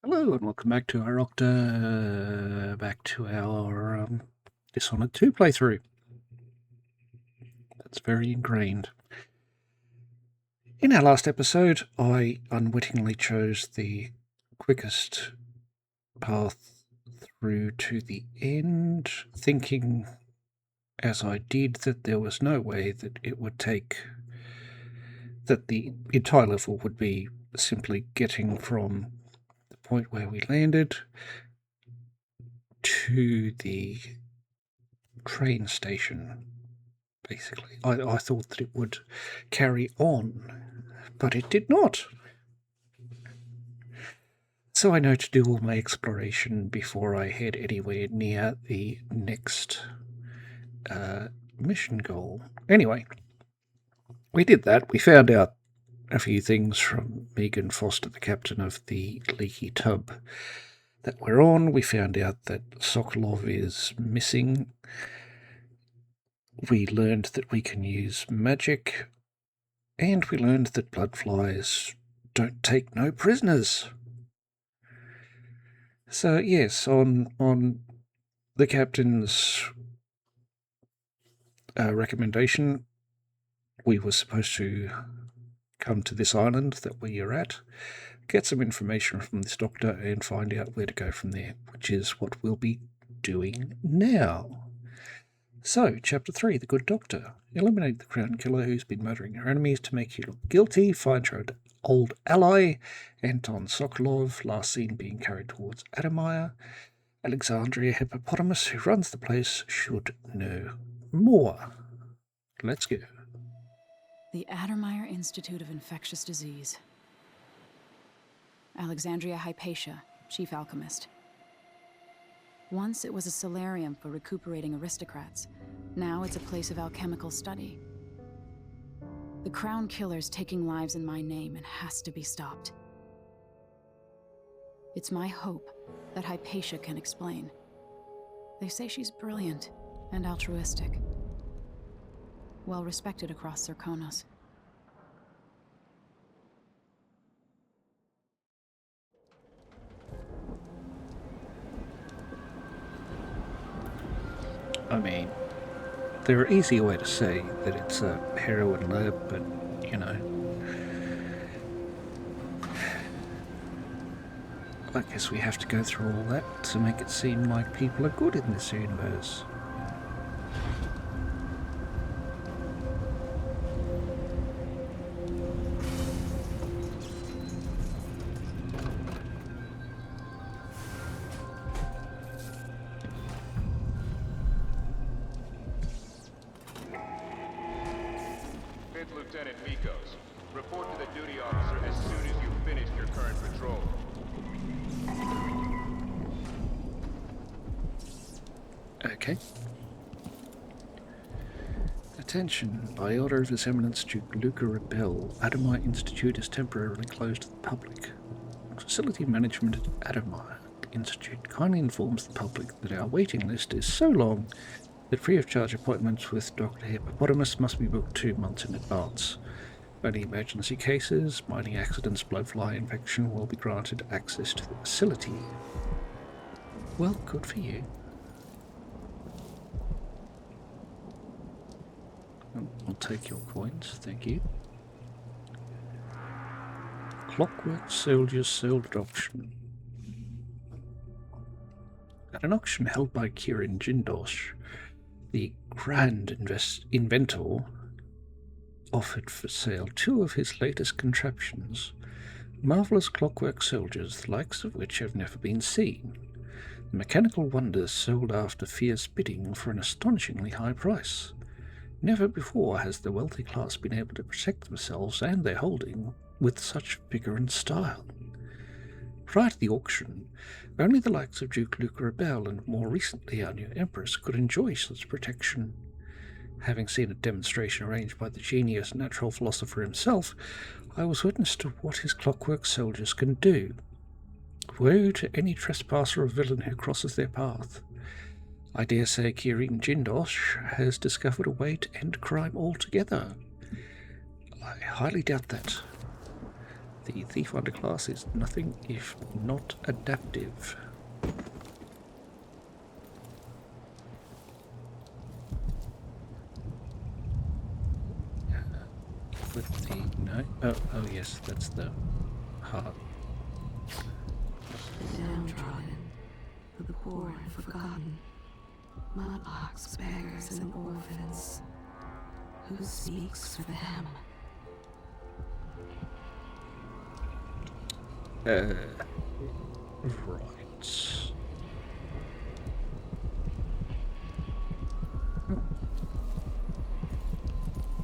Hello and welcome back to our Dishonored 2 playthrough. That's very ingrained. In our last episode, I unwittingly chose the quickest path through to the end, thinking as I did that there was no way that that the entire level would be simply getting from the point where we landed to the train station. Basically, I thought that it would carry on, but it did not. So I know to do all my exploration before I head anywhere near the next mission goal. Anyway, we did that. We found out a few things from Megan Foster, the captain of the leaky tub that we're on. We found out that Sokolov is missing. We learned that we can use magic, and we learned that bloodflies don't take no prisoners. So yes, on the captain's recommendation, we were supposed to come to this island that we are at, get some information from this doctor, and find out where to go from there, which is what we'll be doing now. So, Chapter 3, The Good Doctor. Eliminate the crown killer who's been murdering your enemies to make you look guilty. Find your old ally, Anton Sokolov, last seen being carried towards Adamaya. Alexandria Hippopotamus, who runs the place, should know more. Let's go. The Knackers Institute of Infectious Disease. Alexandria Hypatia, chief alchemist. Once it was a solarium for recuperating aristocrats. Now it's a place of alchemical study. The crown killer's taking lives in my name and has to be stopped. It's my hope that Hypatia can explain. They say she's brilliant and altruistic. Well respected across Serkonos. I mean, there are easier way to say that it's a heroin lab, but, you know. I guess we have to go through all that to make it seem like people are good in this universe. Lieutenant Mikos, report to the duty officer as soon as you've finished your current patrol. Okay. Attention, by order of His Eminence Duke Luca Rebel, Adamai Institute is temporarily closed to the public. Facility management at Adamai Institute kindly informs the public that our waiting list is so long that free-of-charge appointments with Dr. Hippopotamus must be booked 2 months in advance. Only emergency cases, mining accidents, blowfly infection will be granted access to the facility. Well, good for you. I'll take your coins, thank you. Clockwork Soldiers sold at auction. At an auction held by Kirin Jindosh, the grand inventor offered for sale 2 of his latest contraptions, marvelous clockwork soldiers, the likes of which have never been seen. The mechanical wonders sold after fierce bidding for an astonishingly high price. Never before has the wealthy class been able to protect themselves and their holding with such vigour and style. Prior to the auction, only the likes of Duke Luca Rebel and more recently our new Empress could enjoy such protection. Having seen a demonstration arranged by the genius natural philosopher himself, I was witness to what his clockwork soldiers can do. Woe to any trespasser or villain who crosses their path. I dare say Kirin Jindosh has discovered a way to end crime altogether. I highly doubt that. The thief underclass is nothing if not adaptive. With the no, oh yes, that's the heart. Downtrodden, the poor and forgotten, mudlarks, beggars, and orphans. Who speaks for them? Right.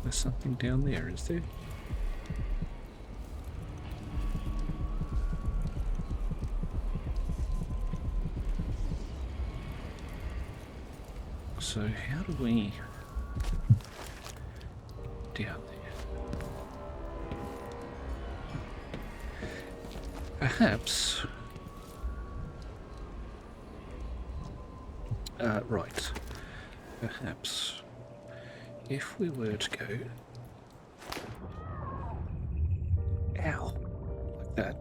There's something down there, is there? So how do we... down there? Perhaps... right. Perhaps if we were to go... ow! Like that.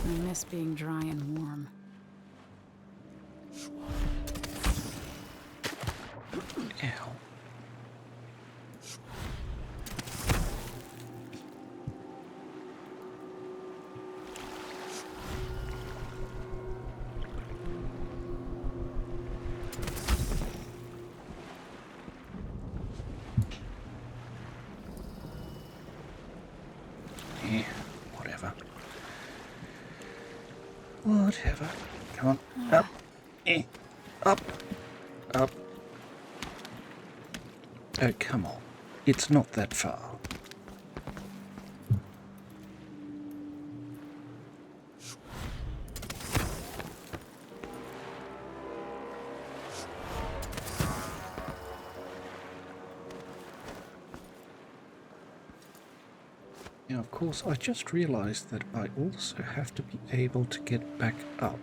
I miss being dry and warm. Ow. Yeah, whatever. Whatever. Come on. Up. Up. Up. Oh, come on. It's not that far. Now, of course, I just realized that I also have to be able to get back up.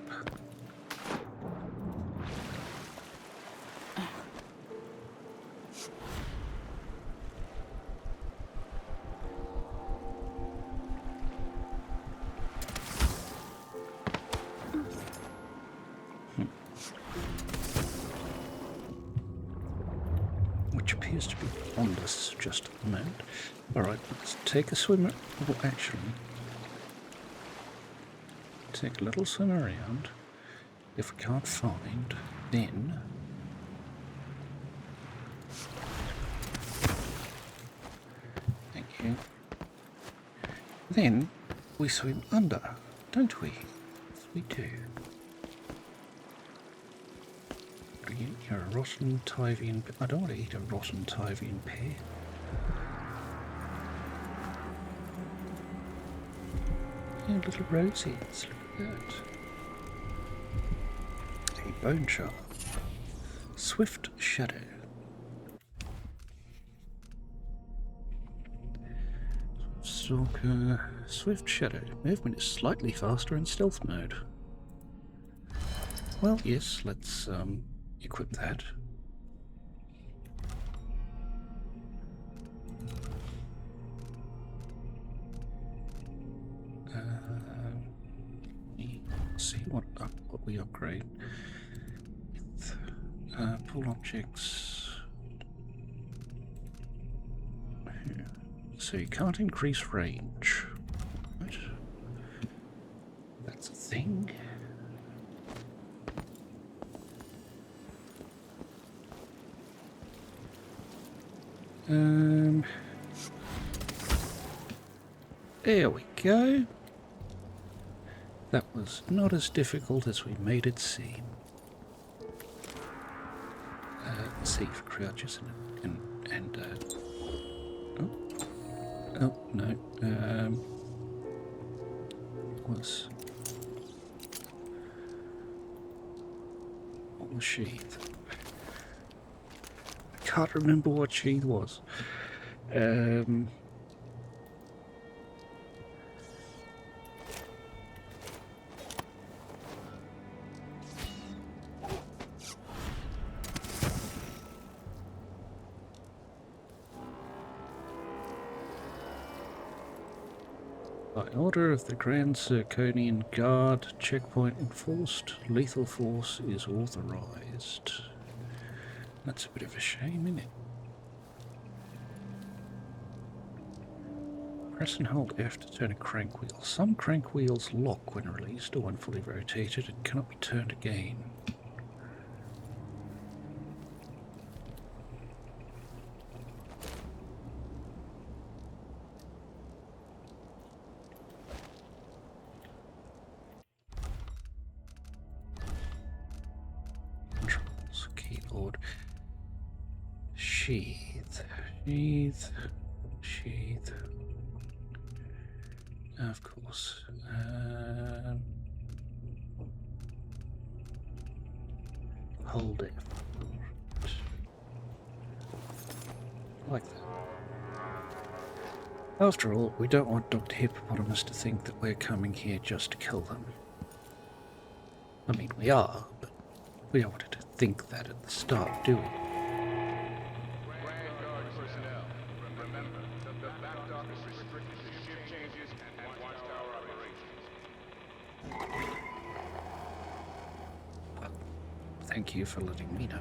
Which appears to be on us just at the moment. Alright, let's take a swim. Well, actually, take a little swim around. If we can't find, then thank you. Then we swim under, don't we? Yes, we do. You're a rotten Tyvian. I don't want to eat a rotten Tyvian pear. Yeah, little roses. Look at that. A bone shard. Swift shadow. Stalker. Swift shadow. Movement is slightly faster in stealth mode. Well, yes, let's equip that. See what we upgrade. Pull objects. So you can't increase range. Right. That's a thing. There we go. That was not as difficult as we made it seem. See if crouches and oh no. What was sheath? I can't remember what sheath was. By order of the Grand Zirconian Guard, checkpoint enforced, lethal force is authorized. That's a bit of a shame, isn't it? Press and hold F to turn a crank wheel. Some crank wheels lock when released or when fully rotated and cannot be turned again. Controls, keyboard. Sheath. Sheath. Sheath. Of course. Hold it. Like that. After all, we don't want Dr. Hippopotamus to think that we're coming here just to kill them. I mean, we are, but we don't want it to think that at the start, do we? Grand Guard personnel, remember, the back dock is restricted to shift changes and watchtower operations. Well, thank you for letting me know.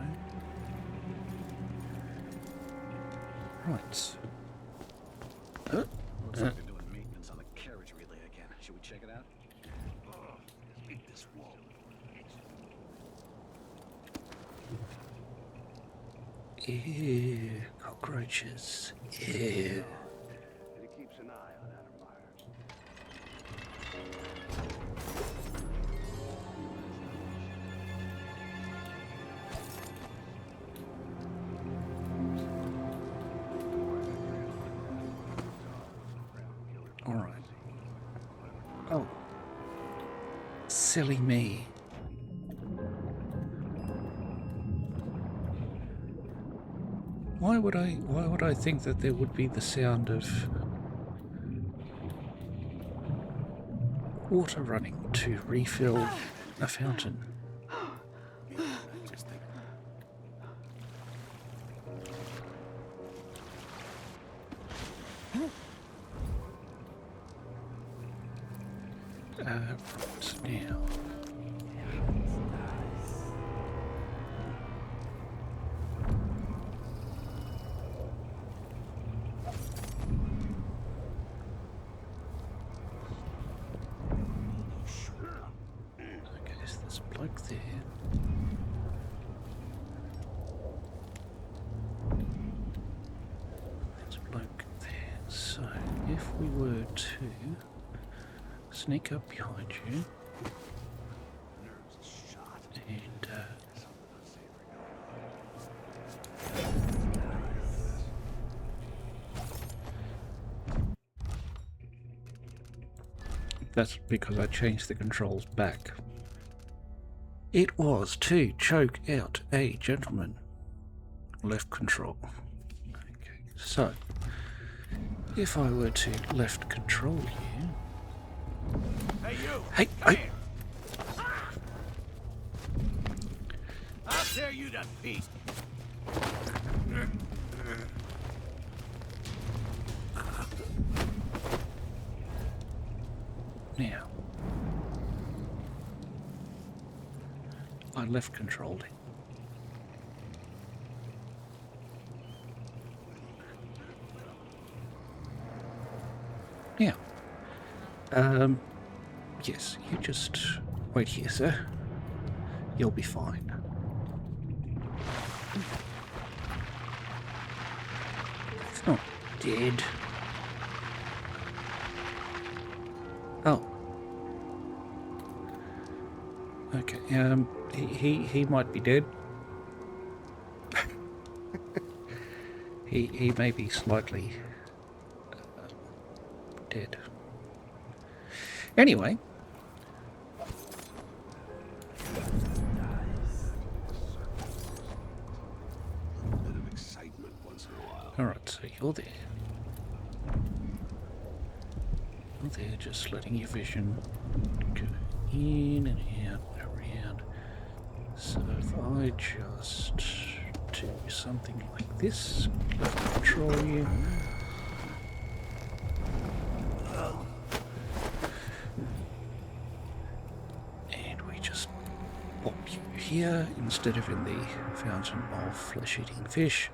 Right. Looks like they're doing maintenance on the carriage relay again. Should we check it out? Beat this wall. Ew, cockroaches. Ew. And he keeps an eye on Adam Myers. All right. Oh, silly me. Why would I think that there would be the sound of water running to refill a fountain? Right now. Okay, so there's a bloke there. There's a bloke there. So, if we were to sneak up behind you and that's because I changed the controls back. It was to choke out a gentleman. Left control. Okay, so if I were to left control you. Hey, you! Hey, Come hey. here. I'll tear you to pieces. Now, I left controlled it. Now, yes, you just wait here, sir. You'll be fine. It's not dead. Oh. Okay, he might be dead. he may be slightly dead. Anyway. A bit of excitement once in a while. Alright, so you're there. You're there just letting your vision go in and out and around. So if I just do something like this, control you. here instead of in the fountain of flesh-eating fish.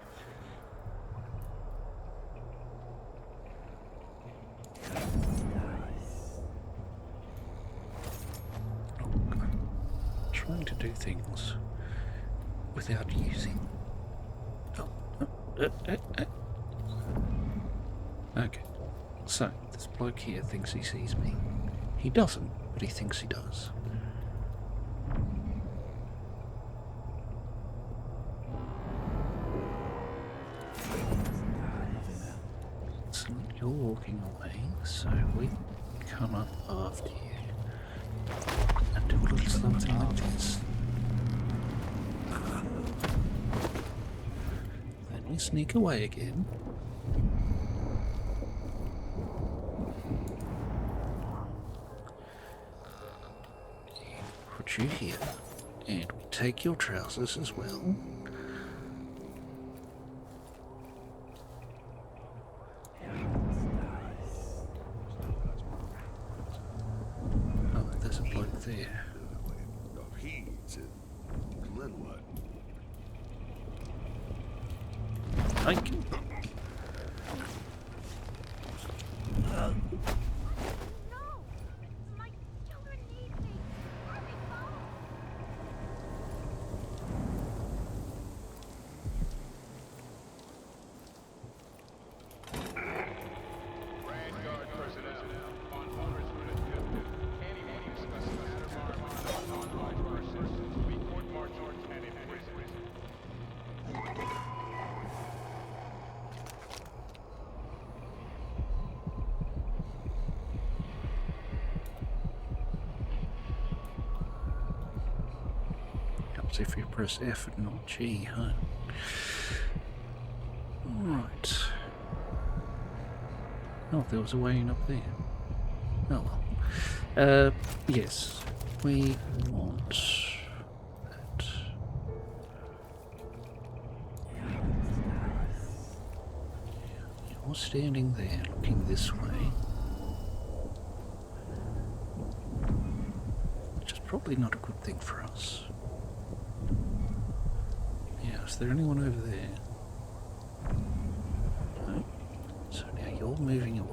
Trying to do things without using. Okay, so this bloke here thinks he sees me. He doesn't, but he thinks he does. Excellent, you're walking away, so we come up after you and do a little something like this. Then we sneak away again. Put you here, and we take your trousers as well. Oh, there's a bloke there. No, he's in Glenwood. Thank you. Vanguard personnel on orders from the captain. Anyone discussing matters of unauthorized persons will be court-martialed and imprisoned. Helps if you press F and not G, huh? Alright. Oh, there was a way in up there. Oh well. Yes. We want that. You're standing there looking this way. Which is probably not a good thing for us. Yeah, is there anyone over there? No. So now you're moving away.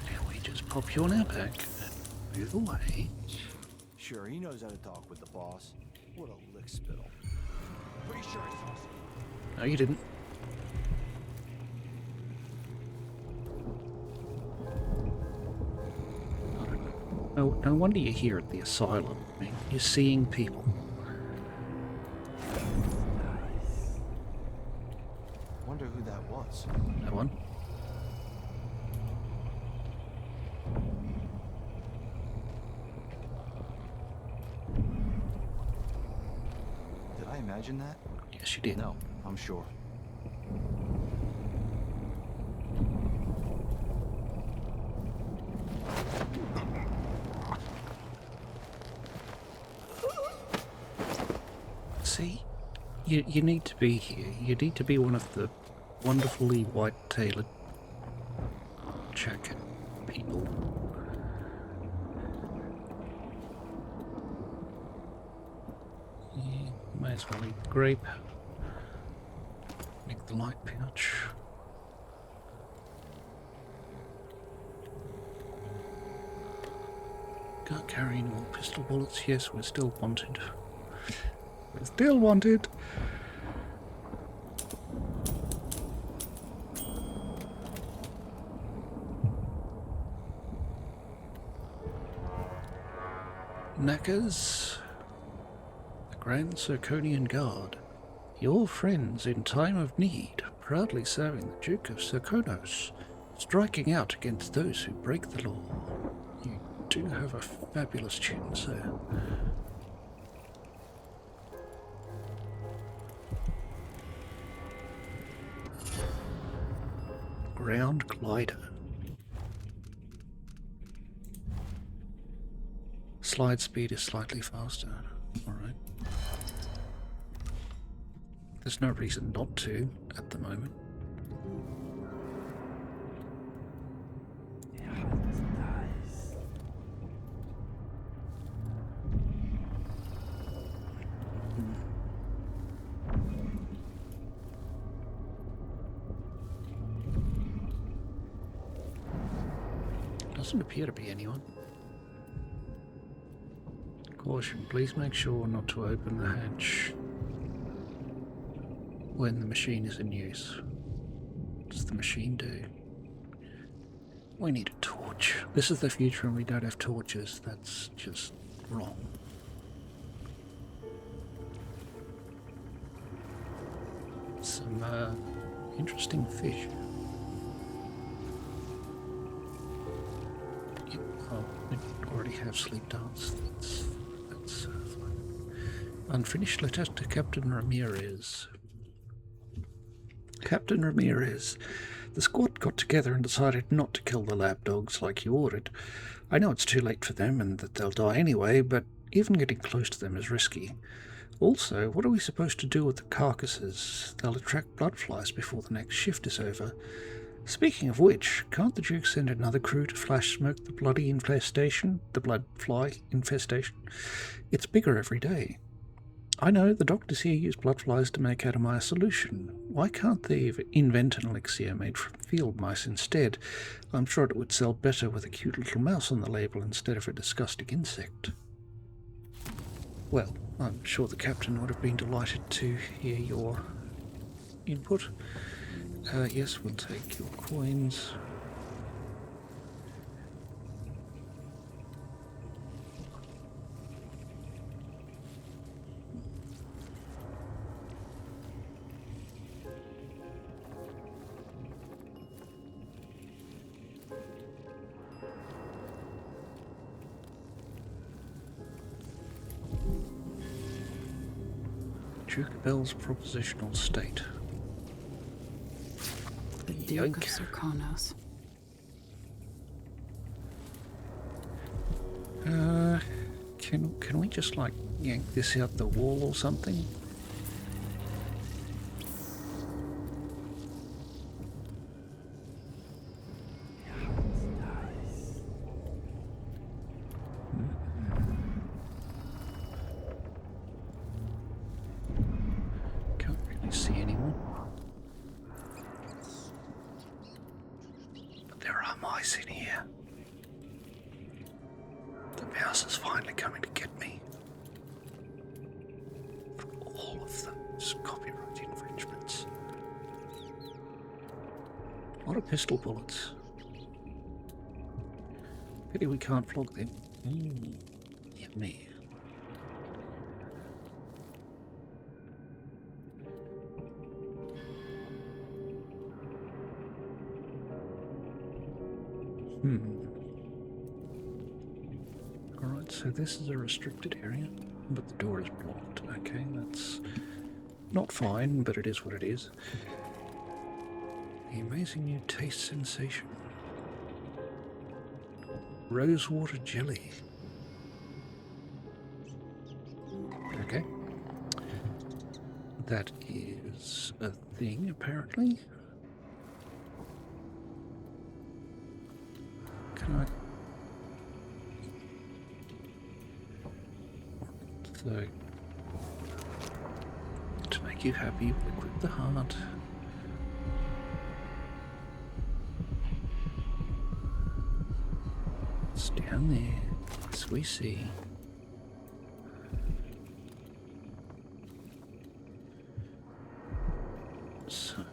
Now we just pop you on our back and move away. Sure, he knows how to talk with the boss. What a lick spittle. Pretty sure it's awesome. No, you didn't. No wonder you're here at the asylum. I mean, you're seeing people. Wonder who that was. No one. Did I imagine that? Yes, you did. No, I'm sure. See? You need to be here. You need to be one of the wonderfully white-tailored jacket people. Yeah, may as well eat the grape. Make the light pouch. Can't carry any more pistol bullets. Yes, we're still wanted. We're still wanted. Knackers, the Grand Circonian Guard, your friends in time of need, proudly serving the Duke of Circonos, striking out against those who break the law. You do have a fabulous tune, sir. Ground glider. slide speed is slightly faster. Alright. There's no reason not to at the moment. Doesn't appear to be anyone. Caution, please make sure not to open the hatch when the machine is in use. What does the machine do? We need a torch. This is the future and we don't have torches. That's just wrong. Some interesting fish. Oh, we already have sleep dance. That's fine. Unfinished letter to Captain Ramirez. Captain Ramirez. The squad got together and decided not to kill the lab dogs like you ordered. I know it's too late for them and that they'll die anyway, but even getting close to them is risky. Also, what are we supposed to do with the carcasses? They'll attract blood flies before the next shift is over. Speaking of which, can't the Duke send another crew to flash smoke the bloody infestation? The blood fly infestation? It's bigger every day. I know, the doctors here use blood flies to make Atomaya solution. Why can't they invent an elixir made from field mice instead? I'm sure it would sell better with a cute little mouse on the label instead of a disgusting insect. Well, I'm sure the captain would have been delighted to hear your input. Yes, we'll take your coins. Duke Bell's propositional state. The Duke of Serkonos. Can we just like yank this out the wall or something? Can't really see anyone. There are mice in here. The mouse is finally coming to get me. For all of those copyright infringements. A lot of pistol bullets. Pity we can't flog them. Yummy. Alright, so this is a restricted area, but the door is blocked. Okay, that's not fine, but it is what it is. The amazing new taste sensation. Rosewater jelly. Okay. That is a thing, apparently. Can I... So, to make you happy, we'll equip the heart. It's down there, as we see. So.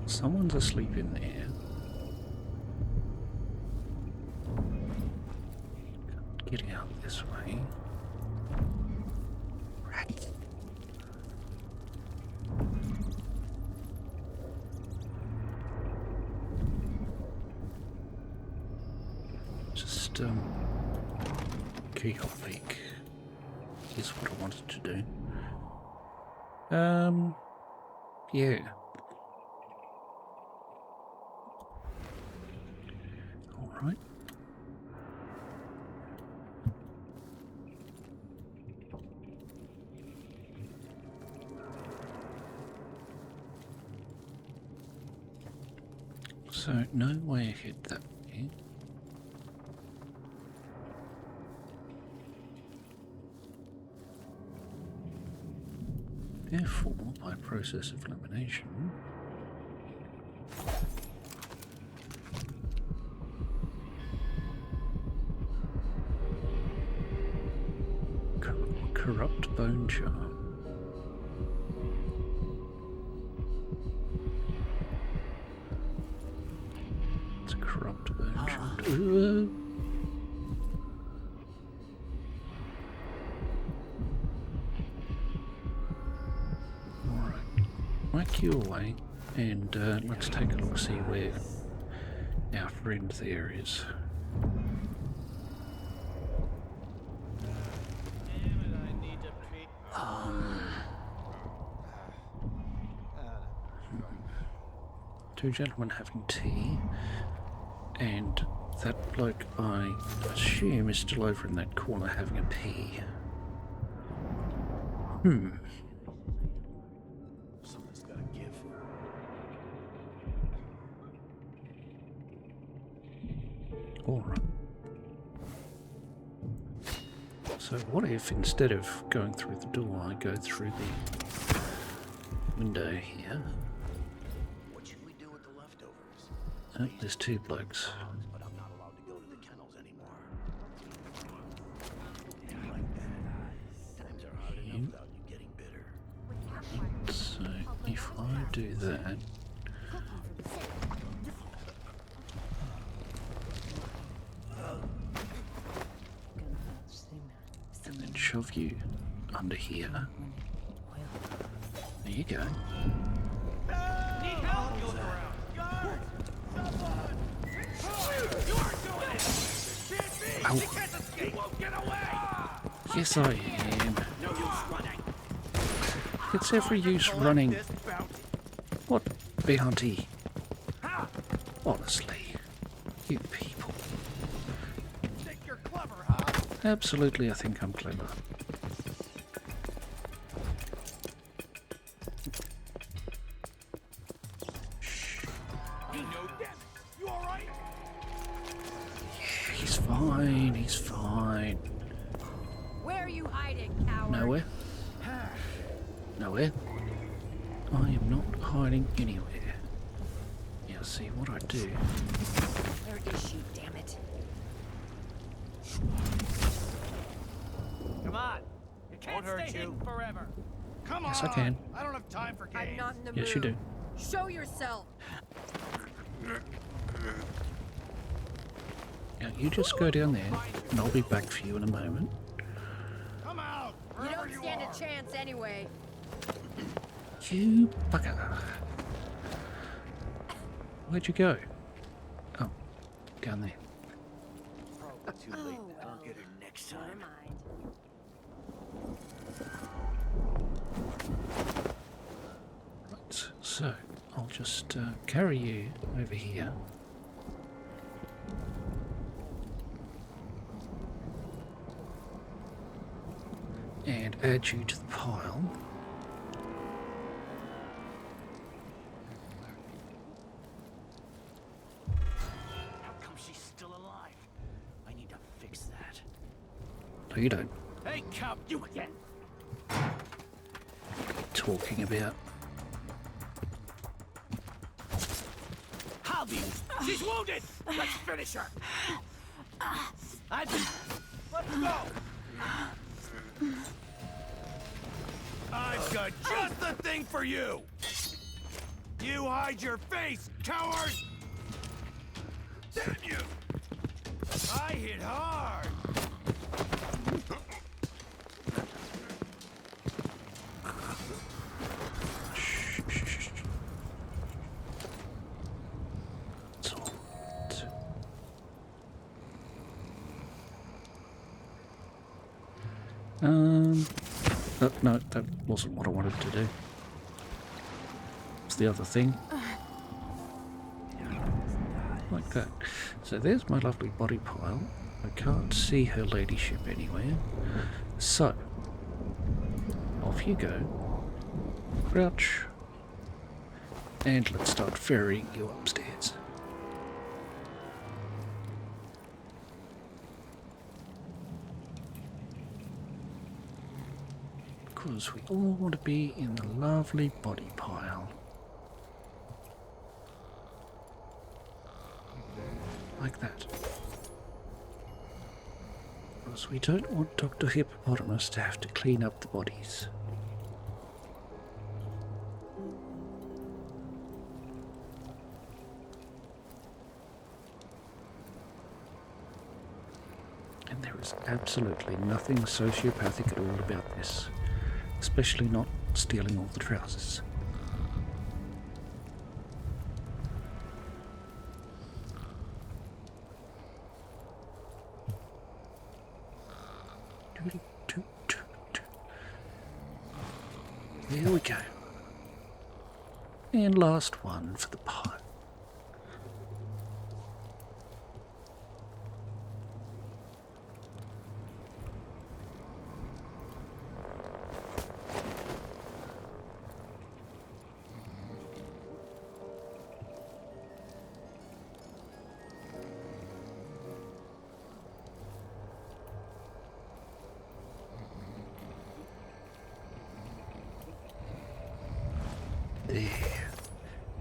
Someone's asleep in there. Get out this way. Right. Just keyhole leak is what I wanted to do. Yeah. right? So, no way ahead that way. Therefore, by process of elimination, corrupt bone charm. It's a corrupt bone charm. Whack you away, and let's take a look, see where our friend there is. Two gentlemen having tea, and that bloke I assume is still over in that corner having a pee. Something's gotta give. Alright. So what if instead of going through the door, I go through the window here? What should we do with the leftovers? Oh, there's two blokes. But I'm not allowed to go to the kennels anymore. Like that. Times are hard enough without you getting bitter. So if I do that, and then shove you under here, there you go. Need help? Look around. Guard! Someone! You aren't doing it! Can't be! Ow. They can't escape! He won't get away! Yes, I am. No use running! It's every use running. This bounty. What bounty? Ha! Honestly, you people. Think you're clever, huh? Absolutely, I think I'm clever. You know, damn it! You alright? He's fine, he's fine. Where are you hiding, coward? Nowhere. Nowhere. I am not hiding anywhere. Now see what I do. Where is she, damn it? Come on! You can't stay hidden forever! Come Yes, on! I can. I don't have time for games. I'm not in the mood. Yes, you do. Show yourself. Now you just go down there, and I'll be back for you in a moment. Come out! You Wherever don't stand are. a chance anyway. You bugger. Where'd you go? Oh, down there. Probably too late. I'll get her next Never time. mind. Right, so I'll just carry you over here. And add you to the pile. How come she's still alive? I need to fix that. No, you don't. Hey, cop, you again! Talking about. Hobby! She's wounded! Let's finish her! I've been... Let's go! I've got just the thing for you! You hide your face, coward! Damn you! I hit hard! Shh, shh, shh, shh. That's all. No, that wasn't what I wanted to do. It's the other thing. Like like that. So there's my lovely body pile. I can't see her ladyship anywhere. So, off you go. Crouch. And let's start ferrying you upstairs. Because we all want to be in the lovely body pile. Like that. Because we don't want Dr. Hippopotamus to have to clean up the bodies. And there is absolutely nothing sociopathic at all about this. Especially not stealing all the trousers. There we go. And last one for the pile. There.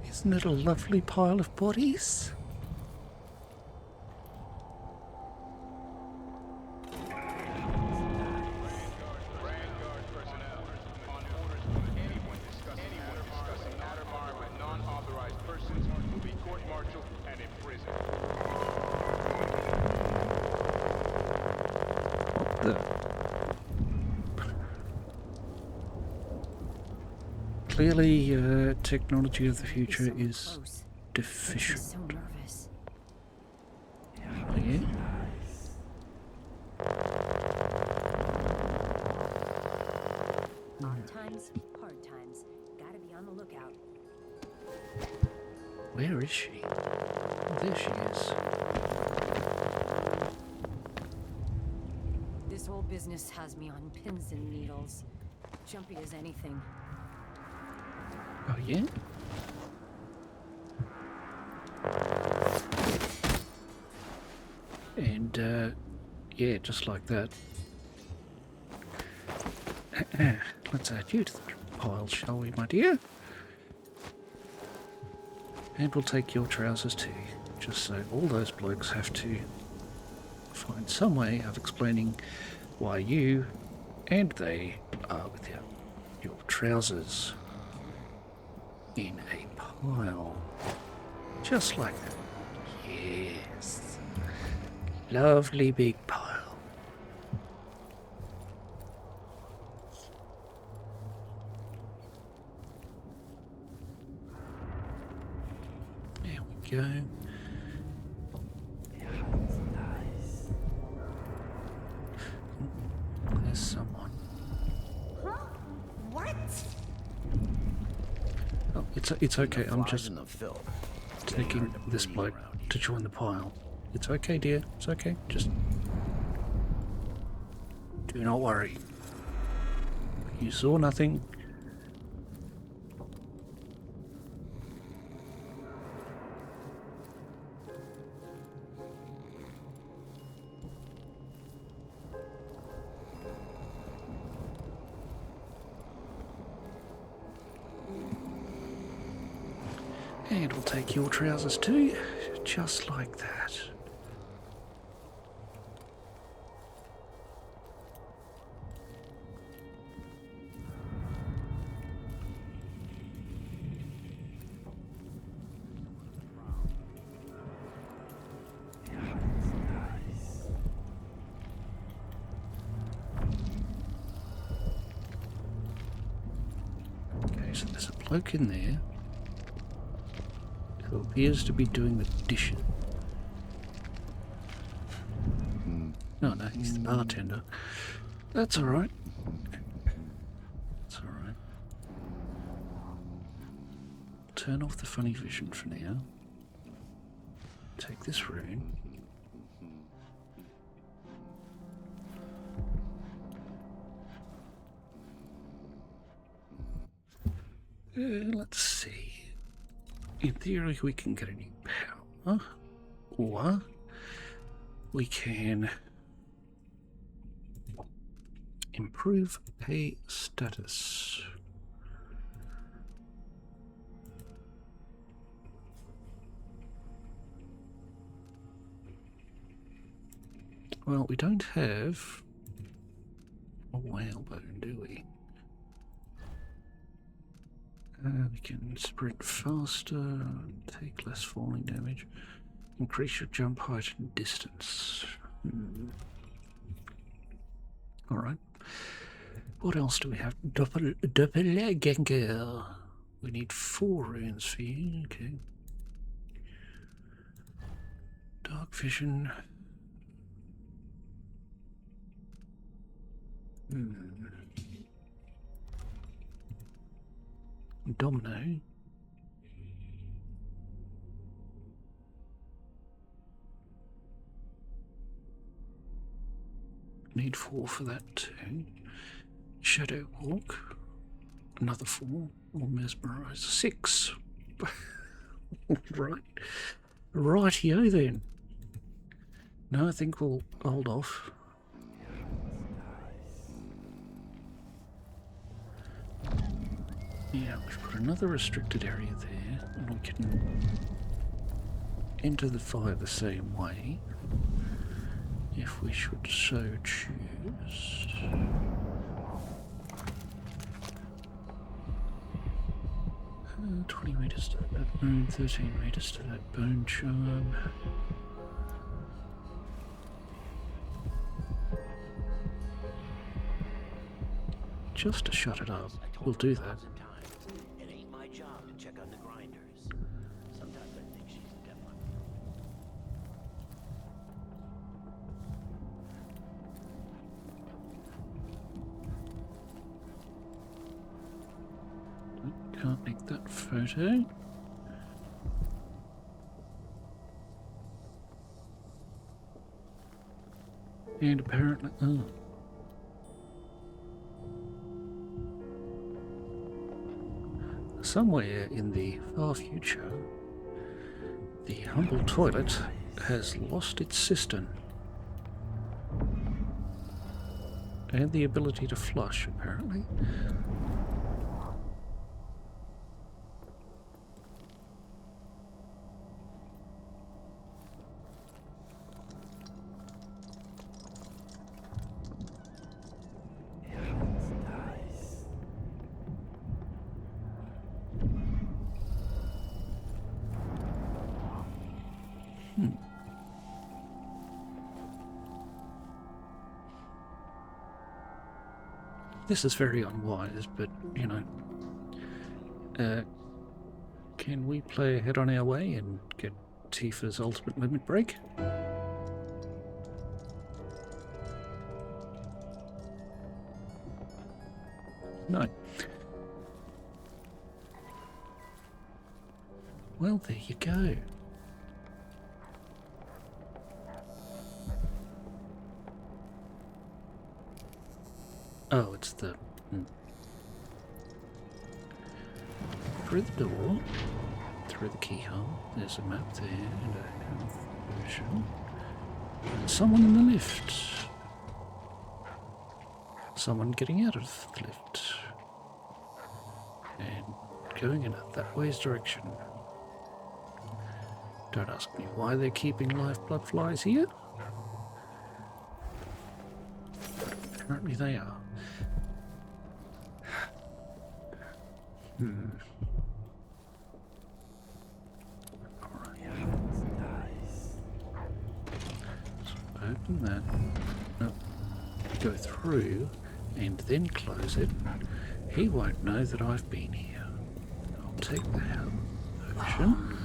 Isn't it a lovely pile of bodies? Vanguard personnel. On orders from anyone discussing Addermar with non-authorized persons will be court-martialed and imprisoned. What the? Clearly, technology of the future is deficient. So nervous. Oh, yeah? Odd times, hard times. Gotta be on the lookout. Where is she? Oh, there she is. This whole business has me on pins and needles. Jumpy as anything. Oh, yeah? And, yeah, just like that. Let's add you to the pile, shall we, my dear? And we'll take your trousers too, just so all those blokes have to find some way of explaining why you and they are without your trousers in a pile. Just like that. Yes. Lovely big pile. There we go. There's someone. What? Oh, it's okay. I'm just in the filth. taking this bloke to join the pile. It's okay, dear. It's okay. Just do not worry. You saw nothing. And we'll take your trousers too, just like that. Okay, so there's a bloke in there who appears to be doing the dishes. No, no, he's the bartender. That's alright. That's alright. Turn off the funny vision for now. take this rune. Let's see. In theory, we can get a new power, or we can improve pay status. Well, we don't have a whalebone, do we? We can sprint faster, take less falling damage, increase your jump height and distance. Alright. What else do we have? Doppelganger. We need 4 runes for you. Okay. Dark vision. Domino. Need 4 for that too. Shadow walk. Another 4. Or mesmerize. 6. Right. Rightio then. No, I think we'll hold off. Yeah, we've got another restricted area there, and we can enter the fire the same way, if we should so choose. 20 meters to that bone, 13 meters to that bone charm. Just to shut it up, we'll do that. It ain't my job to check on the grinders. Sometimes I think she's a devil. Can't make that photo. And apparently, somewhere in the far future, the humble toilet has lost its cistern. And the ability to flush, apparently. This is very unwise, but, you know, can we play ahead on our way and get Tifa's ultimate limit break? No. Well, there you go. Oh, it's the... Through the door, through the keyhole, there's a map there and a health version. And someone in the lift. Someone getting out of the lift. And going in that way's direction. Don't ask me why they're keeping lifeblood flies here. Apparently they are. Alright. So open that. No. Go through and then close it. He won't know that I've been here. I'll take the hell version.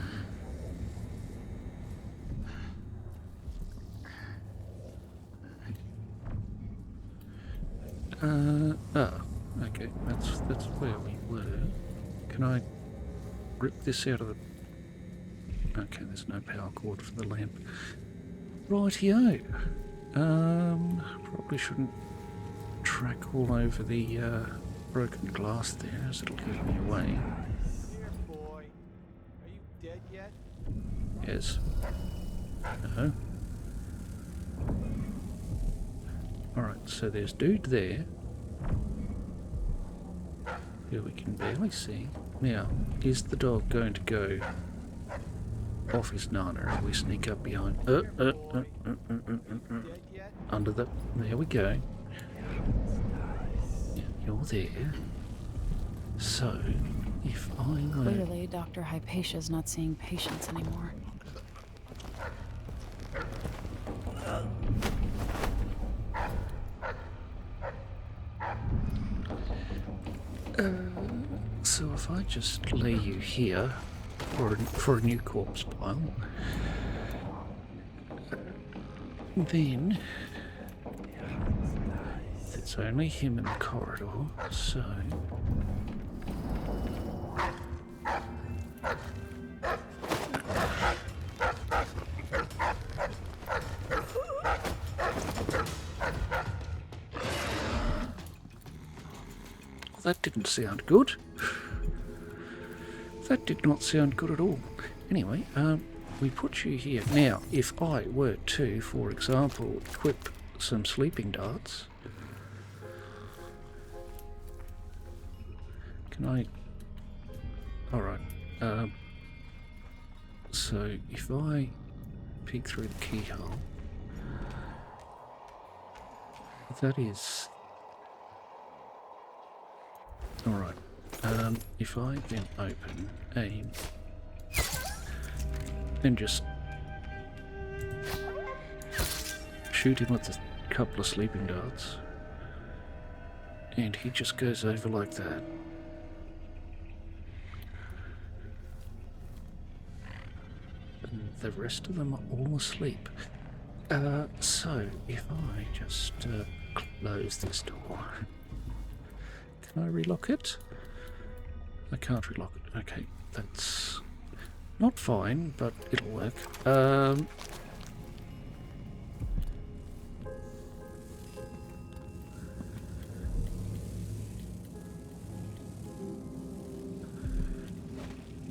Oh, okay, that's where we were. Can I rip this out of the... Okay, there's no power cord for the lamp. Rightio. Probably shouldn't track all over the broken glass there, as it'll give me away. Here, boy. Are you dead yet? Yes. No. Alright, so there's dude there, who we can barely see. Now, is the dog going to go off his nana if we sneak up behind? Dead yet? Under the... There we go. You're there. So, if I were... Clearly, Dr. Hypatia's not seeing patients anymore. So if I just lay you here for a new corpse pile, then there's only him in the corridor, so... That didn't sound good. That did not sound good at all. Anyway, we put you here. Now, if I were to, for example, equip some sleeping darts, can I... Alright. So, if I peek through the keyhole, that is... Alright, if I then open aim, then just shoot him with a couple of sleeping darts, and he just goes over like that. And the rest of them are all asleep. So, if I just close this door... Can I relock it? I can't relock it. Okay, that's not fine, but it'll work.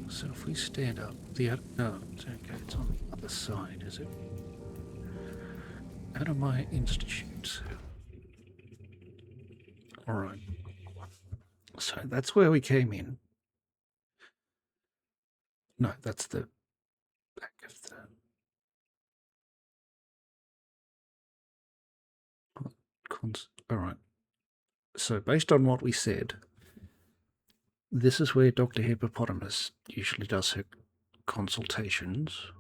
So if we stand up, the other... No, it's okay, it's on the other side, is it? Out of my institute. Alright. So that's where we came in. No, that's the back of the... Alright. So based on what we said, this is where Dr. Hippopotamus usually does her consultations.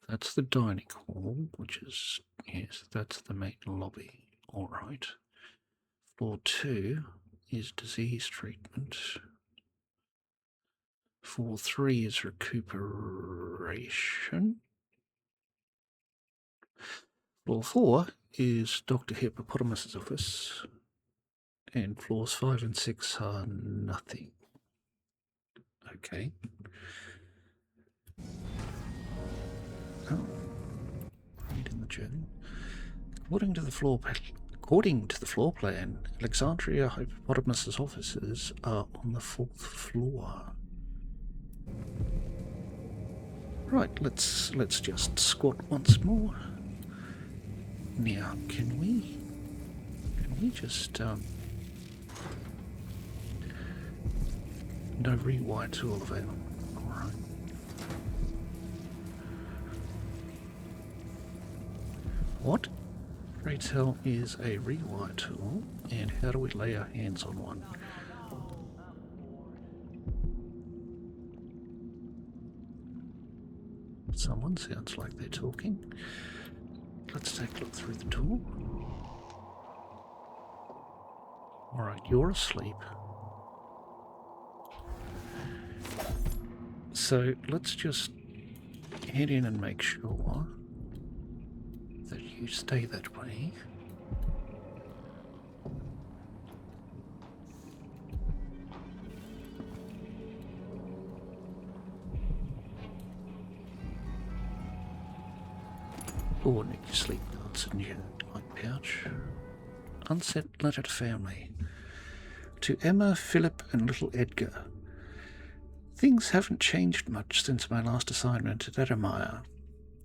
That's the dining hall, which is... Yes, that's the main lobby. Alright. Floor 2... is disease treatment. Floor 3 is recuperation. Floor 4 is Dr. Hippopotamus's office. And floors 5 and 6 are nothing. Okay. Oh. Read in the journal. According to the floor plan, Alexandria Hippopotamus's offices are on the 4th floor. Right, let's just squat once more. Now, can we just no rewire tool available. Alright. What? Pray tell is a rewire tool, and how do we lay our hands on one? Someone sounds like they're talking. Let's take a look through the door. Alright, you're asleep. So let's just head in and make sure that you stay that way. Or your sleep notes in your night pouch. Unsent letter to family. To Emma, Philip, and little Edgar. Things haven't changed much since my last assignment at Edemeyer,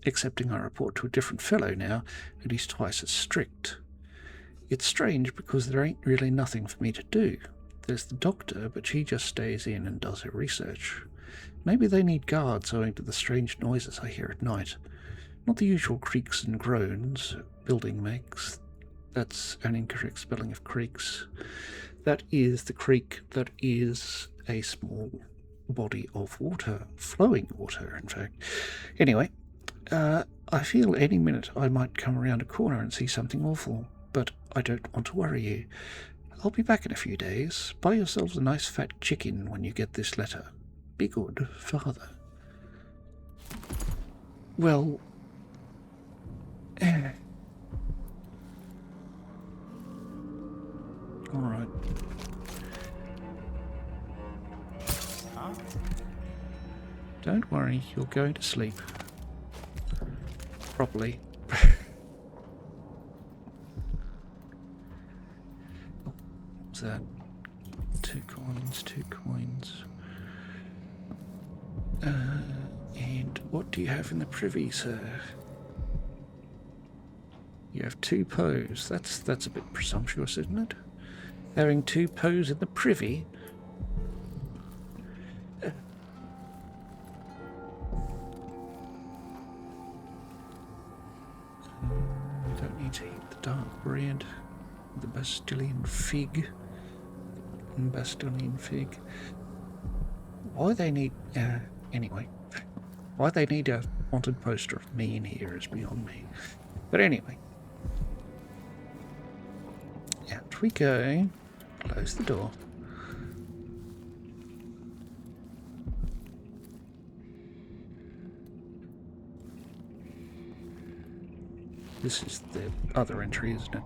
excepting I report to a different fellow now, and he's twice as strict. It's strange because there ain't really nothing for me to do. There's the doctor, but she just stays in and does her research. Maybe they need guards owing to the strange noises I hear at night. Not the usual creaks and groans a building makes. That's an incorrect spelling of creaks. That is the creek that is a small body of water, flowing water, in fact. Anyway, I feel any minute I might come around a corner and see something awful, but I don't want to worry you. I'll be back in a few days. Buy yourselves a nice fat chicken when you get this letter. Be good, Father. Well... Alright. Huh? Don't worry, you're going to sleep. Properly. What's that? 2 coins, 2 coins. And what do you have in the privy, sir? You have 2 poes. That's a bit presumptuous, isn't it? Having 2 poes in the privy? We don't need to eat the dark bread, the Bastilian fig. Bastilian fig. Why they need... anyway. Why they need a wanted poster of me in here is beyond me. But anyway. Out we go. Close the door. This is the other entry, isn't it?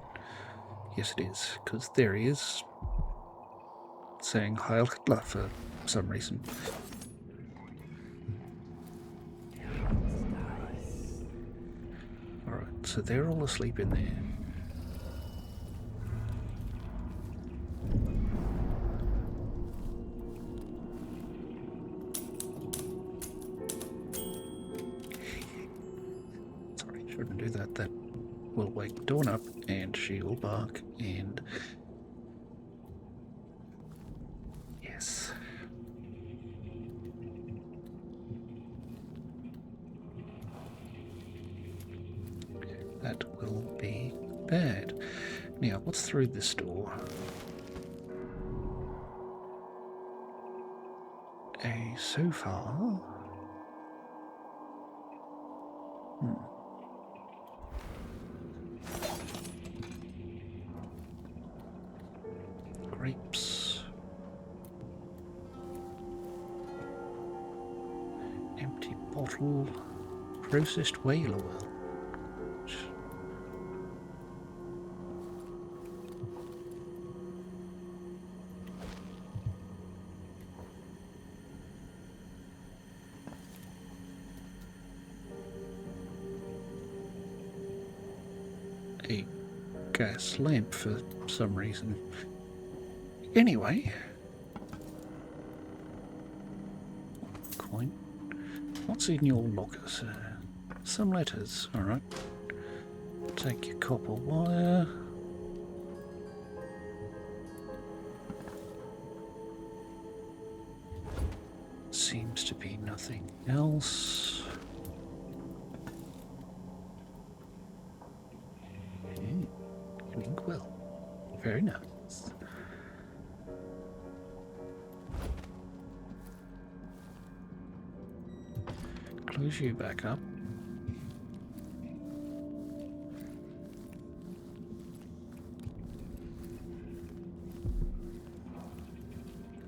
Yes, it is, because there he is, saying Heil Hitler for some reason. Alright, so they're all asleep in there. Sorry, shouldn't do that. That will wake Dawn up and she will bark and... Yes. That will be bad. Now, what's through this door? A sofa. Grapes. Empty bottle. Processed whale oil. A gas lamp for some reason. Anyway. Coin. What's in your locker, sir? Some letters, alright. Take your copper wire. Seems to be nothing else. Well, very nice. Close you back up.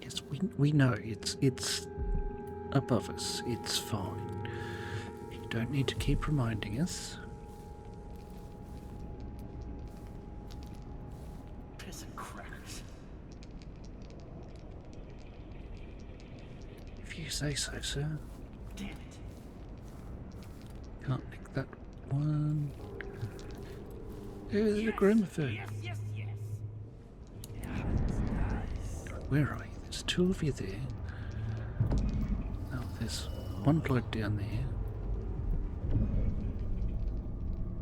Yes, we know it's above us. It's fine. You don't need to keep reminding us. If you say so, sir. Damn it. Can't nick that one. There's a gramophone. Yes. Where are you? There's two of you there. Oh, there's one bloke down there.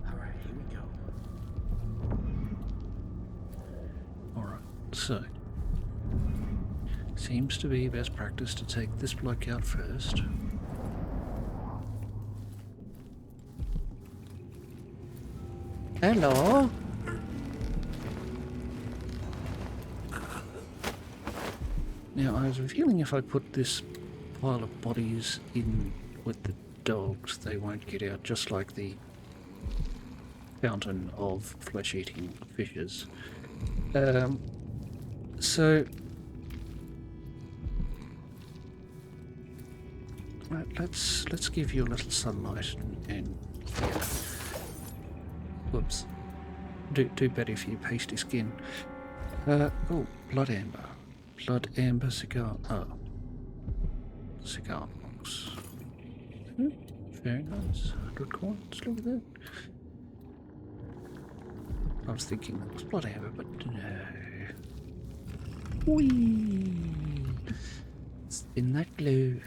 Alright, here we go. Alright, so. Seems to be best practice to take this bloke out first. Hello? Now, I was feeling if I put this pile of bodies in with the dogs, they won't get out, just like the fountain of flesh-eating fishes. So... Let's give you a little sunlight and yeah. Whoops. Do better for your pasty skin. Oh, blood amber. Blood amber cigar. Oh. Cigar box. Very nice. 100 coins. Look at that. I was thinking that was blood amber, but no. Whee! Spin that glue.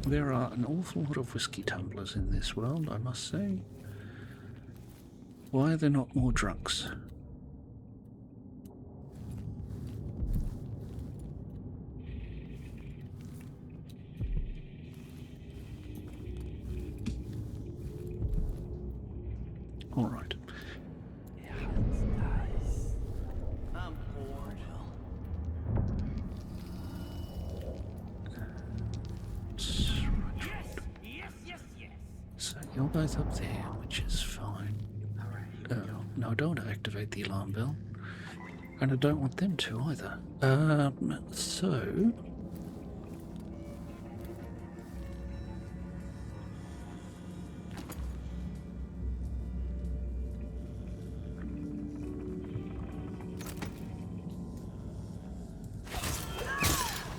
There are an awful lot of whiskey tumblers in this world, I must say. Why are there not more drunks? All right. I'm bored. So you're both up there, which is fine. No, I don't want to activate the alarm bell. And I don't want them to either. So...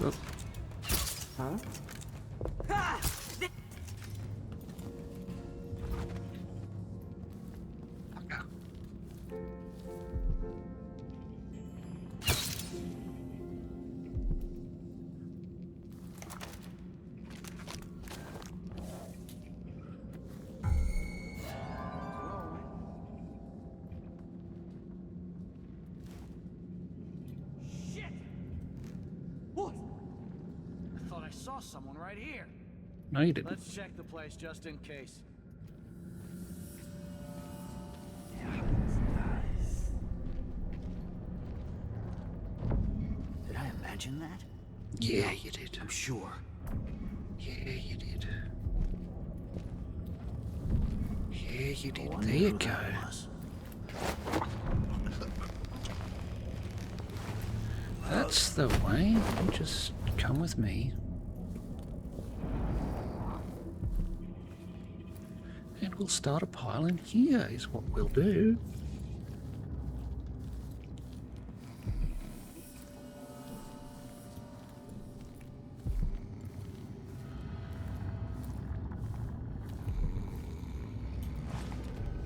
Oh. Huh? Shit! What? I thought I saw someone right here. No, you didn't. Let's check the place just in case. Did I imagine that? Yeah, you did. I'm sure. Yeah, you did. Yeah, you did. There you go. That's the way. You just come with me. And we'll start a pile in here, is what we'll do.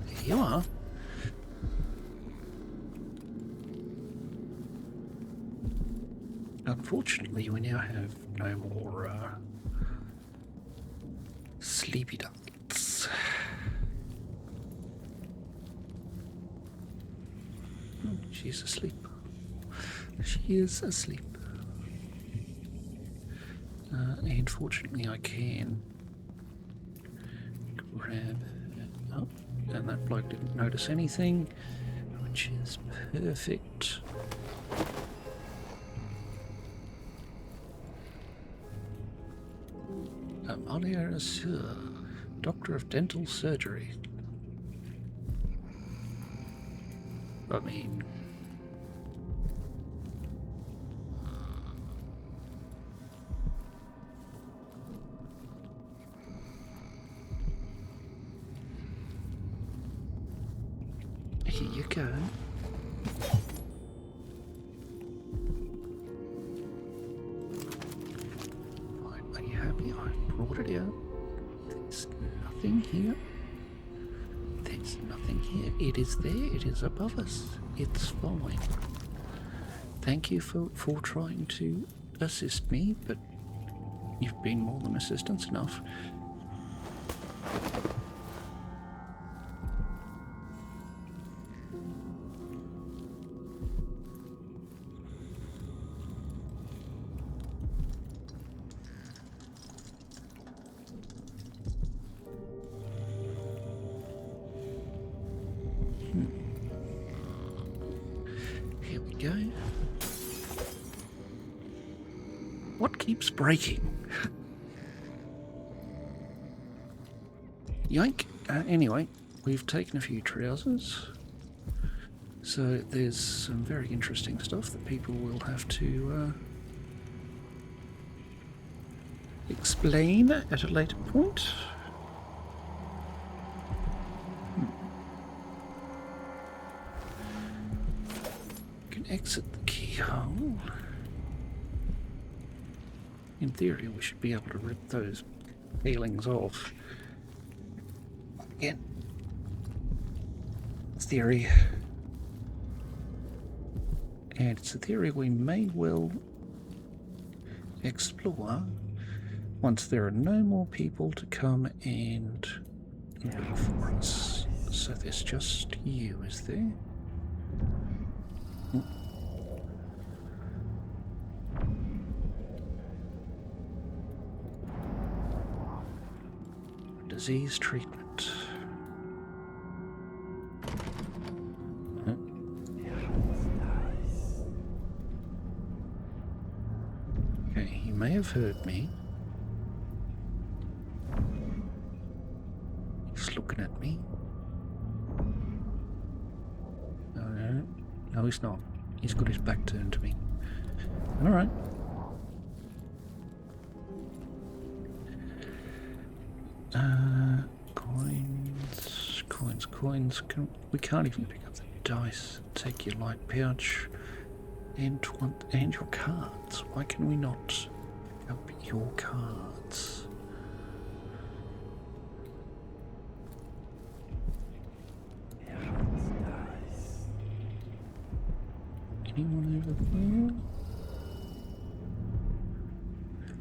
There you are. Unfortunately, we now have no more sleepy ducks. Oh, she's asleep. She is asleep. And fortunately, I can grab it up, and that bloke didn't notice anything, which is perfect. Amalia Assur, Doctor of Dental Surgery. I mean... Here you go. anything here? There's nothing here. It is there. It is above us. It's fine. Thank you for trying to assist me, but you've been more than assistance enough. Here we go. What keeps breaking? Yank. Anyway, we've taken a few trousers. So there's some very interesting stuff that people will have to explain at a later point. Can exit the keyhole. In theory, we should be able to rip those peelings off. Again, theory. And it's a theory we may well explore once there are no more people to come and look for us. So there's just you, is there? Disease treatment. Okay, he may have heard me. He's looking at me. No, he's not. He's got his back turned to me. Alright. Coins. We can't even pick up the dice. Take your light pouch and your cards. Why can we not pick up your cards? Anyone over there?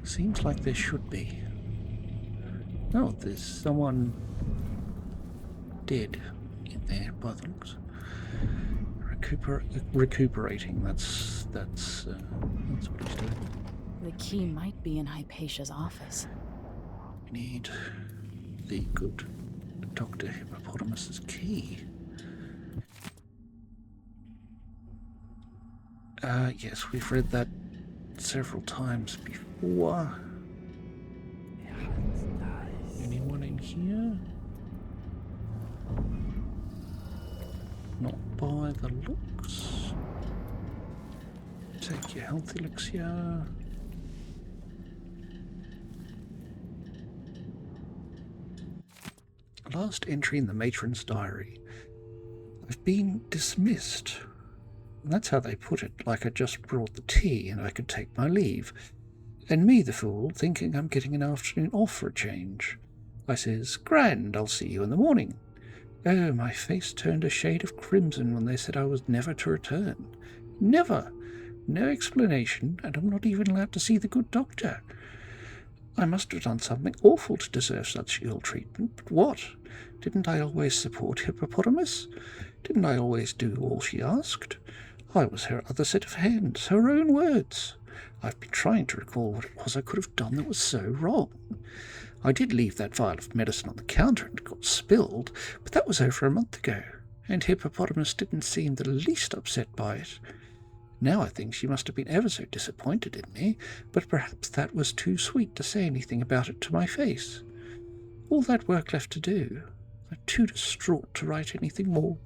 Seems like there should be. Oh, there's someone dead in there by the looks. Recuperating. That's what he's doing. The key might be in Hypatia's office. We need the good Dr. Hippopotamus's key. Yes, we've read that several times before. Anyone in here? Not by the looks. Take your health elixir. Last entry in the matron's diary. I've been dismissed. And that's how they put it, like I just brought the tea and I could take my leave. And me, the fool, thinking I'm getting an afternoon off for a change. I says, "Grand, I'll see you in the morning." Oh, my face turned a shade of crimson when they said I was never to return. Never! No explanation, and I'm not even allowed to see the good doctor. I must have done something awful to deserve such ill treatment, but what? Didn't I always support Hippopotamus? Didn't I always do all she asked? I was her other set of hands, her own words. I've been trying to recall what it was I could have done that was so wrong. I did leave that vial of medicine on the counter and it got spilled, but that was over a month ago, and Hippopotamus didn't seem the least upset by it. Now I think she must have been ever so disappointed in me, but perhaps that was too sweet to say anything about it to my face. All that work left to do. I'm too distraught to write anything more.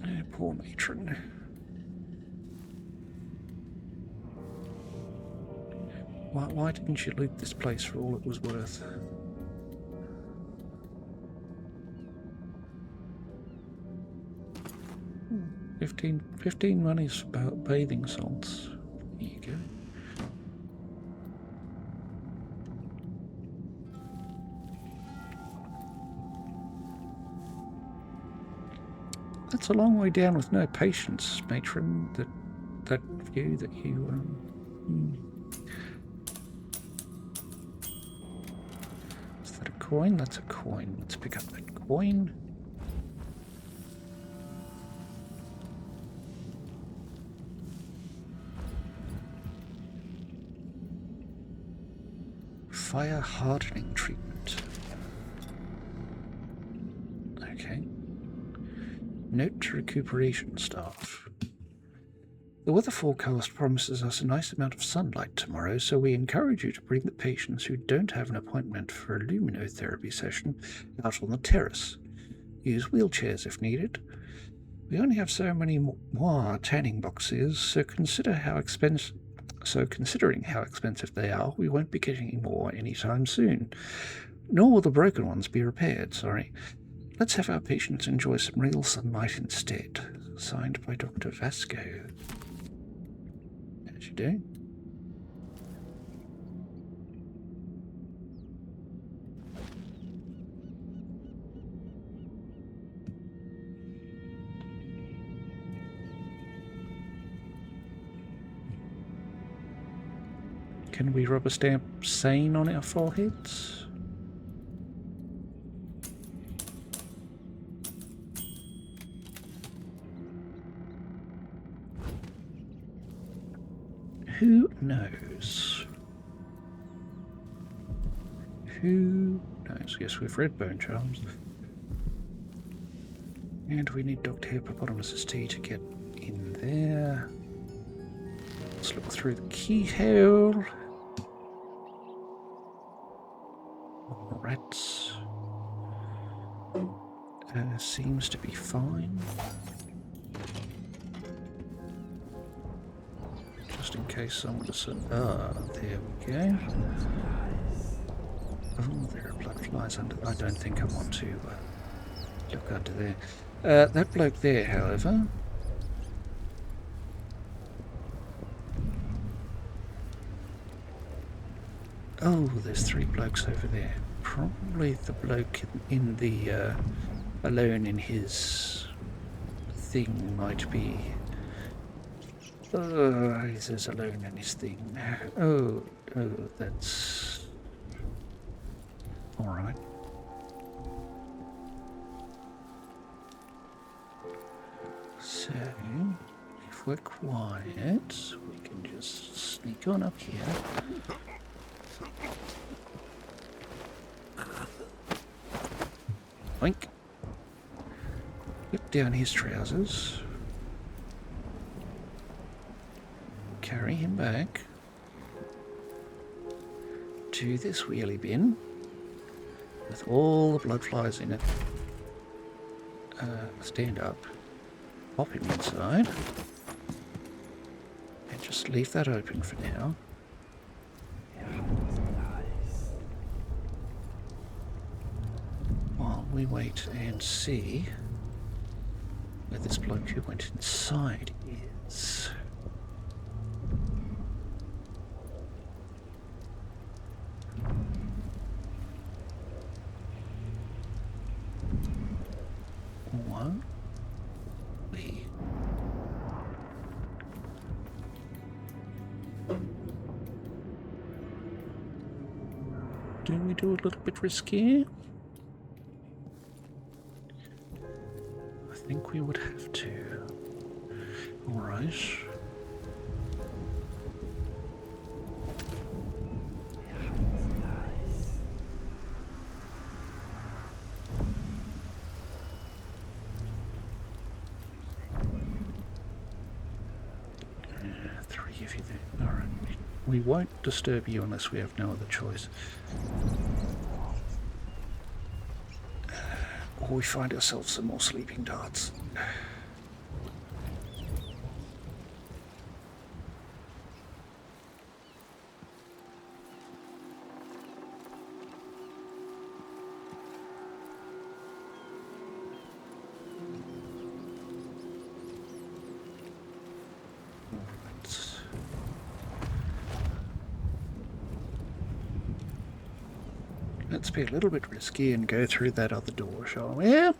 Oh, poor matron. Why didn't you loot this place for all it was worth? $15 monies for bathing salts. Here you go. That's a long way down with no patience, matron. That view that you Is that a coin? That's a coin. Let's pick up that coin. Fire hardening treatment. Okay. Note to recuperation staff. The weather forecast promises us a nice amount of sunlight tomorrow, so we encourage you to bring the patients who don't have an appointment for a luminotherapy session out on the terrace. Use wheelchairs if needed. We only have so many more tanning boxes, so considering how expensive they are, we won't be getting any more anytime soon. Nor will the broken ones be repaired, sorry. Let's have our patients enjoy some real sunlight instead. Signed by Dr. Vasco. How'd you do? Can we rubber stamp sane on our foreheads? Who knows? Who knows? Yes, we've read bone charms. And we need Dr. Hippopotamus's tea to get in there. Let's look through the keyhole. Rats. Seems to be fine. Just in case someone doesn't... Ah, there we go. Oh, there are blood flies under... I don't think I want to look under there. That bloke there, however... Oh, there's 3 blokes over there. Probably the bloke in the alone in his thing might be. He says alone in his thing. Oh, that's all right. So, if we're quiet, we can just sneak on up here. Boink. Whip down his trousers. Carry him back to this wheelie bin with all the blood flies in it. Stand up, pop him inside, and just leave that open for now. We wait and see where this bloke who went inside is. What? Do we do a little bit risky? I think we would have to. All right. Three of you there. All right. We won't disturb you unless we have no other choice. Or we find ourselves some more sleeping darts. Let's be a little bit risky and go through that other door, shall we?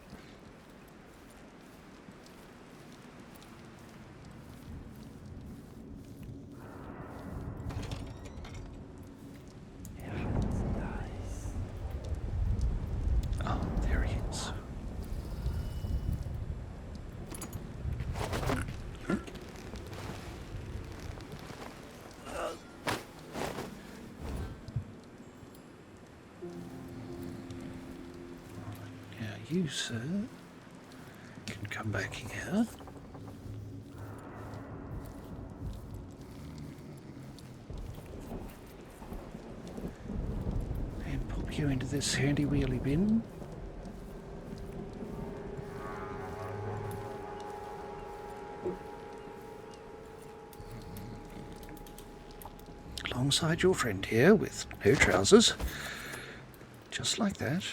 you, sir, can come back here. And pop you into this handy wheelie bin. Alongside your friend here with no trousers. Just like that.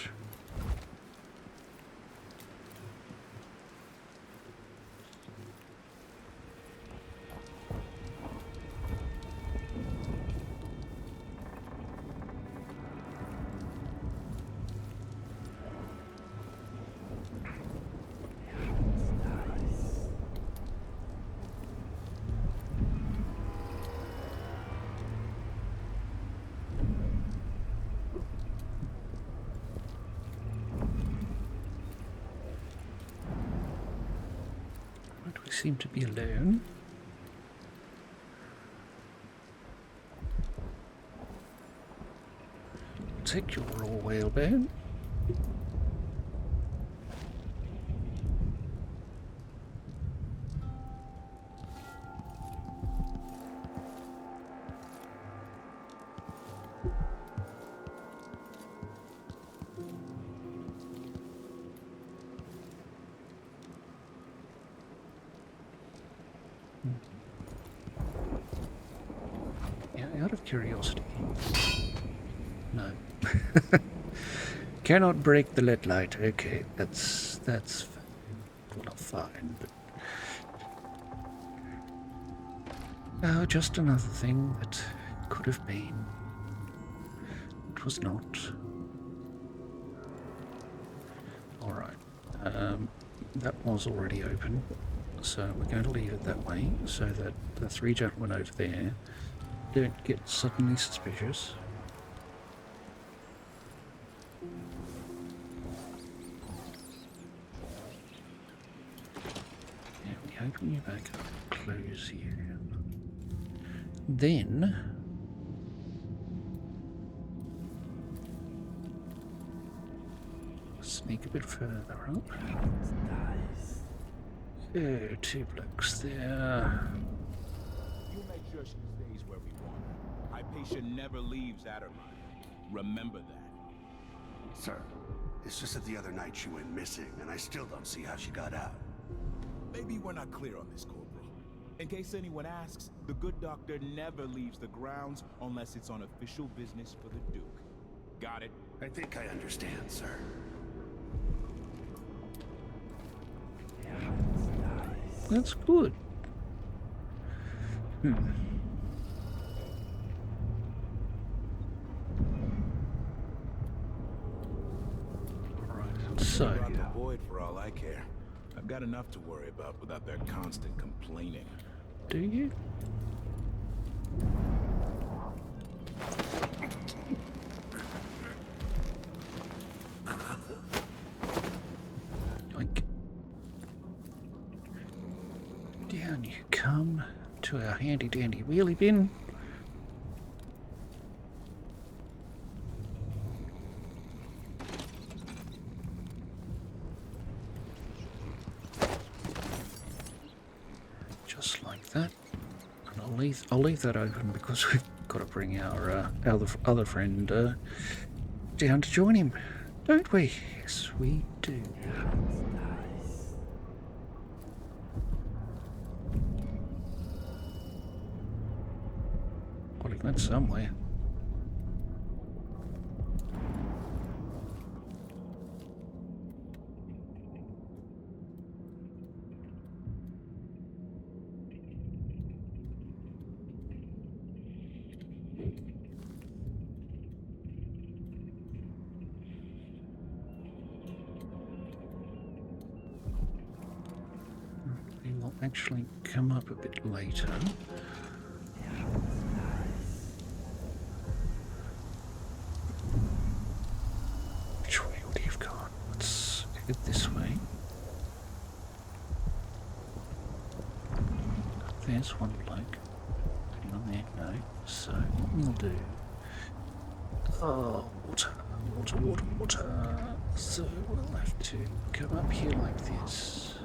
We seem to be alone. Take your raw whalebone. Out of curiosity. No. Cannot break the lead light. Okay, that's well, fine, but just another thing that could have been. It was not. Alright. That was already open, so we're going to leave it that way so that the three gentlemen over there don't get suddenly suspicious. Yeah, we open you back up, close you. Then sneak a bit further up. Oh, two blokes there. You make sure she stays where we want her. Hypatia never leaves Addermine. Remember that. Sir, it's just that the other night she went missing, and I still don't see how she got out. Maybe we're not clear on this, Corporal. In case anyone asks, the good doctor never leaves the grounds unless it's on official business for the Duke. Got it? I think I understand, sir. That's good. Right, so About the void for all I care. I've got enough to worry about without their constant complaining. do you? Yoink. Down you come to our handy dandy wheelie bin. Just like that. And I'll leave that open because we've got to bring our other friend down to join him, don't we? Yes, we do. Well, he went somewhere. He will actually come up a bit later. Which way would he have gone? Let's head this way. There's one bloke. Hang on there, no. So what we'll do. Oh, water, water, water, water. So we'll have to come up here like this.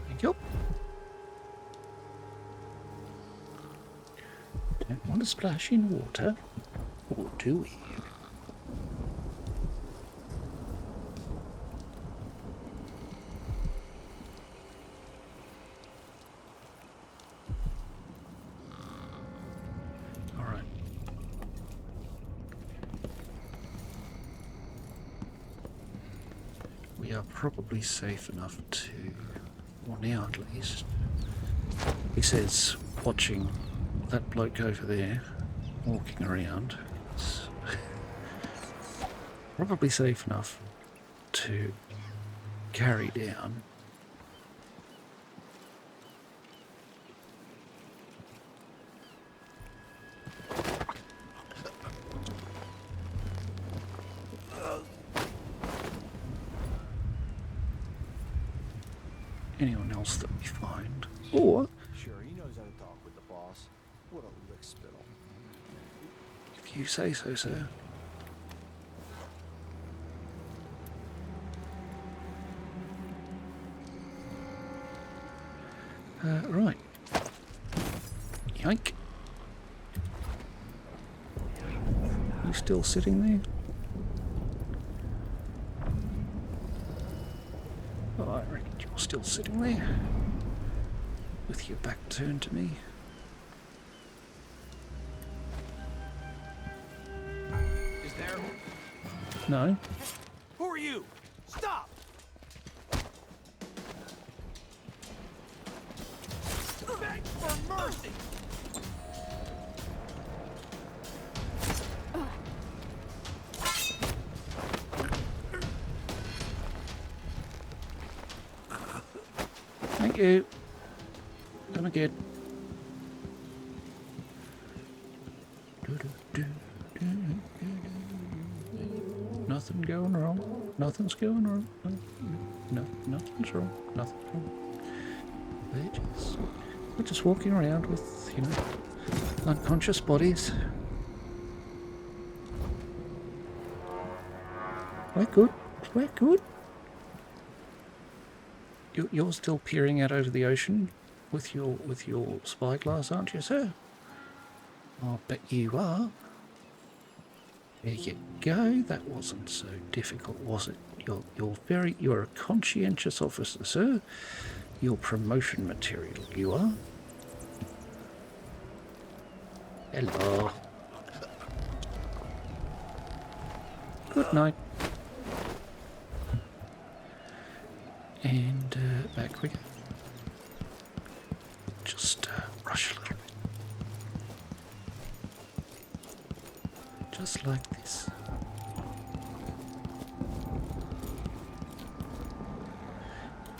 Thank you. Don't want to splash in water, or do we? We are probably safe enough to, or now at least. He says, watching that bloke over there, walking around, it's probably safe enough to carry down. Anyone else that we find, or Sure, he knows how to talk with the boss. What a lick spittle. if you say so, sir. Right. Yike. You still sitting there? Oh, I reckon you're still sitting there. With your back turned to me. Is there? No. Who are you? Stop! Beg for mercy! Thank you. Come again. Nothing going wrong. Nothing's going wrong. No, nothing's wrong. Nothing's wrong. We're just walking around with, you know, unconscious bodies. We're good. We're good. You're still peering out over the ocean with your spyglass, aren't you, sir? I'll bet you are. There you go. That wasn't so difficult, was it? You're a conscientious officer, sir. You're promotion material, you are. Hello. Good night. And back we go. Just rush a little bit. Just like this.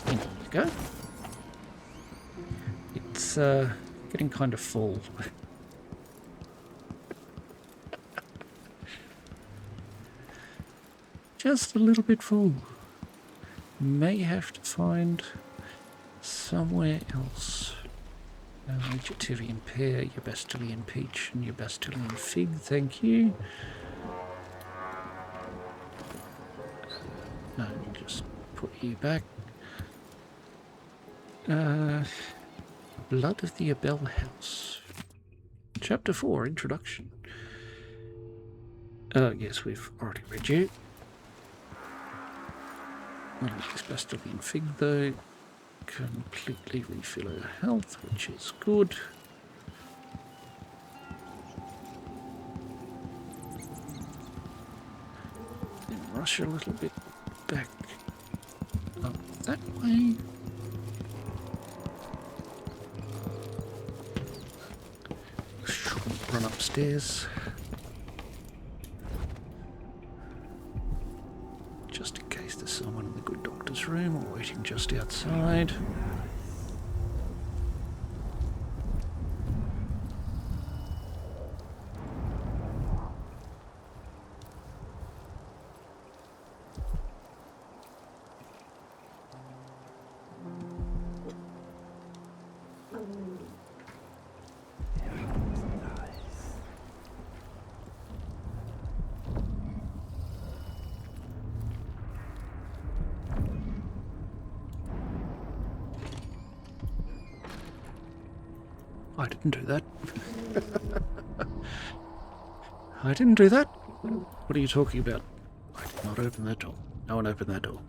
And there you go. It's getting kind of full. Just a little bit full. May have to find somewhere else. Vegetarian pear, your Bastilian peach, and your Bastilian fig, thank you. No, just put you back. Blood of the Abel House. Chapter 4, Introduction. Yes, we've already read you. Well, this Bastilian fig, though, completely refill her health, which is good. Then rush a little bit back up that way. Run upstairs. Just in case there's someone in the good doctor's room or waiting just outside. I didn't do that. I didn't do that. What are you talking about? I did not open that door. No one opened that door.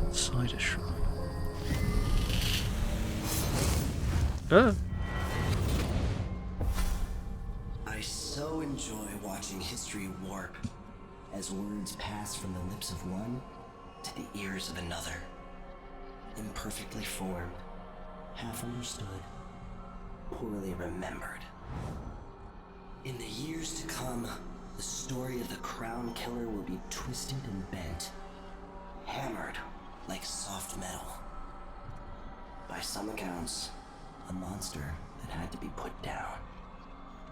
Inside a shrine. Ah! I so enjoy watching history warp as words pass from the lips of one to the ears of another. Imperfectly formed, half understood, poorly remembered. In the years to come, the story of the Crown Killer will be twisted and bent, hammered like soft metal. By some accounts, a monster that had to be put down.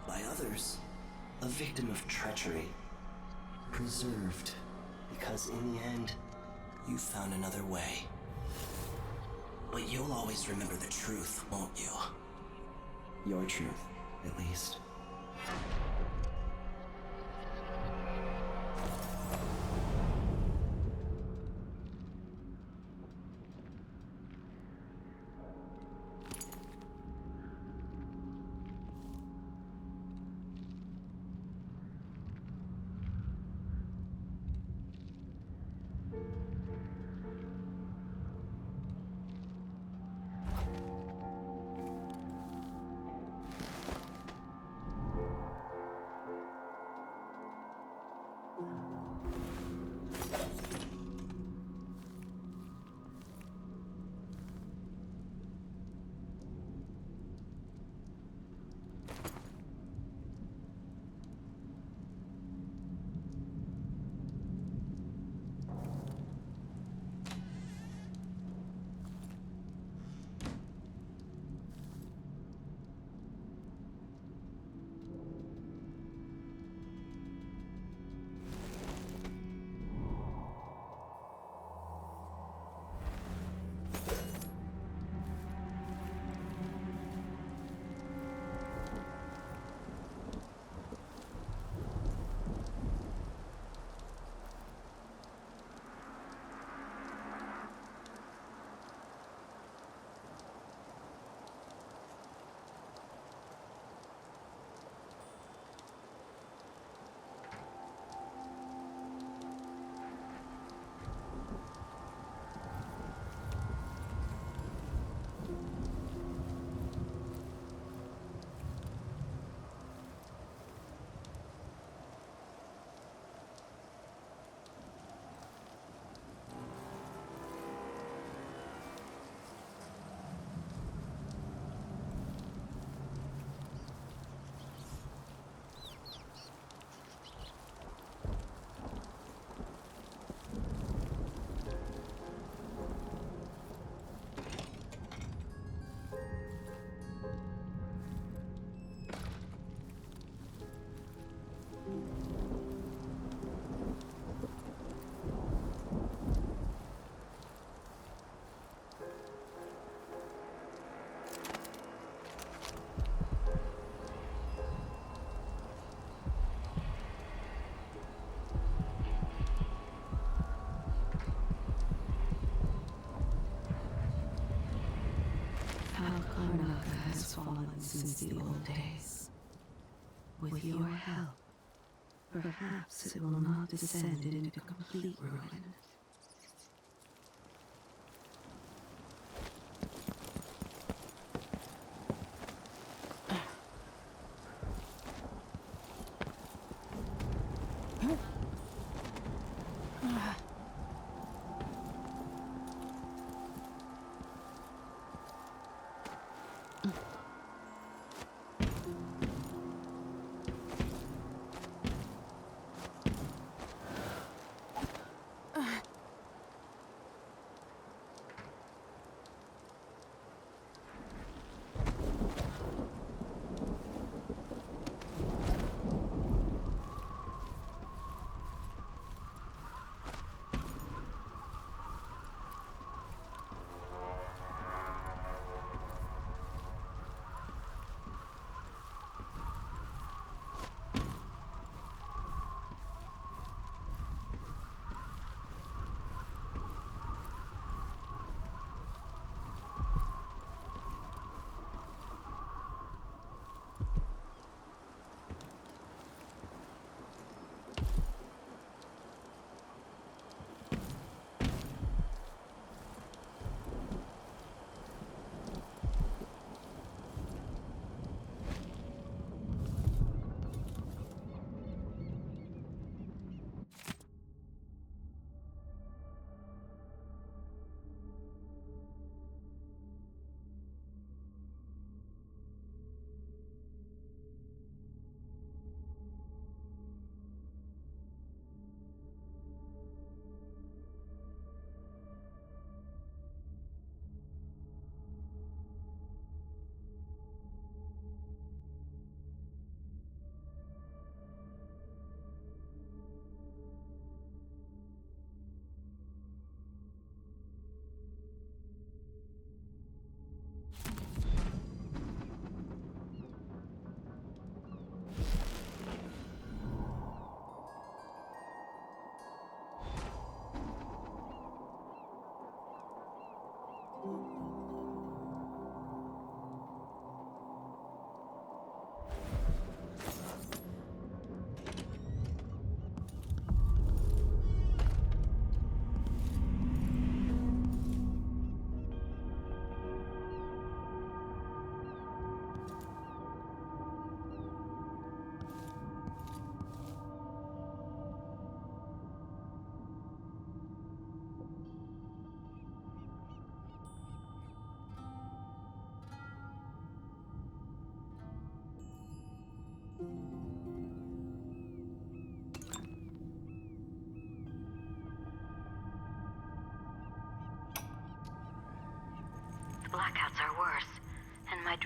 By others, a victim of treachery, preserved because in the end, you found another way. But you'll always remember the truth, won't you? Your truth, at least. Karnaka has fallen since the old days. With your help, perhaps it will not descend into complete ruin.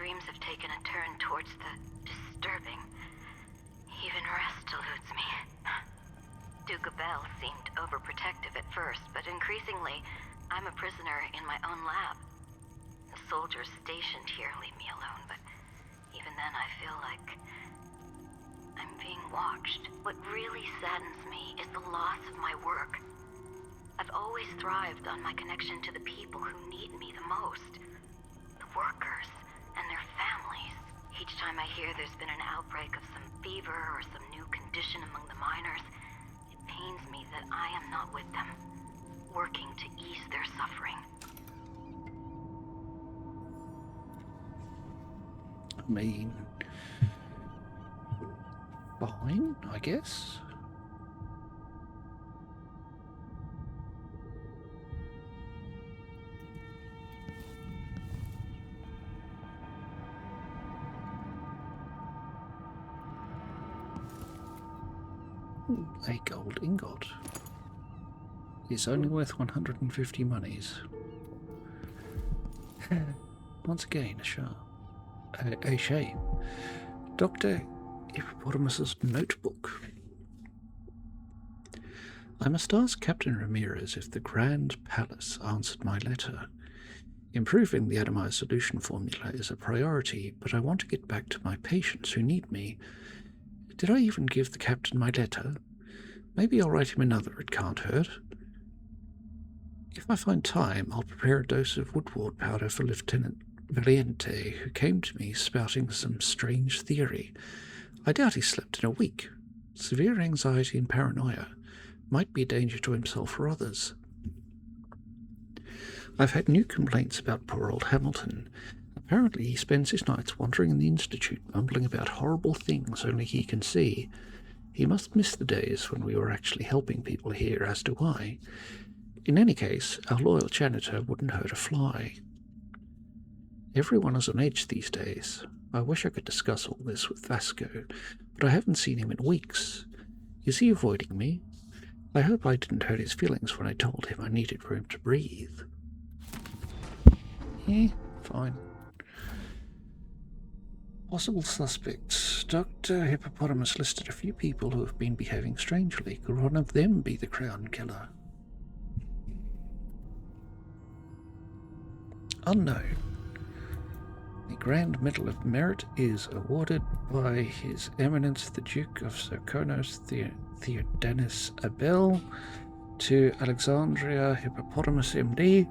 dreams have taken a turn towards the disturbing. Even rest eludes me. Duke Bell seemed overprotective at first, but increasingly, I'm a prisoner in my own lab. The soldiers stationed here leave me alone, but even then I feel like I'm being watched. What really saddens me is the loss of my work. I've always thrived on my connection to the people who need me the most. The workers and their families. Each time I hear there's been an outbreak of some fever or some new condition among the miners, it pains me that I am not with them, working to ease their suffering. I mean, fine, I guess. A gold ingot is only worth 150 monies. Once again, a shame. Dr. Hippopotamus's notebook. I must ask Captain Ramirez if the Grand Palace answered my letter. Improving the atomized solution formula is a priority, but I want to get back to my patients who need me. Did I even give the captain my letter? Maybe I'll write him another, it can't hurt. If I find time, I'll prepare a dose of woodwort powder for Lieutenant Valiente, who came to me spouting some strange theory. I doubt he slept in a week. Severe anxiety and paranoia. Might be a danger to himself or others. I've had new complaints about poor old Hamilton. Apparently he spends his nights wandering in the Institute, mumbling about horrible things only he can see. He must miss the days when we were actually helping people here, as do I. In any case, our loyal janitor wouldn't hurt a fly. Everyone is on edge these days. I wish I could discuss all this with Vasco, but I haven't seen him in weeks. Is he avoiding me? I hope I didn't hurt his feelings when I told him I needed room to breathe. Fine. Possible suspects. Dr. Hippopotamus listed a few people who have been behaving strangely. Could one of them be the Crown Killer? Unknown. The Grand Medal of Merit is awarded by His Eminence the Duke of Serkonos Theodanis Abel to Alexandria Hippopotamus MD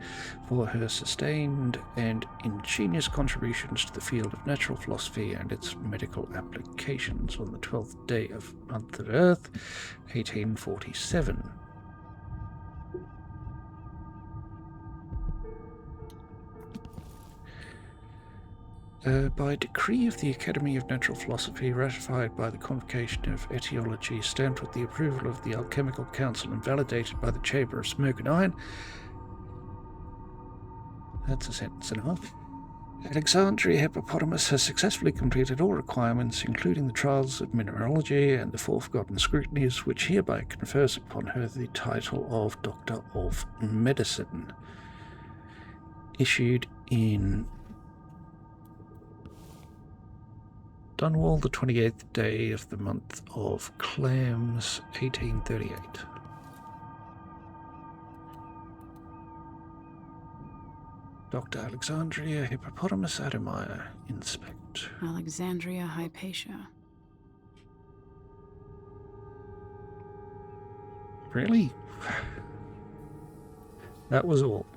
for her sustained and ingenious contributions to the field of natural philosophy and its medical applications on the 12th day of month of Earth, 1847. By decree of the Academy of Natural Philosophy, ratified by the Convocation of Etiology, stamped with the approval of the Alchemical Council, and validated by the Chamber of Smoke and Iron. That's a sentence and a half. Alexandria Hippopotamus has successfully completed all requirements, including the trials of mineralogy and the forgotten scrutinies, which hereby confers upon her the title of Doctor of Medicine. Issued in Dunwall, the 28th day of the month of Clams, 1838. Dr. Alexandria Hippopotamus Adamire, Inspect. Alexandria Hypatia. Really? That was all.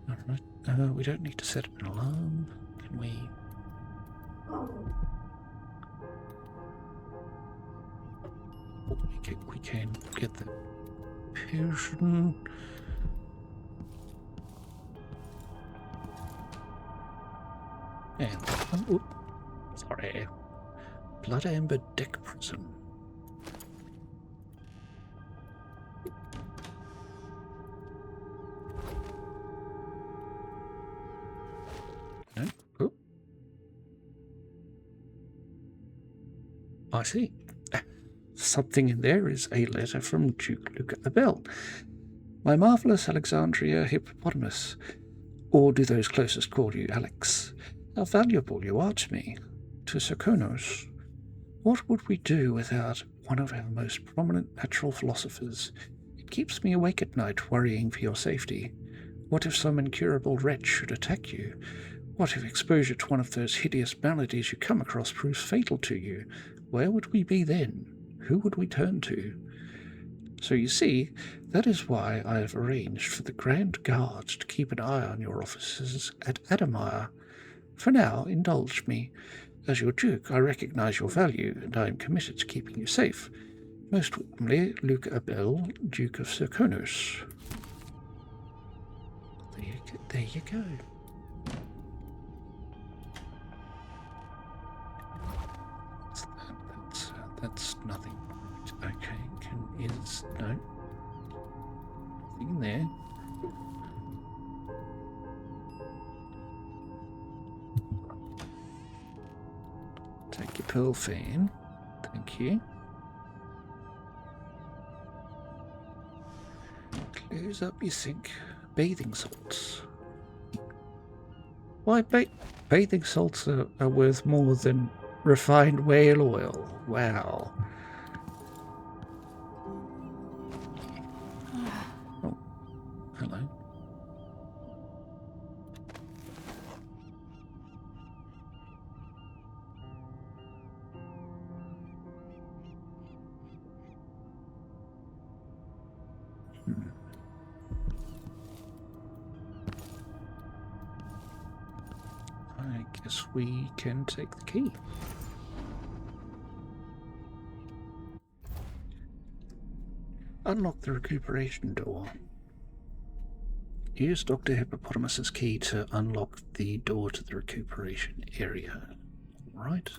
Alright, we don't need to set an alarm. Can we... We can get the potion. And sorry. Blood Amber Deck Prism. No? Oh. I see. Something in there is a letter from Duke Luca Abel. My marvelous Alexandria Hippopotamus. Or do those closest call you Alex? How valuable you are to me, to Serkonos. What would we do without one of our most prominent natural philosophers? It keeps me awake at night, worrying for your safety. What if some incurable wretch should attack you? What if exposure to one of those hideous maladies you come across proves fatal to you? Where would we be then? Who would we turn to? So you see, that is why I have arranged for the Grand Guard to keep an eye on your officers at Adamire. For now, indulge me. As your Duke, I recognize your value, and I am committed to keeping you safe. Most warmly, Luke Abel, Duke of Serkonos. There you go. That's nothing. Okay, no. Nothing in there. Take your pearl fan. Thank you. Close up your sink. Bathing salts. Why, bathing salts are worth more than refined whale oil. Wow. Oh, hello. I guess we can take the key. Unlock the recuperation door. Use Dr. Hippopotamus's key to unlock the door to the recuperation area. Right.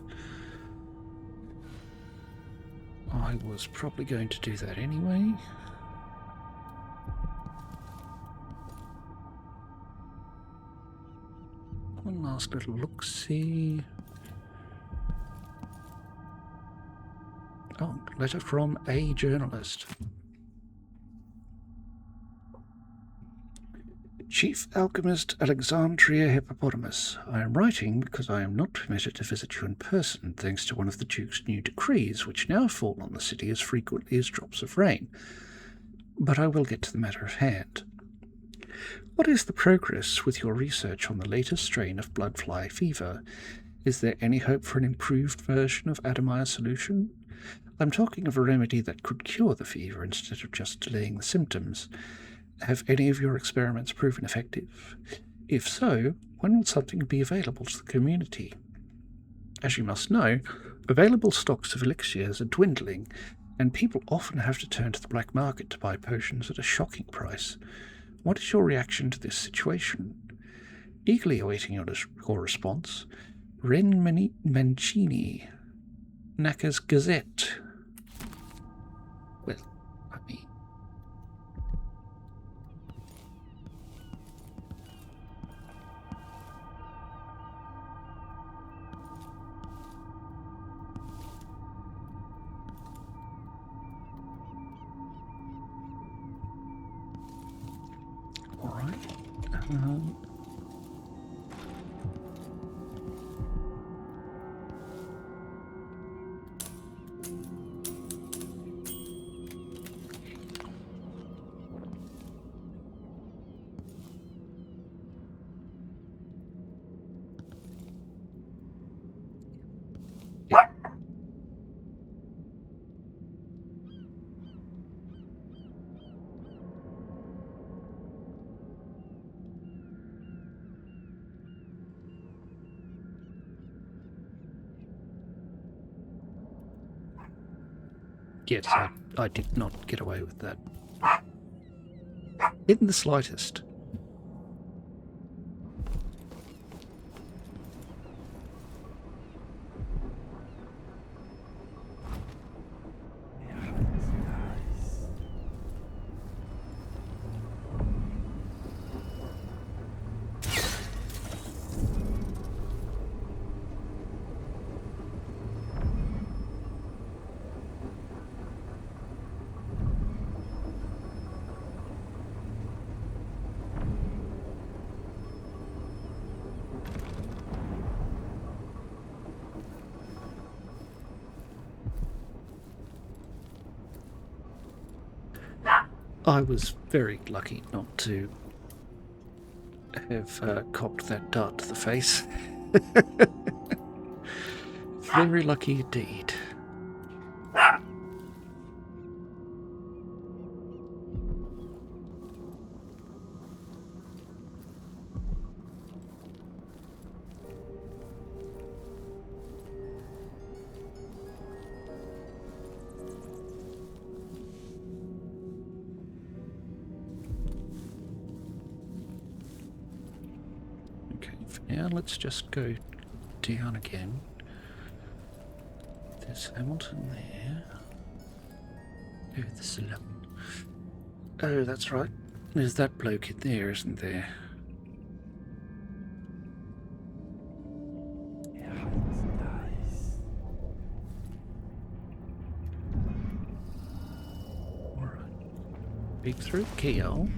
I was probably going to do that anyway. One last little look-see. Oh, letter from a journalist. Chief Alchemist Alexandria Hippopotamus, I am writing because I am not permitted to visit you in person thanks to one of the Duke's new decrees, which now fall on the city as frequently as drops of rain. But I will get to the matter at hand. What is the progress with your research on the latest strain of bloodfly fever? Is there any hope for an improved version of Adamire's solution? I'm talking of a remedy that could cure the fever instead of just delaying the symptoms. Have any of your experiments proven effective? If so, when will something be available to the community? As you must know, available stocks of elixirs are dwindling, and people often have to turn to the black market to buy potions at a shocking price. What is your reaction to this situation? Eagerly awaiting your response, Ren Mancini, Knackers Gazette. Well, I mean... Alright. Yes, I did not get away with that. In the slightest. I was very lucky not to have cocked that dart to the face. Very lucky indeed. Now let's just go down again. There's Hamilton there. Oh, the salon. Oh, that's right. There's that bloke in there, isn't there? Yeah, it's nice. Alright. Peek through keyhole.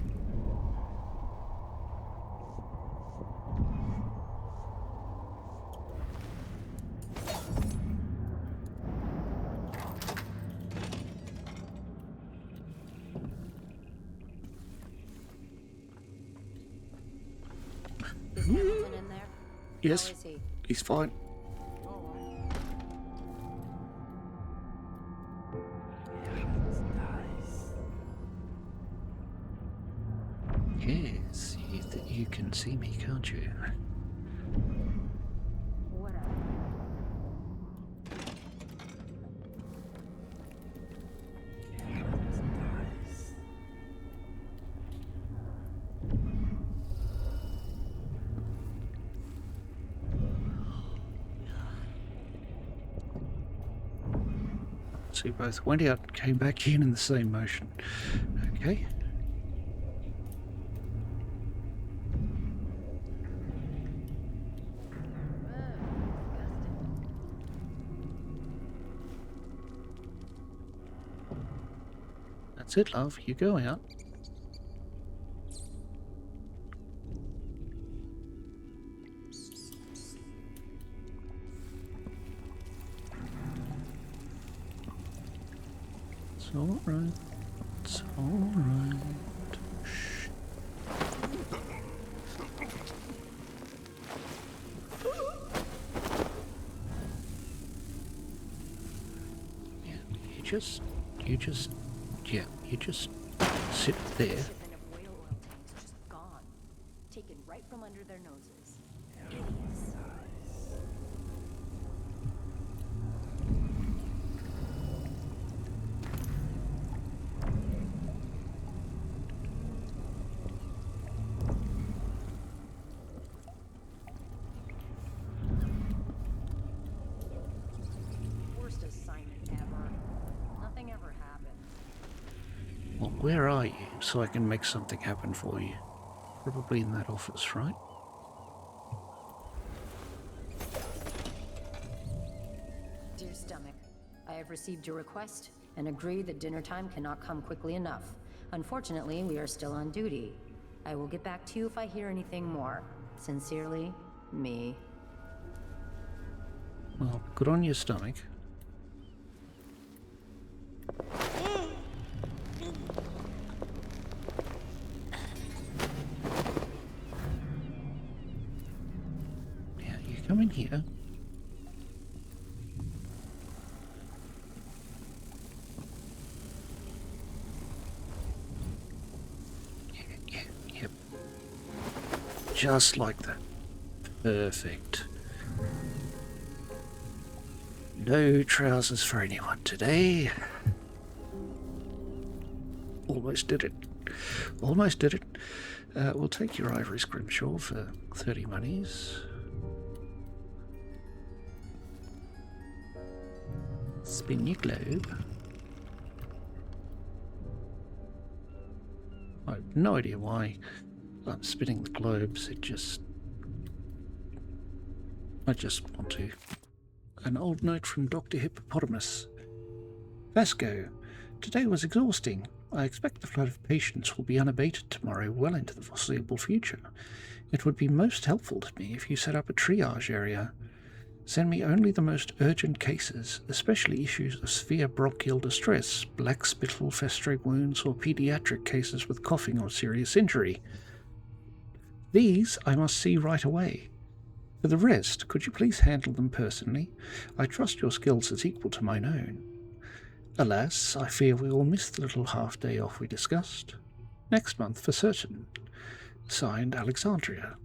Is Hamilton in there? Yes, How is he? he's fine. Yes, you can see me, can't you? Whatever. So we both went out and came back in the same motion. Okay. That's it, love. You go out. It's all right. It's all right. Shh. Yeah, you just sit there. Shipment of whale oil tanks just gone, taken right from under their noses. Idiots. Worst assignment ever. Nothing ever happened. Well, where are you so I can make something happen for you? Probably in that office, right? Dear Stomach, I have received your request and agree that dinner time cannot come quickly enough. Unfortunately, we are still on duty. I will get back to you if I hear anything more. Sincerely, me. Well, good on your stomach. Yeah, you come in here. Yep. Just like that. Perfect. No trousers for anyone today. Almost did it. Almost did it. We'll take your ivory scrimshaw for 30 monies. Spin your globe. I have no idea why I'm spinning the globes. I just want to. An old note from Dr. Hippopotamus. Vasco, today was exhausting. I expect the flood of patients will be unabated tomorrow, well into the foreseeable future. It would be most helpful to me if you set up a triage area. Send me only the most urgent cases, especially issues of severe bronchial distress, black spittle festering wounds, or pediatric cases with coughing or serious injury. These I must see right away. For the rest, could you please handle them personally? I trust your skills as equal to mine own. Alas, I fear we will miss the little half-day off we discussed. Next month for certain. Signed, Alexandria.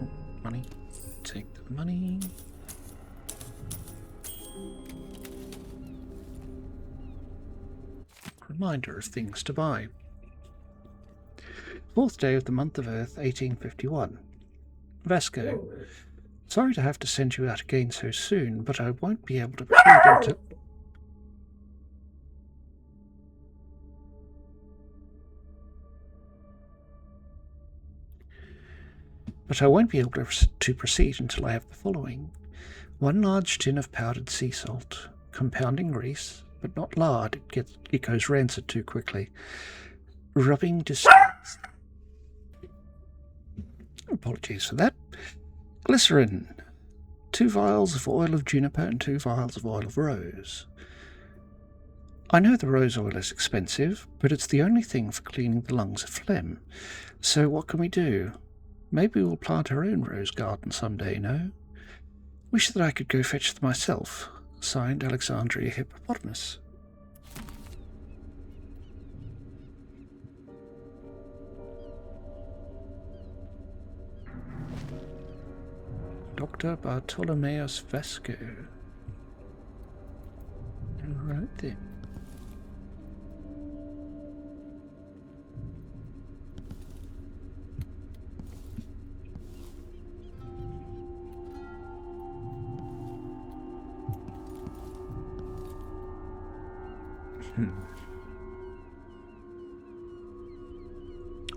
Oh, money. Take the money. Reminder of things to buy. 4th day of the month of Earth, 1851. Vasco. Sorry to have to send you out again so soon, but I won't be able to proceed until... to proceed until I have the following. 1 large tin of powdered sea salt, compounding grease, but not lard, it goes rancid too quickly. Rubbing Apologies for that. Glycerin. 2 vials of oil of juniper and 2 vials of oil of rose. I know the rose oil is expensive, but it's the only thing for cleaning the lungs of phlegm. So what can we do? Maybe we'll plant our own rose garden someday, no? Wish that I could go fetch them myself. Signed, Alexandria Hippopotamus. Dr. Bartolomeus Vasco. Right then.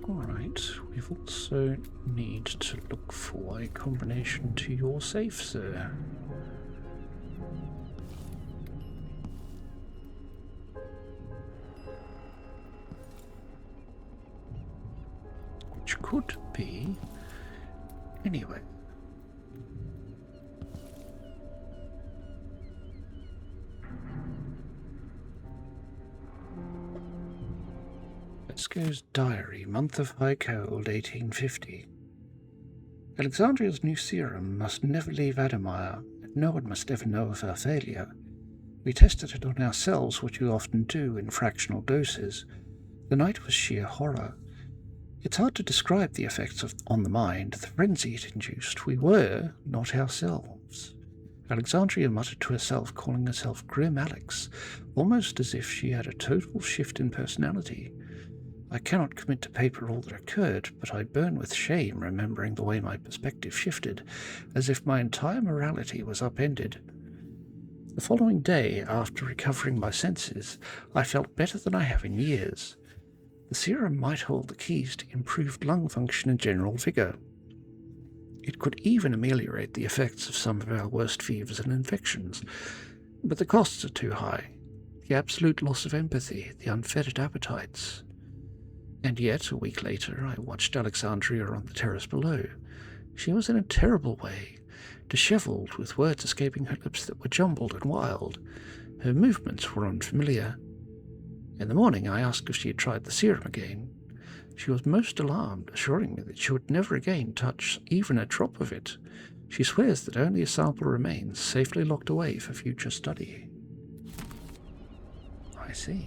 Alright, we've also need to look for a combination to your safe, sir. Which could be... Anyway. Vasco's diary, month of high cold, 1850. Alexandria's new serum must never leave Adamire, and no one must ever know of our failure. We tested it on ourselves, which we often do in fractional doses. The night was sheer horror. It's hard to describe the effects on the mind, the frenzy it induced. We were not ourselves. Alexandria muttered to herself, calling herself Grim Alex, almost as if she had a total shift in personality. I cannot commit to paper all that occurred, but I burn with shame remembering the way my perspective shifted, as if my entire morality was upended. The following day, after recovering my senses, I felt better than I have in years. The serum might hold the keys to improved lung function and general vigour. It could even ameliorate the effects of some of our worst fevers and infections, but the costs are too high. The absolute loss of empathy, the unfettered appetites. And yet, a week later, I watched Alexandria on the terrace below. She was in a terrible way, dishevelled, with words escaping her lips that were jumbled and wild. Her movements were unfamiliar. In the morning, I asked if she had tried the serum again. She was most alarmed, assuring me that she would never again touch even a drop of it. She swears that only a sample remains, safely locked away for future study. I see.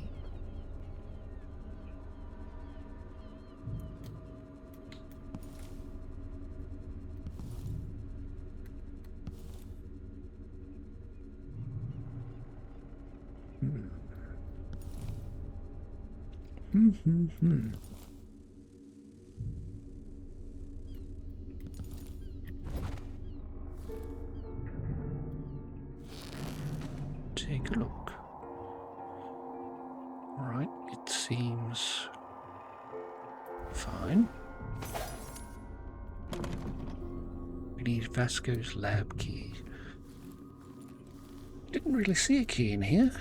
Take a look. Alright, it seems fine. We need Vasco's lab key. Didn't really see a key in here,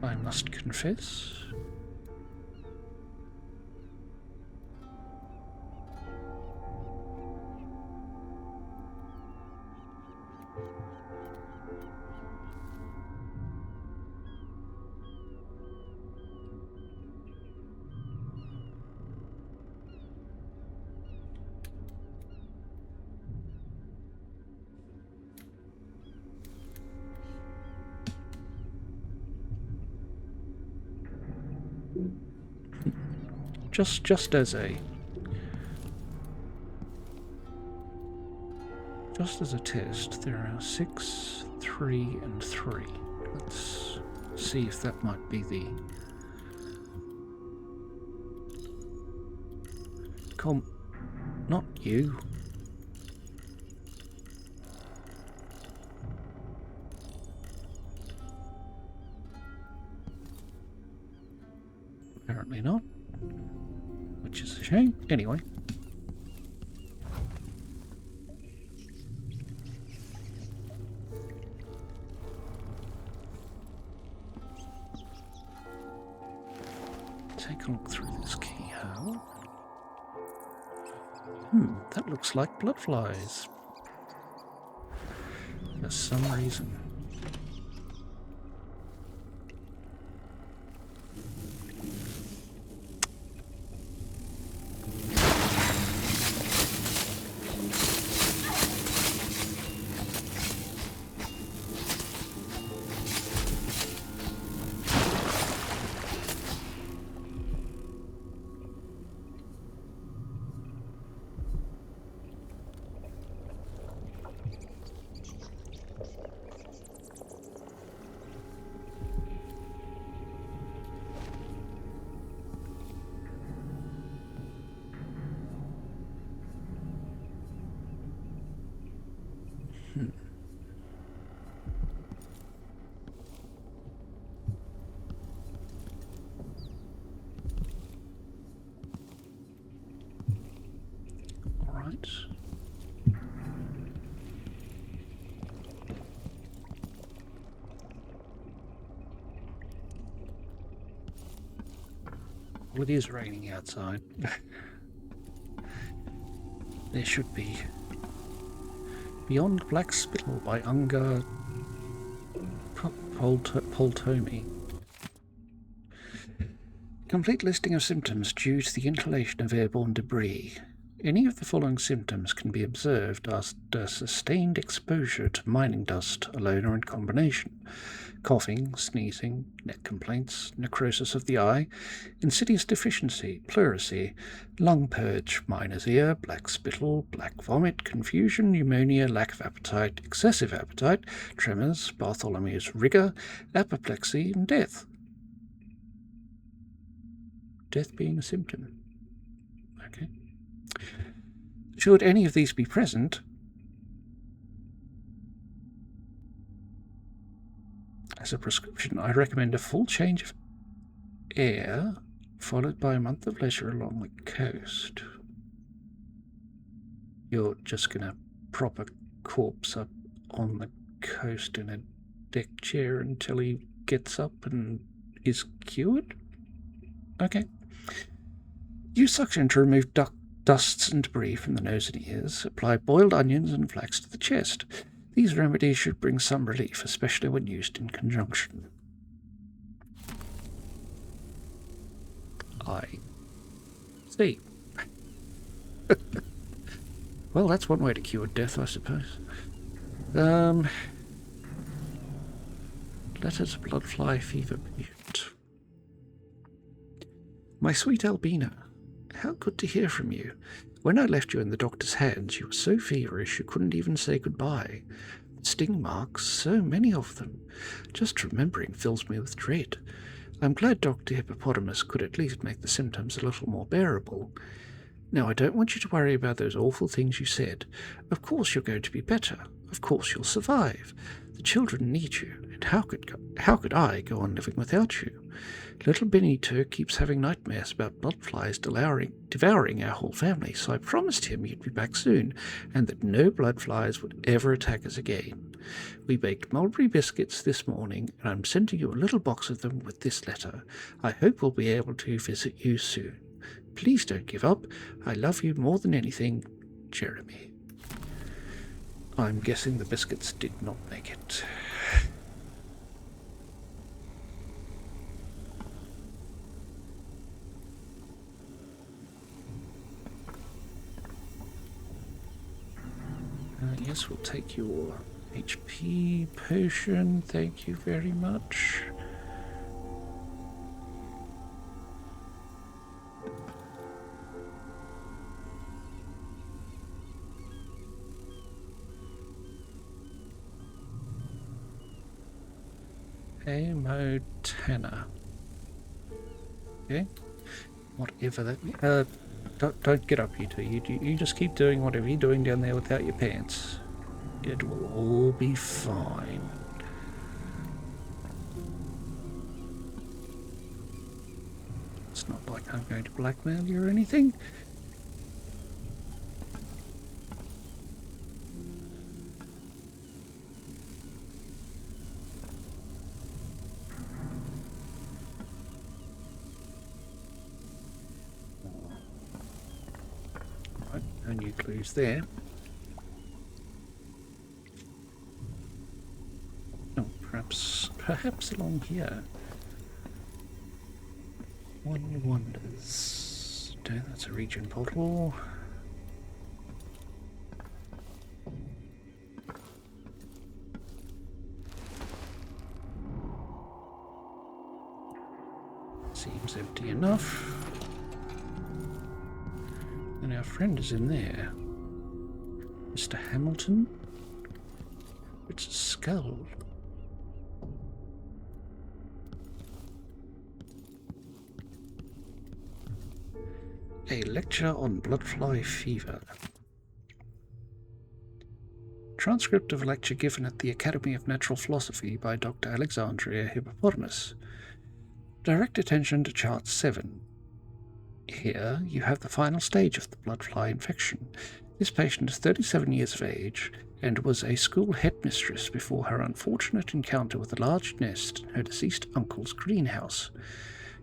I must confess. just as a test, there are 6, 3, and 3. Let's see if that might be the not you. Apparently not, which is a shame. Anyway. Take a look through this keyhole. That looks like blood flies. For some reason. Well, it is raining outside. There should be Beyond Black Spittle by Ungar Poltomi. Complete listing of symptoms due to the inhalation of airborne debris. Any of the following symptoms can be observed after sustained exposure to mining dust, alone or in combination. Coughing, sneezing, neck complaints, necrosis of the eye, insidious deficiency, pleurisy, lung purge, miner's ear, black spittle, black vomit, confusion, pneumonia, lack of appetite, excessive appetite, tremors, Bartholomew's rigor, apoplexy, and death. Death being a symptom. Okay. Should any of these be present, as a prescription, I recommend a full change of air, followed by a month of leisure along the coast. You're just going to prop a corpse up on the coast in a deck chair until he gets up and is cured? Okay. Use suction to remove dusts and debris from the nose and ears. Apply boiled onions and flax to the chest. These remedies should bring some relief, especially when used in conjunction. I see. Well, that's one way to cure death, I suppose. Letters bloodfly fever patient. My sweet Albina, how good to hear from you. When I left you in the doctor's hands, you were so feverish you couldn't even say goodbye. Sting marks, so many of them. Just remembering fills me with dread. I'm glad Dr. Hippopotamus could at least make the symptoms a little more bearable. Now, I don't want you to worry about those awful things you said. Of course you're going to be better. Of course you'll survive. The children need you, and how could I go on living without you? Little Benito keeps having nightmares about bloodflies devouring our whole family, so I promised him you'd be back soon, and that no bloodflies would ever attack us again. We baked mulberry biscuits this morning, and I'm sending you a little box of them with this letter. I hope we'll be able to visit you soon. Please don't give up. I love you more than anything, Jeremy. I'm guessing the biscuits did not make it. Yes, we'll take your HP potion. Thank you very much. Amotana. Okay. Whatever that... don't get up, you two. You just keep doing whatever you're doing down there without your pants. It will all be fine. It's not like I'm going to blackmail you or anything. Right, no new clues there. Oh, perhaps along here. One wonders. No, that's a region portal. Seems empty enough. And our friend is in there. Mr. Hamilton? It's a skull. A lecture on bloodfly fever. Transcript of a lecture given at the Academy of Natural Philosophy by Dr. Alexandria Hippopotamus. Direct attention to Chart 7. Here you have the final stage of the bloodfly infection. This patient is 37 years of age and was a school headmistress before her unfortunate encounter with a large nest in her deceased uncle's greenhouse.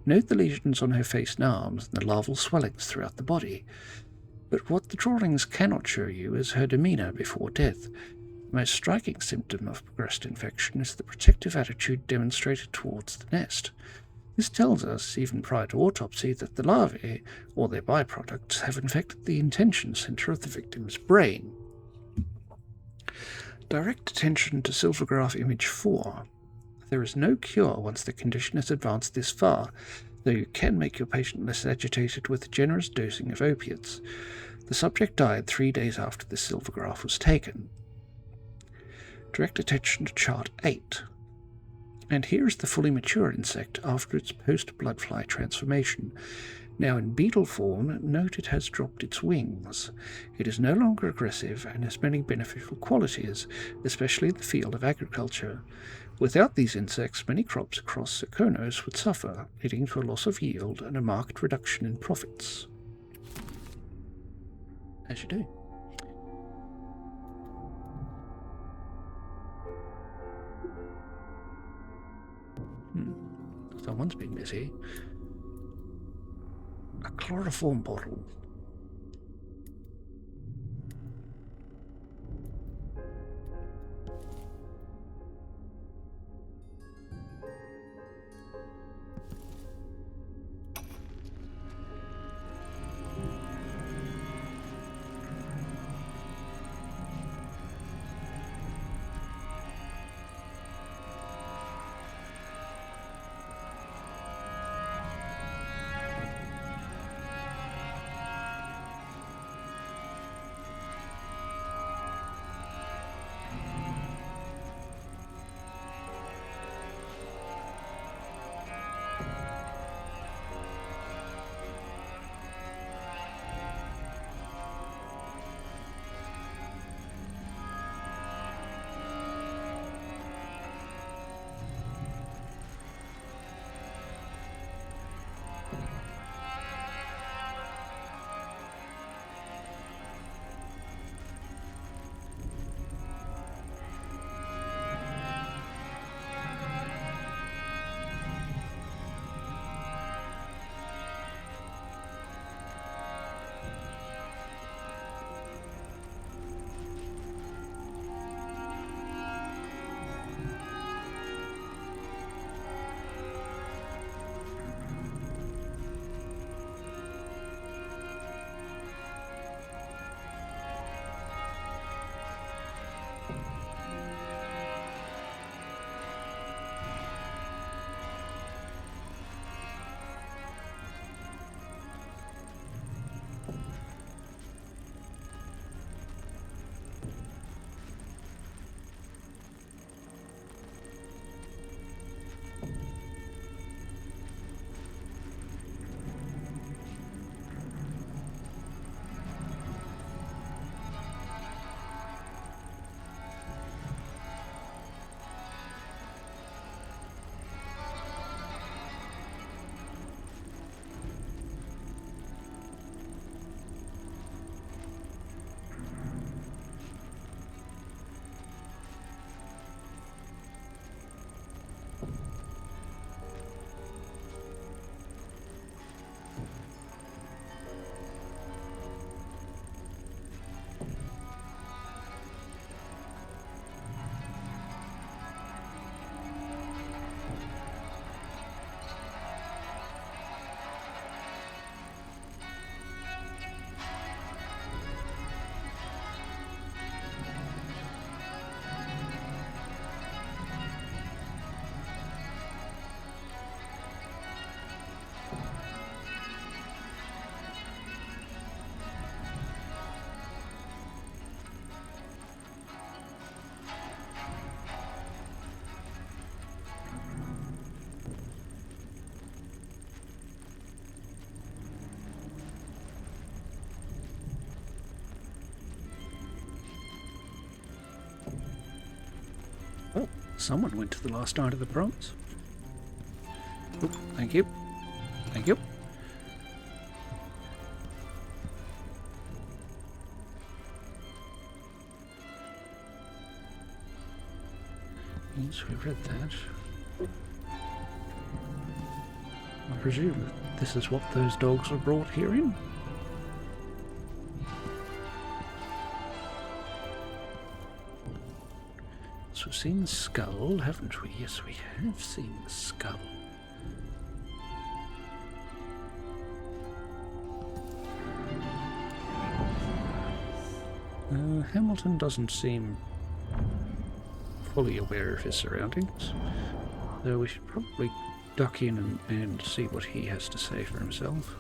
Note the lesions on her face and arms and the larval swellings throughout the body. But what the drawings cannot show you is her demeanour before death. The most striking symptom of progressed infection is the protective attitude demonstrated towards the nest. This tells us, even prior to autopsy, that the larvae, or their byproducts, have infected the intention centre of the victim's brain. Direct attention to Silvergraph Image 4. There is no cure once the condition has advanced this far, though you can make your patient less agitated with generous dosing of opiates. The subject died 3 days after the silvergraph was taken. Direct attention to Chart 8. And here is the fully mature insect after its post-bloodfly transformation. Now in beetle form, note it has dropped its wings. It is no longer aggressive and has many beneficial qualities, especially in the field of agriculture. Without these insects, many crops across Serkonos would suffer, leading to a loss of yield and a marked reduction in profits. As you do. Someone's been busy. A chloroform bottle. Someone went to the last night of the proms. Oh, thank you. Thank you. Yes, we've read that. I presume that this is what those dogs were brought here in. So we've seen the skull, haven't we? Yes, we have seen the skull. Hamilton doesn't seem fully aware of his surroundings, though we should probably duck in and see what he has to say for himself.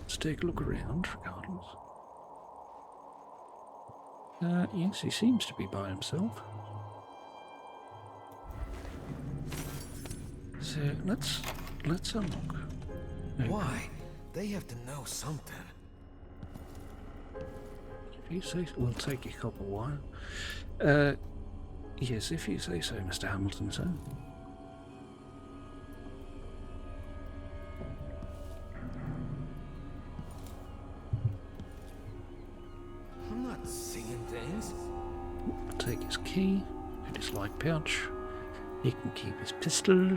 Let's take a look around, regardless. Yes, he seems to be by himself. So let's unlock. Why? They have to know something. If you say so, we'll take a couple while. Yes, if you say so, Mr. Hamilton, sir. I'm not seeing things. I'll take his key and his light pouch. He can keep his pistol.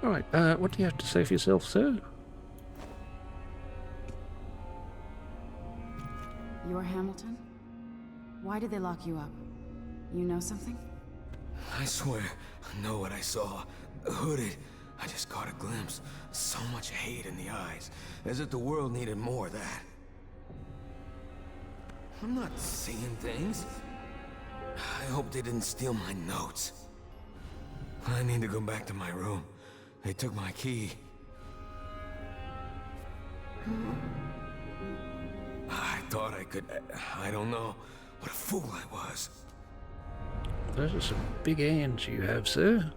Alright, what do you have to say for yourself, sir? You're Hamilton? Why did they lock you up? You know something? I swear, I know what I saw. Hooded. I just caught a glimpse. So much hate in the eyes. As if the world needed more of that. I'm not seeing things. I hope they didn't steal my notes. I need to go back to my room. They took my key. I thought I could... I don't know. What a fool I was. Those are some big hands you have, sir.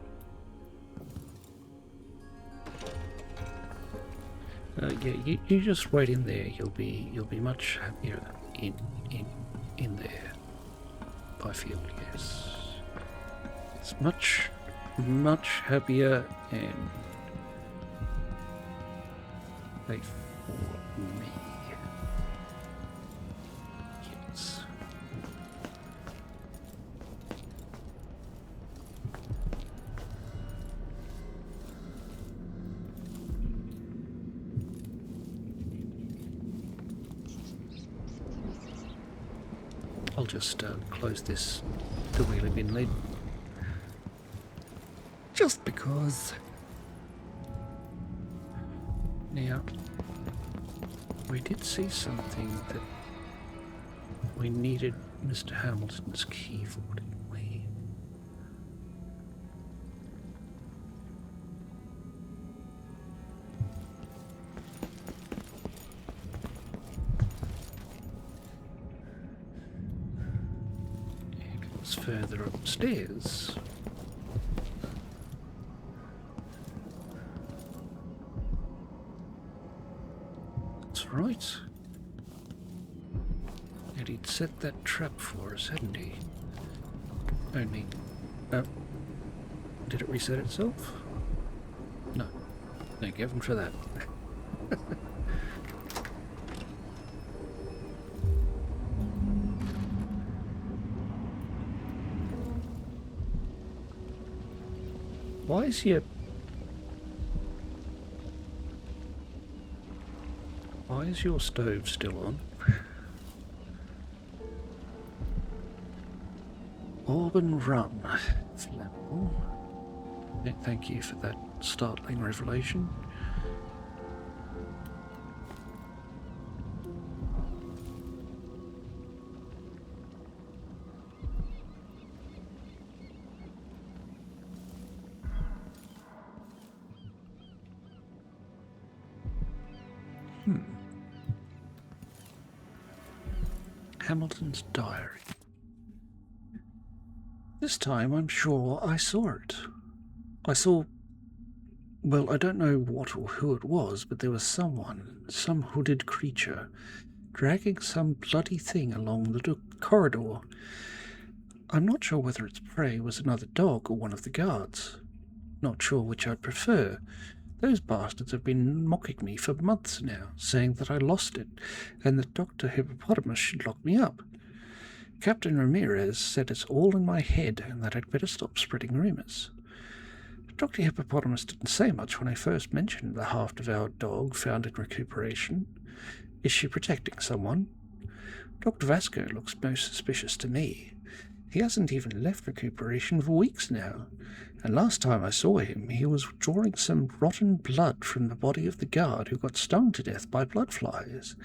Yeah, you just wait in there. You'll be much happier in there. I feel, yes. It's much happier and safe for me. Yes. I'll just close this the wheelie bin lid. Just because. Now, we did see something that we needed Mr. Hamilton's key for, didn't we? It was further upstairs. Right. And he'd set that trap for us, hadn't he? Only... did it reset itself? No. Thank heaven for that. Why is he Why is your stove still on? Auburn rum. Flammable. Yeah, thank you for that startling revelation. Hamilton's diary. This time I'm sure I saw it. I saw... Well, I don't know what or who it was, but there was someone, some hooded creature, dragging some bloody thing along the corridor. I'm not sure whether its prey was another dog or one of the guards. Not sure which I'd prefer. Those bastards have been mocking me for months now, saying that I lost it, and that Dr. Hippopotamus should lock me up. Captain Ramirez said it's all in my head and that I'd better stop spreading rumours. Dr. Hippopotamus didn't say much when I first mentioned the half-devoured dog found in recuperation. Is she protecting someone? Dr. Vasco looks most suspicious to me. He hasn't even left recuperation for weeks now, and last time I saw him he was drawing some rotten blood from the body of the guard who got stung to death by blood flies.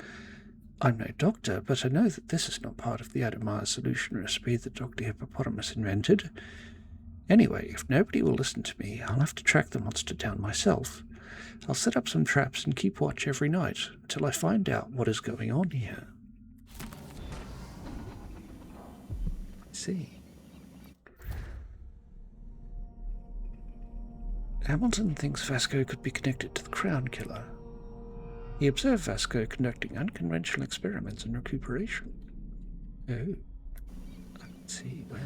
I'm no doctor, but I know that this is not part of the Adamar solution recipe that Dr. Hippopotamus invented. Anyway, if nobody will listen to me, I'll have to track the monster down myself. I'll set up some traps and keep watch every night until I find out what is going on here. I see. Hamilton thinks Vasco could be connected to the Crown Killer. He observed Vasco conducting unconventional experiments in recuperation. Oh. Let's see, well...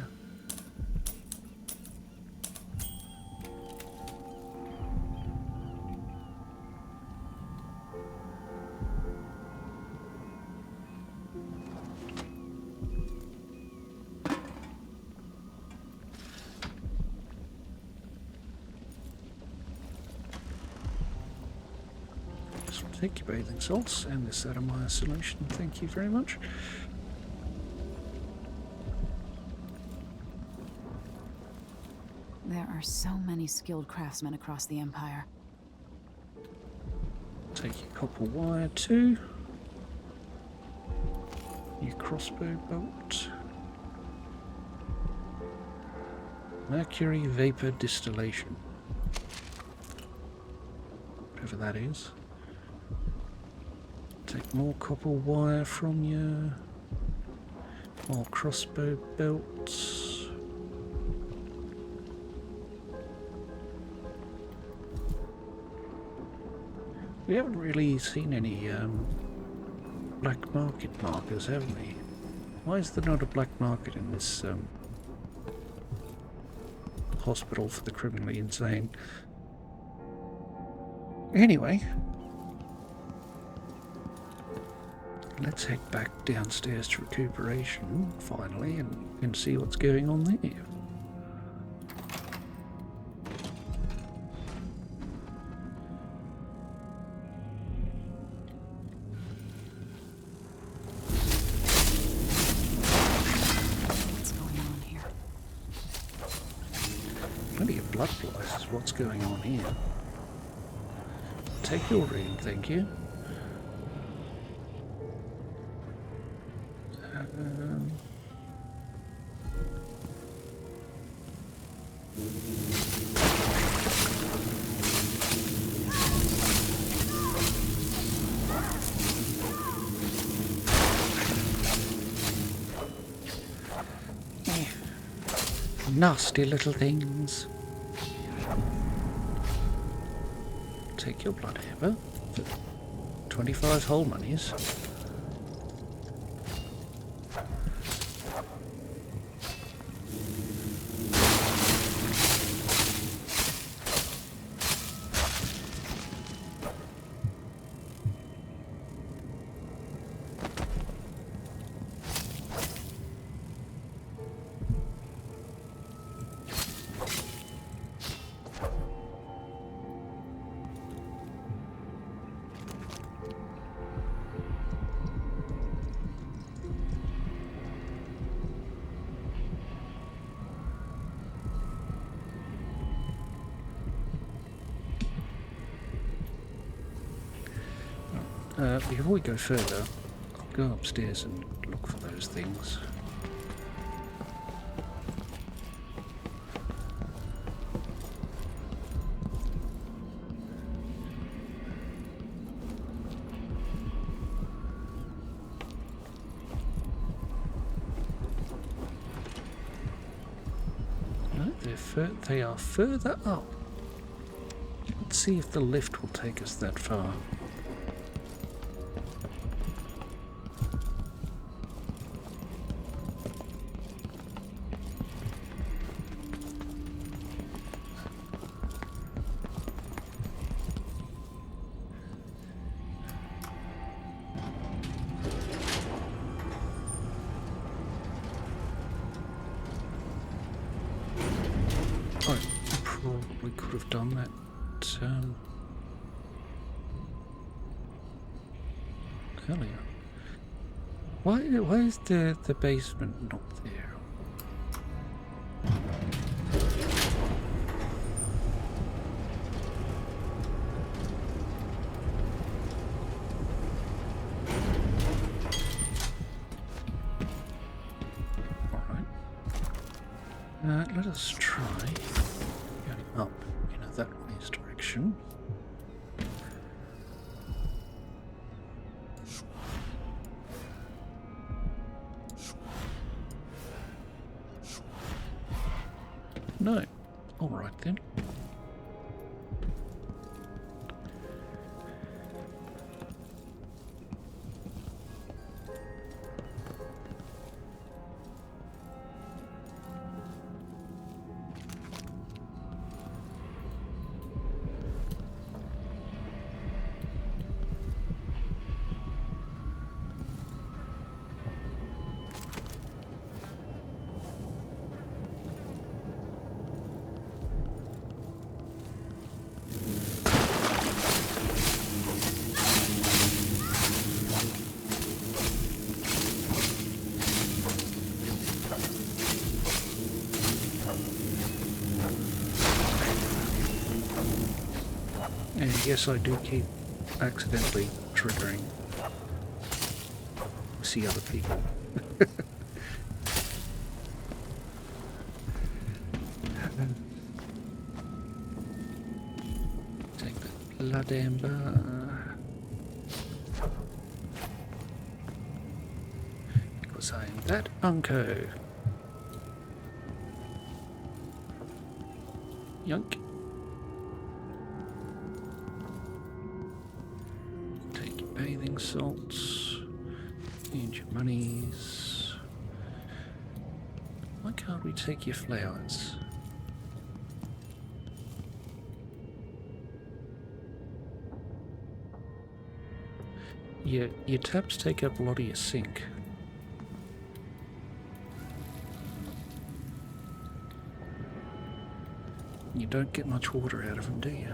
Take your bathing salts and this Adamar solution, thank you very much. There are so many skilled craftsmen across the Empire. Take your copper wire too. Your crossbow bolt. Mercury vapor distillation. Whatever that is. Take more copper wire from you. More crossbow belts. We haven't really seen any black market markers, have we? Why is there not a black market in this hospital for the criminally insane? Anyway. Let's head back downstairs to recuperation, finally, and see what's going on there. What's going on here? Plenty of blood flies is what's going on here. Take your ring, thank you. Nasty little things. Take your blood hammer for 25 whole monies. Before we go further, I'll go upstairs and look for those things. No, they are further up. Let's see if the lift will take us that far. We could have done that earlier. Why is the basement not there? All right. Let us try. Up in that way's direction. No. All right then. And yes, I do keep accidentally triggering. See other people. Take the blood amber. Because I am that unco. Yoink. Bathing salts, and your monies. Why can't we take your flowers? Your taps take up a lot of your sink. You don't get much water out of them, do you?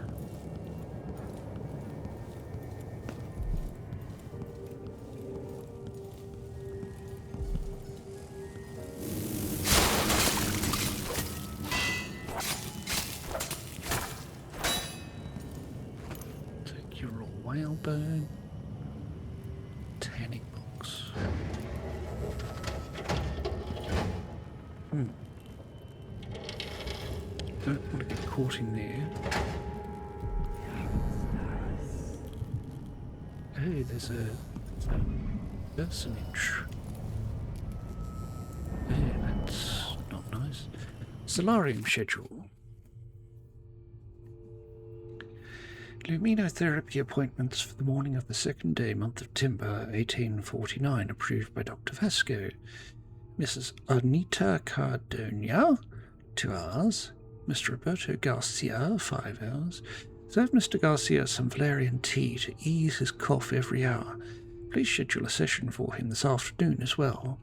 Whalebone, tanning box. Don't want to get caught in there. Hey, there's a personage. Hey, that's not nice. Solarium schedule. Luminotherapy appointments for the morning of the second day, month of Timber, 1849, approved by Dr. Vasco. Mrs. Anita Cardonia, 2 hours. Mr. Roberto Garcia, 5 hours. Serve Mr. Garcia some valerian tea to ease his cough every hour. Please schedule a session for him this afternoon as well.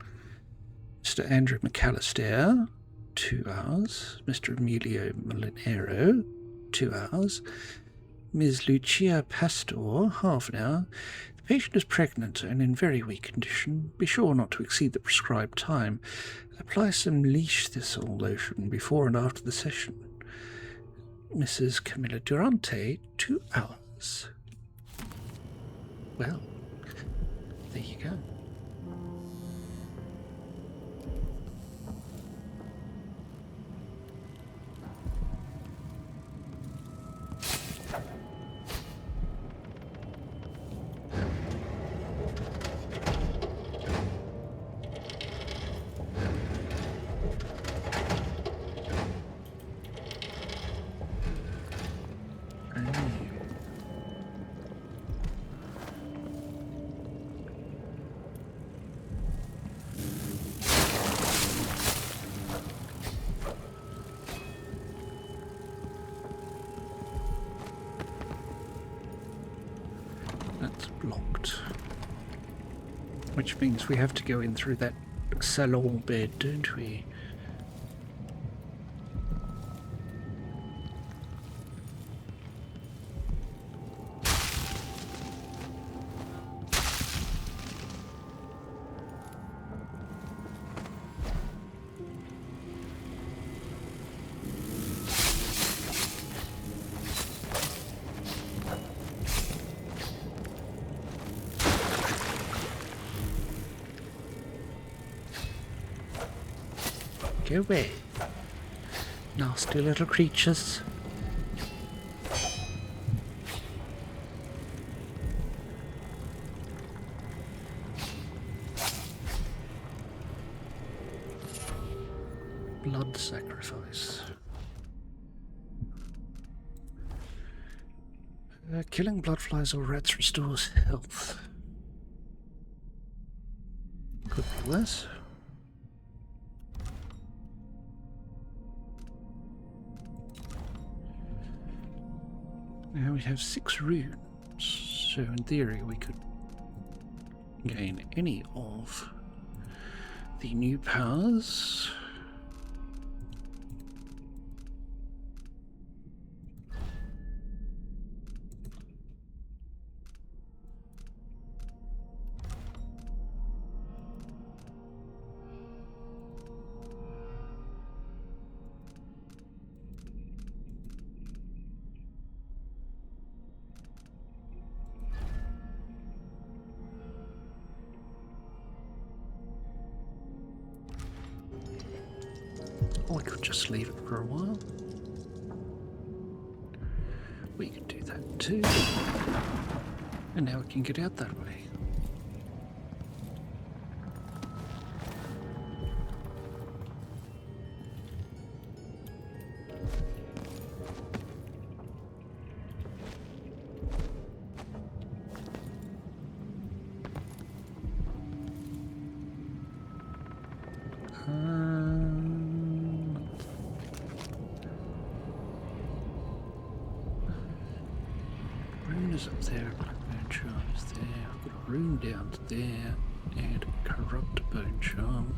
Mr. Andrew McAllister, 2 hours. Mr. Emilio Molinero, 2 hours. Ms. Lucia Pastor, half an hour. The patient is pregnant and in very weak condition. Be sure not to exceed the prescribed time. Apply some leash thistle lotion before and after the session. Mrs. Camilla Durante, 2 hours. Well, there you go. blocked. Which means we have to go in through that salon bed, don't we? Go away, nasty little creatures. Blood sacrifice. Killing bloodflies or rats restores health. Could be worse. Now we have 6 runes, so in theory we could gain any of the new powers. Or we could just leave it for a while. We can do that too. And now we can get out that way. Up there, black bone charm is there, I've got a rune down there, and a corrupt bone charm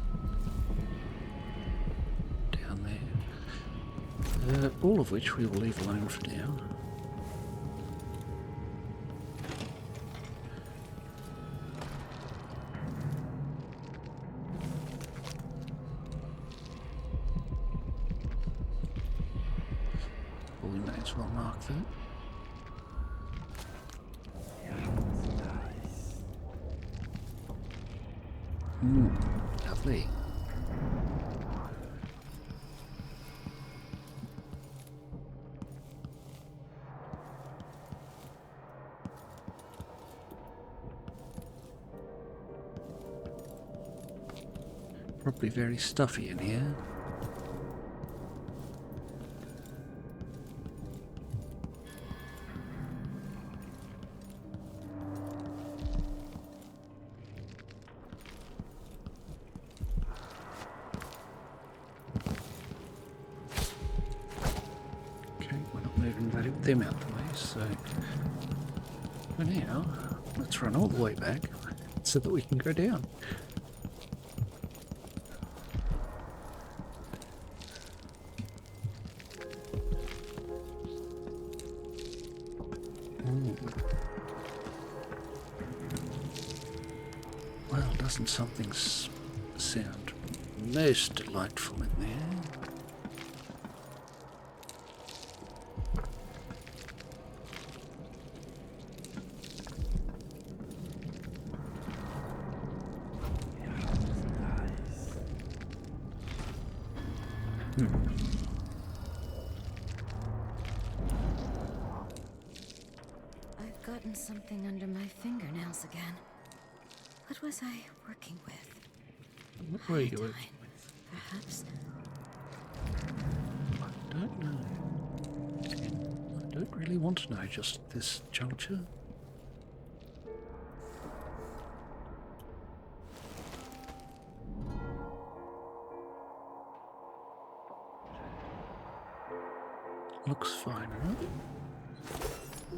down there. All of which we will leave alone for now. Well, we may as well mark that. Lovely. Probably very stuffy in here. Them out the way, so for now let's run all the way back so that we can go down. Well, doesn't something sound most delightful in there? I've gotten something under my fingernails again. What was I working with? What were you working with? Perhaps. I don't know. I don't really want to know just at this juncture. Looks fine enough.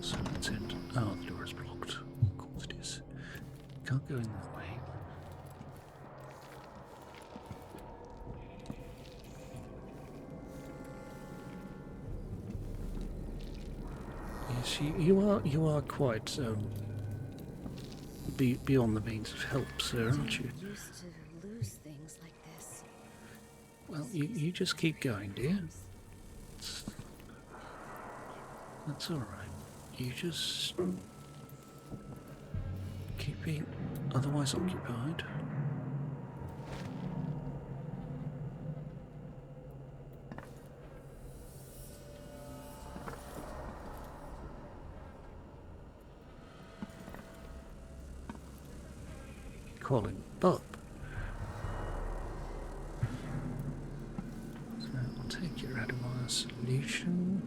So let's end. Oh, the door is blocked. Of course it Can't go in that way. Yes, you are quite beyond the means of help, sir, aren't you? Used to lose things like this. Well, you just keep going, dear. That's all right. You just keep being otherwise occupied. Calling Bob. So I'll take your Atomar solution.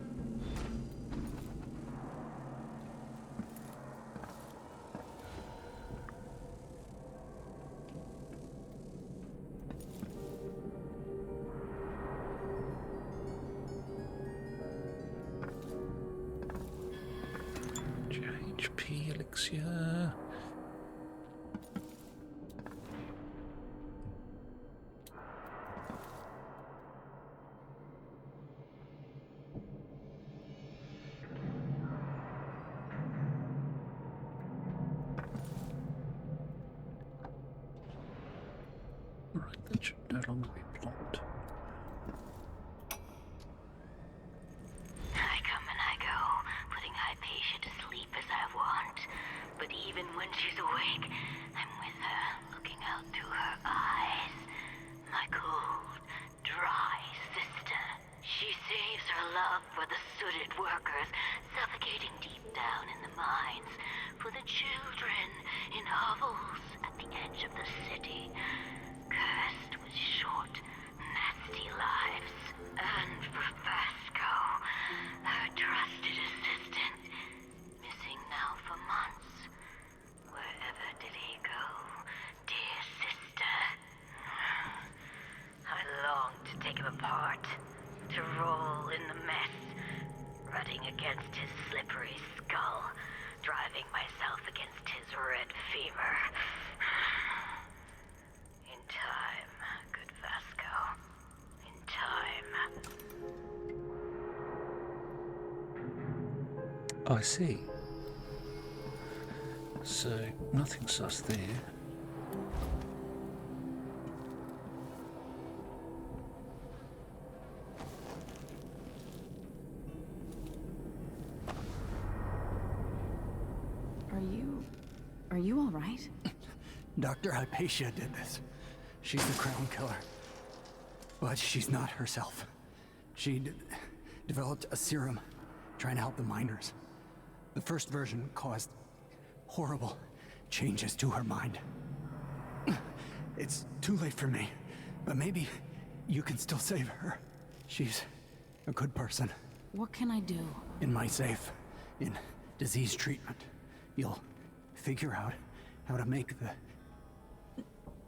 HP elixir. Right, that should no longer be blocked. I come and I go, putting Hypatia to sleep as I want. But even when she's awake, I'm with her, looking out through her eyes. My cold, dry sister. She saves her love for the sooted workers, suffocating deep down in the mines. For the children in hovels at the edge of the city. Cursed with short, nasty lives. And for Vasco, her trusted assistant, missing now for months. Wherever did he go, dear sister? I long to take him apart, to roll in the mess, rutting against his slippery skull, driving myself against his red fever. In time, good Vasco. In time. I see. So, nothing sus there. Are you all right? Dr. Hypatia did this. She's the crown killer. But she's not herself. She developed a serum trying to help the miners. The first version caused horrible changes to her mind. It's too late for me, but maybe you can still save her. She's a good person. What can I do? In my safe, in disease treatment, you'll figure out how to make the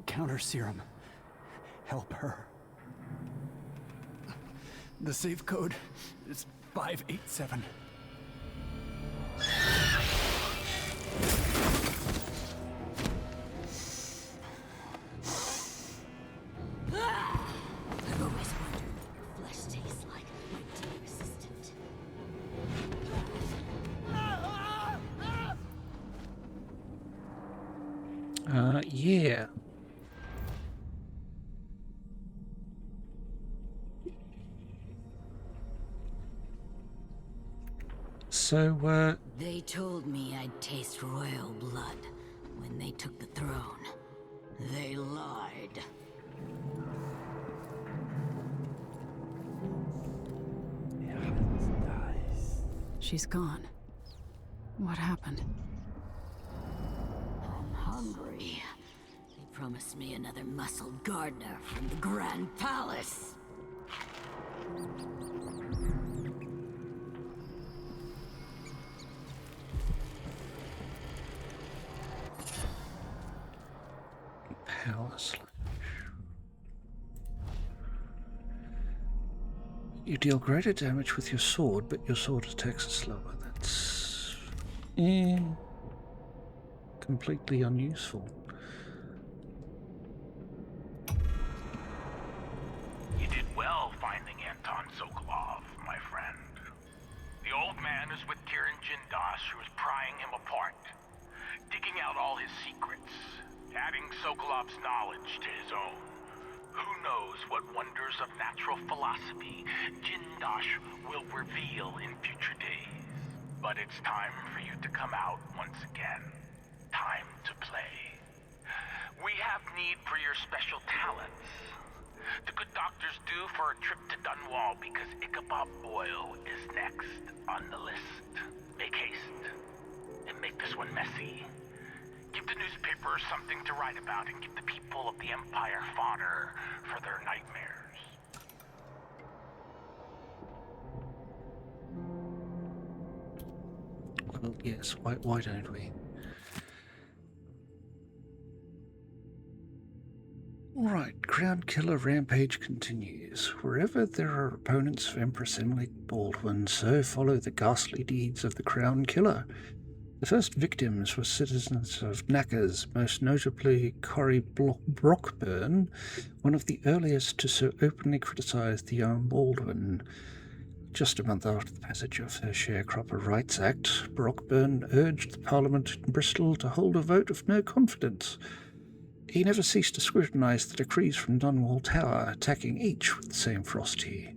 counter serum help her. The safe code is 587. I've always wondered what your flesh tastes like, my dear assistant. Yeah. So, They told me I'd taste royal blood when they took the throne. They lied. She's gone. What happened? I'm hungry. They promised me another muscled gardener from the Grand Palace. power slash. You deal greater damage with your sword, but your sword attacks are slower. That's... Go completely unuseful. You did well finding Anton Sokolov, my friend. The old man is with Kieran Jindosh, who is prying him apart, digging out all his secrets, adding Sokolov's knowledge to his own. Who knows what wonders of natural philosophy Jindosh will reveal in future days. But it's time for you to come out once again. Time to play. We have need for your special talents. The good doctors do for a trip to Dunwall because Ichabod Boyle is next on the list. Make haste. And make this one messy. Give the newspapers something to write about and give the people of the Empire fodder for their nightmares. Well, yes, why don't we? Alright, Crown Killer rampage continues. Wherever there are opponents of Empress Emily Baldwin, so follow the ghastly deeds of the Crown Killer. The first victims were citizens of Knackers, most notably Corrie Brockburn, one of the earliest to so openly criticise the young Baldwin. Just a month after the passage of her Sharecropper Rights Act, Brockburn urged the Parliament in Bristol to hold a vote of no confidence. He never ceased to scrutinise the decrees from Dunwall Tower, attacking each with the same ferocity.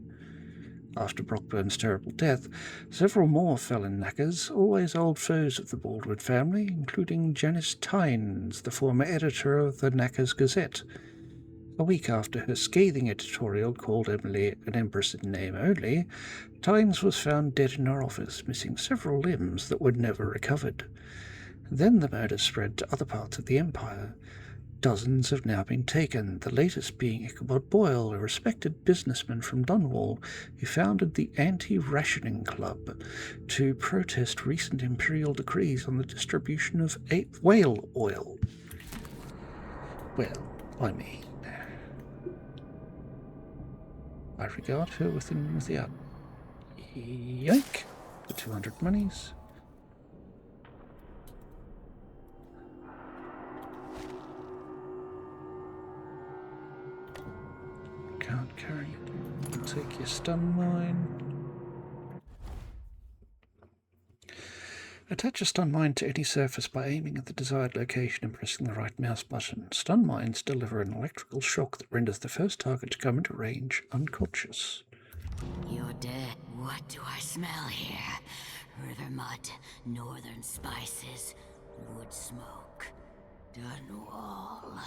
After Brockburn's terrible death, several more fell in Knackers, always old foes of the Baldwin family, including Janice Tynes, the former editor of the Knackers Gazette. A week after her scathing editorial called Emily an empress in name only, Tynes was found dead in her office, missing several limbs that were never recovered. Then the murder spread to other parts of the Empire. Dozens have now been taken, the latest being Ichabod Boyle, a respected businessman from Dunwall, who founded the Anti-Rationing Club to protest recent imperial decrees on the distribution of whale oil. Well, I mean, I regard her with and without. Yoink! The 200 monies. Can't carry it. Take your stun mine. Attach a stun mine to any surface by aiming at the desired location and pressing the right mouse button. Stun mines deliver an electrical shock that renders the first target to come into range unconscious. You're dead. What do I smell here? River mud, northern spices, wood smoke, Dunwall.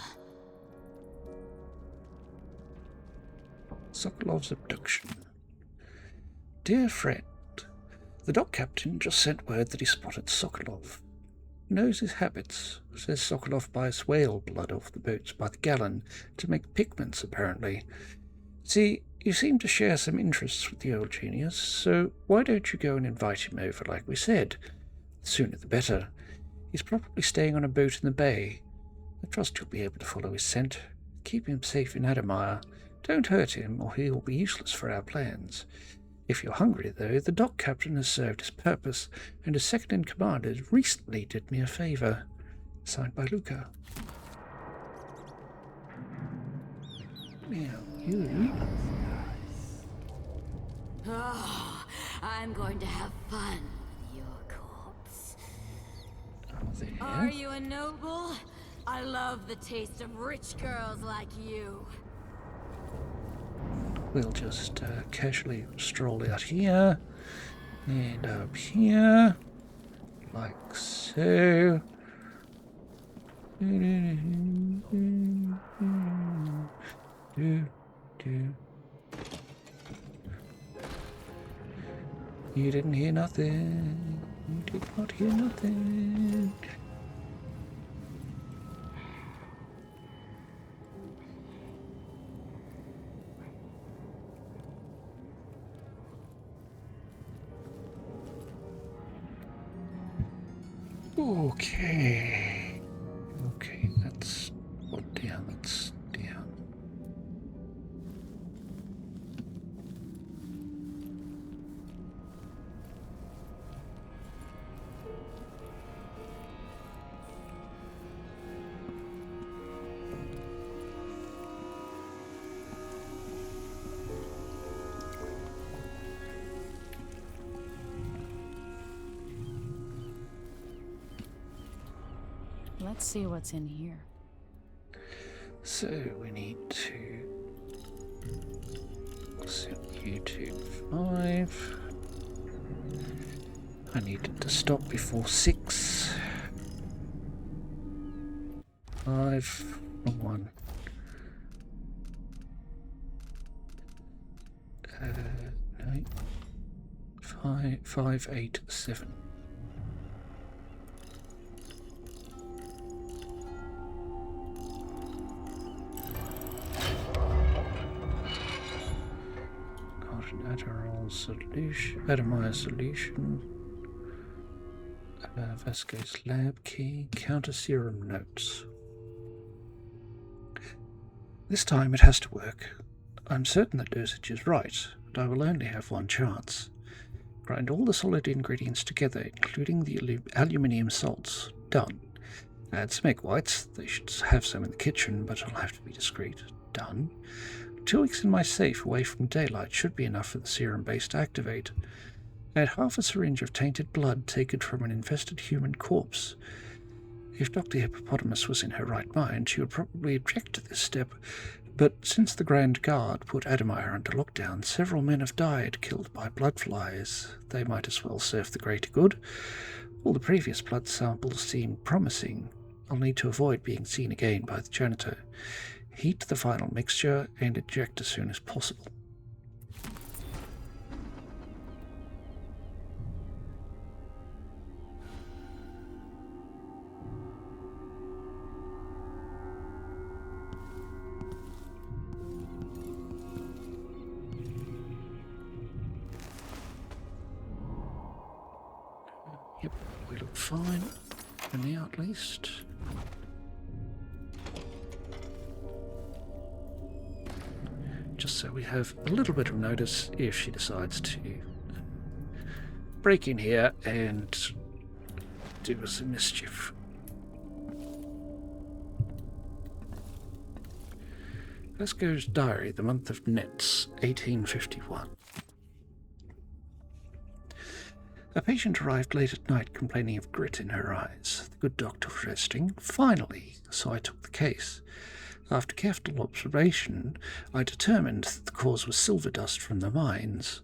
Sokolov's abduction. Dear friend, the dock captain just sent word that he spotted Sokolov. Knows his habits. Says Sokolov buys whale blood off the boats by the gallon to make pigments, apparently. See, you seem to share some interests with the old genius, so why don't you go and invite him over like we said? The sooner the better. He's probably staying on a boat in the bay. I trust you'll be able to follow his scent. Keep him safe in Adamire. Don't hurt him, or he will be useless for our plans. If you're hungry, though, the dock captain has served his purpose, and his second-in-command has recently did me a favour. Signed by Luca. Now, you... Oh, I'm going to have fun with your corpse. Are you a noble? I love the taste of rich girls like you. We'll just casually stroll out here and up here, like so. You didn't hear nothing. You did not hear nothing. Okay. Okay, that's what down, that's down. Let's see what's in here. So we need to set you to 5. I need it to stop before 6. 5, 1. No. 5, 8, 7. Got an Adderall solution, Adderall solution. Vasco's lab key, counter serum notes. This time it has to work. I'm certain the dosage is right, but I will only have one chance. Grind all the solid ingredients together, including the aluminium salts. Done. Add some egg whites. They should have some in the kitchen, but I'll have to be discreet. Done. 2 weeks in my safe away from daylight should be enough for the serum base to activate. Add half a syringe of tainted blood taken from an infested human corpse. If Dr. Hippopotamus was in her right mind, she would probably object to this step, but since the Grand Guard put Addermire under lockdown, several men have died, killed by blood flies. They might as well serve the greater good. All the previous blood samples seem promising. I'll need to avoid being seen again by the janitor. Heat the final mixture and eject as soon as possible. Yep, we look fine, for now at least. Just so we have a little bit of notice if she decides to break in here and do us some mischief. Vasco's diary, the month of Nets, 1851. A patient arrived late at night complaining of grit in her eyes. The good doctor was resting. Finally, so I took the case. After careful observation, I determined that the cause was silver dust from the mines.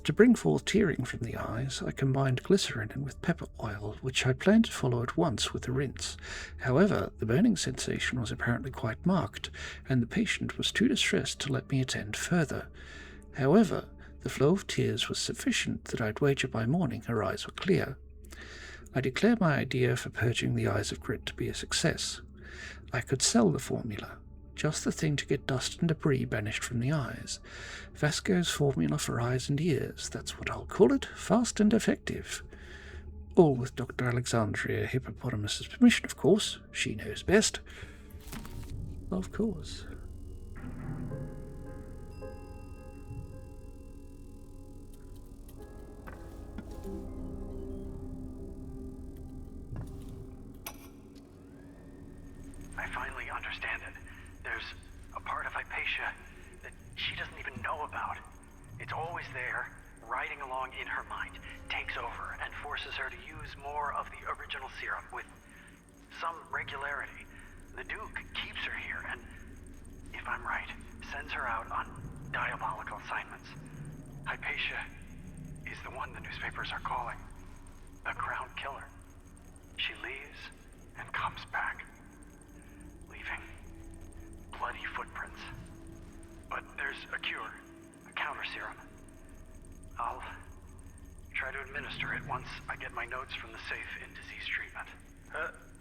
To bring forth tearing from the eyes, I combined glycerin with pepper oil, which I planned to follow at once with a rinse. However, the burning sensation was apparently quite marked, and the patient was too distressed to let me attend further. However, the flow of tears was sufficient that I'd wager by morning her eyes were clear. I declare my idea for purging the eyes of grit to be a success. I could sell the formula. Just the thing to get dust and debris banished from the eyes. Vasco's formula for eyes and ears, that's what I'll call it, fast and effective. All with Dr. Alexandria Hippopotamus's permission, of course. She knows best. Of course. I finally understand it. There's a part of Hypatia that she doesn't even know about. It's always there, riding along in her mind, takes over, and forces her to use more of the original serum with some regularity. The Duke keeps her here, and, if I'm right, sends her out on diabolical assignments. Hypatia is the one the newspapers are calling the Crown Killer. She leaves and comes back, leaving bloody footprints. But there's a cure, a counter serum. I'll try to administer it once I get my notes from the safe in disease treatment.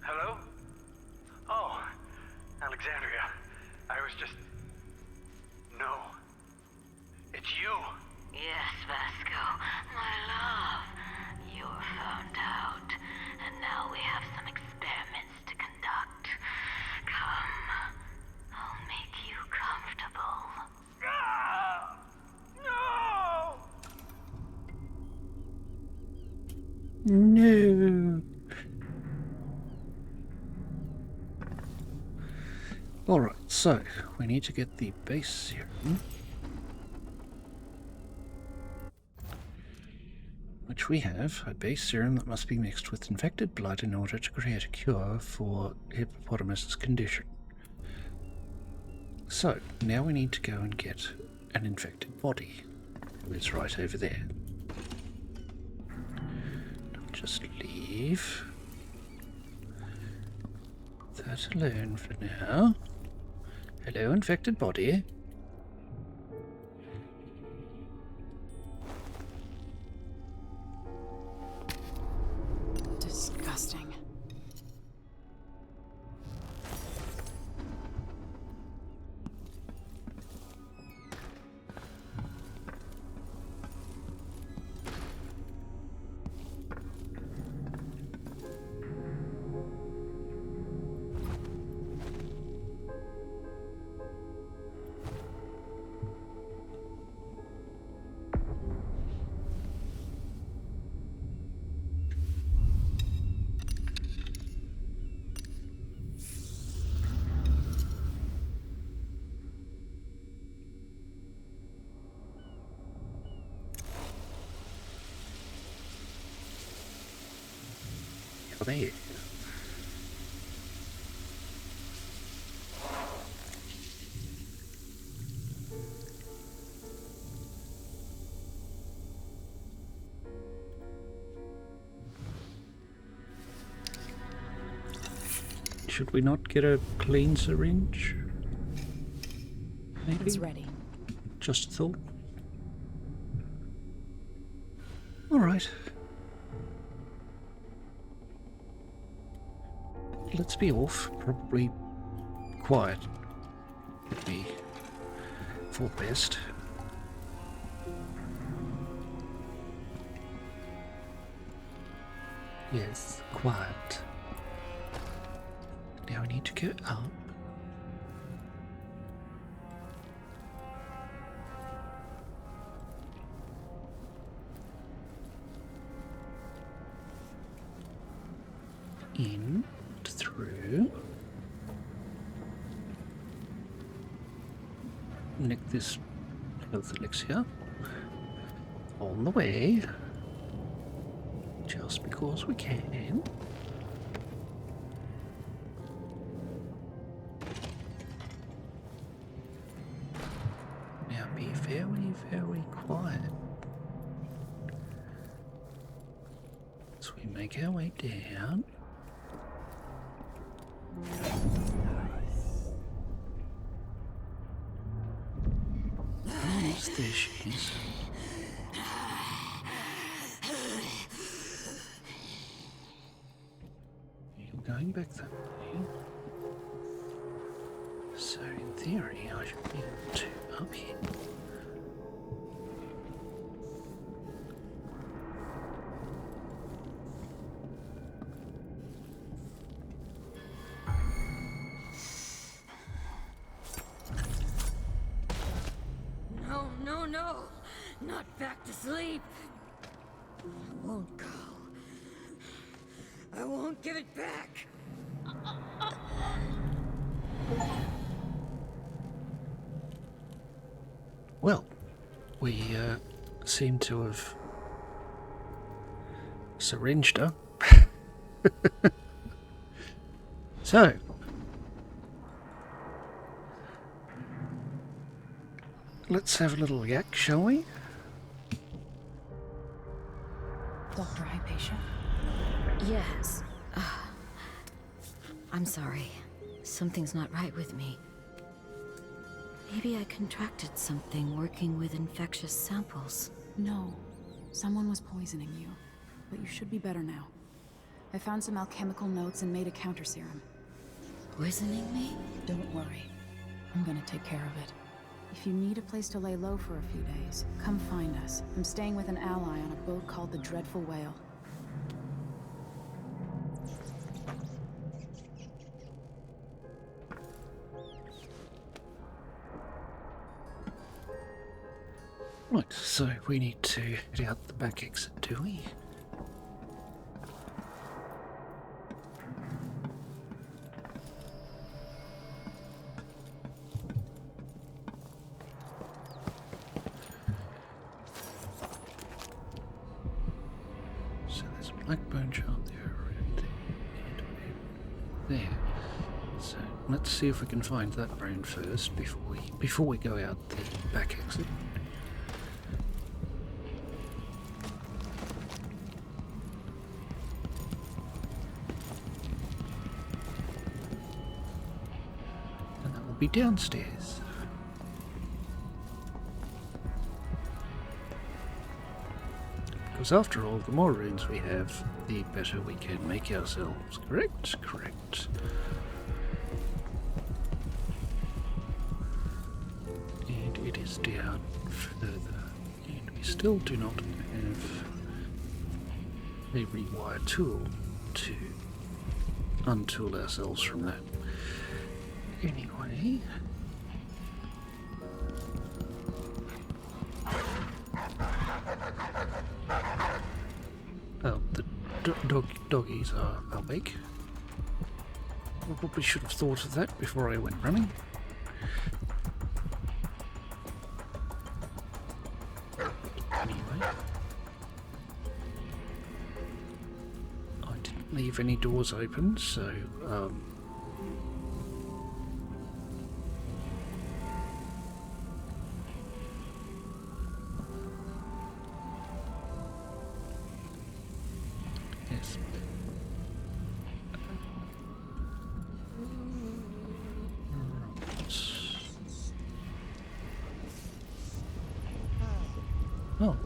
Hello? Oh, Alexandria. I was just... No. It's you! Yes, Vasco, my love. You're found out, and now we have some experiments to conduct. Come, I'll make you comfortable. No. Alright, so we need to get the base serum. which we have, a base serum that must be mixed with infected blood in order to create a cure for hippopotamus's condition. So, now we need to go and get an infected body. It's right over there. I'll just leave that alone for now. Hello, infected body. Disgusting. There. Should we not get a clean syringe? Maybe? It's ready. Just a thought. Alright. Let's be off. Probably quiet would be for best. Yes, quiet. Now we need to go up. In, through. Nick this health elixir. On the way. Just because we can. Now be very, very quiet. As we make our way down. Yes, there she is. You're going back that way. So in theory I should be able to up here. No, not back to sleep. I won't go. I won't give it back. Well, we seem to have syringed her. So, let's have a little yak, shall we? Dr. Hypatia? Yes. I'm sorry. Something's not right with me. Maybe I contracted something working with infectious samples. No. Someone was poisoning you. But you should be better now. I found some alchemical notes and made a counter serum. Poisoning me? Don't worry. I'm gonna take care of it. If you need a place to lay low for a few days, come find us. I'm staying with an ally on a boat called the Dreadful Whale. Right, so we need to head out the back exit, do we? black bone chart there, there. So let's see if we can find that brain first before we go out the back exit. And that will be downstairs. Because after all, the more runes we have, the better we can make ourselves. Correct? Correct. And it is down further. And we still do not have a rewire tool to untool ourselves from that. Anyway... Oh, the doggies are awake. I probably should have thought of that before I went running. Anyway. I didn't leave any doors open, so... Yes. Oh.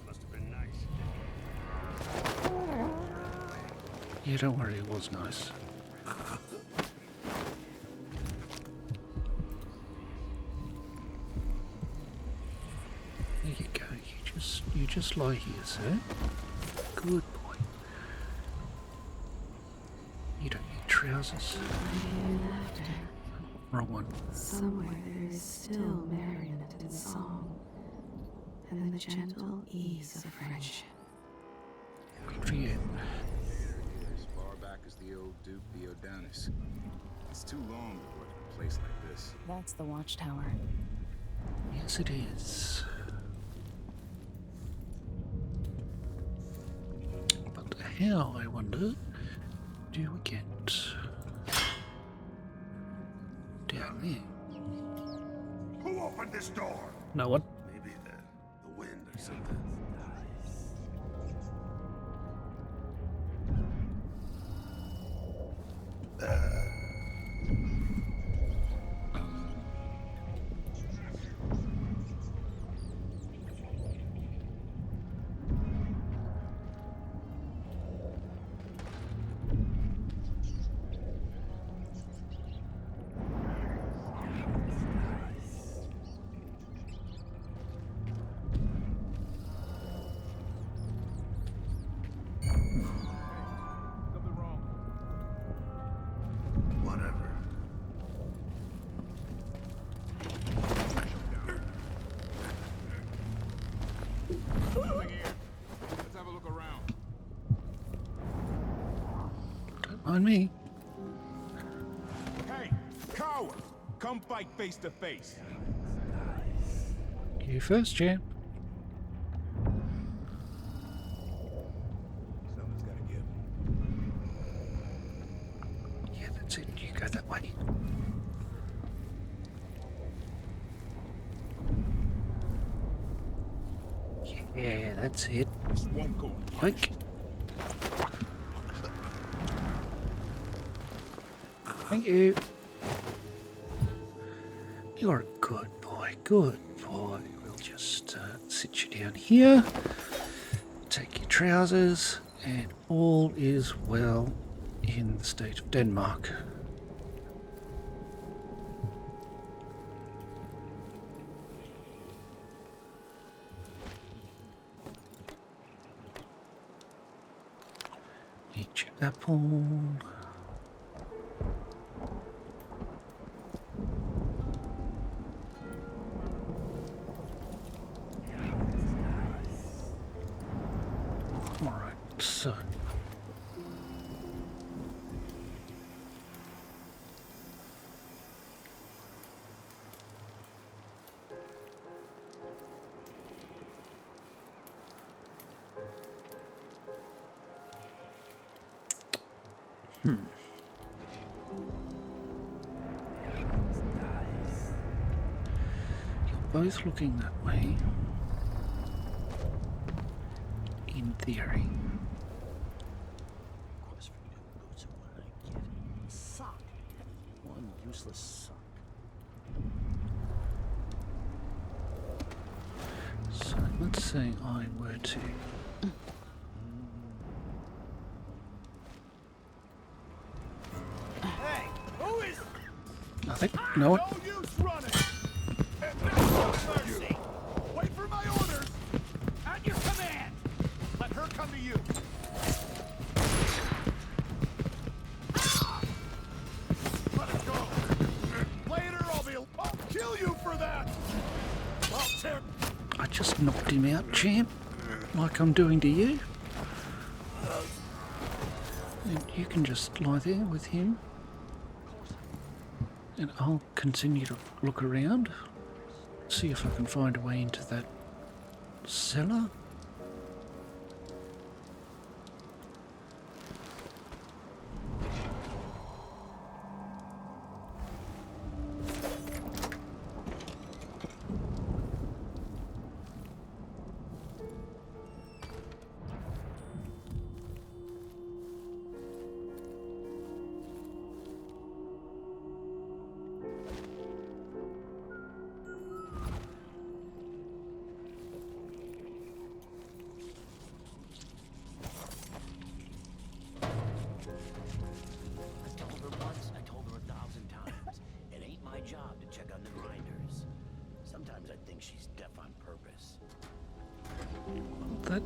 Must have been nice. Yeah, don't worry, it was nice. There you go. You just lie here, sir. Good boy. You don't need trousers. Wrong one. Somewhere there is still merriment and song, and the gentle ease of friendship. Good for you. As far back as the old Duke Theodanis. It's too long to work in a place like this. That's the watchtower. Yes, it is. But how, I wonder, do we get down there? Who opened this door? No one. Maybe the wind or something. Whatever. Nothing here. Let's have a look around. Don't mind me. Hey, coward! Come fight face to face. You first, champ. Something's gotta give. Yeah, that's it. You go that way. Yeah, that's it. This won't go. Like. Thank you. You're a good boy. Good boy. We'll just sit you down here. Take your trousers, and all is well in the state of Denmark. Eat your apple. Alright, so. You're both looking that way. In theory. Suck. One useless suck. So let's say I were to. Hey, who is? Nothing. No one. No use running. And no mercy. Wait for my orders. At your command. Let her come to you. Let it go. Later, I'll kill you for that. I'll tear. I just knocked him out, champ. Like I'm doing to you. And you can just lie there with him. And I'll continue to look around. See if I can find a way into that cellar.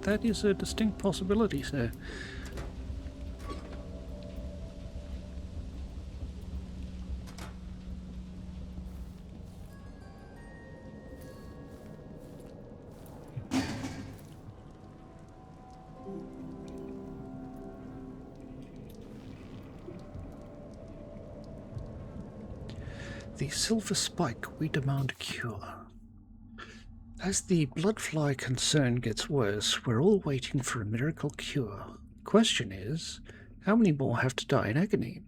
That is a distinct possibility, sir. The silver spike, we demand a cure. As the bloodfly concern gets worse, we're all waiting for a miracle cure. Question is, how many more have to die in agony?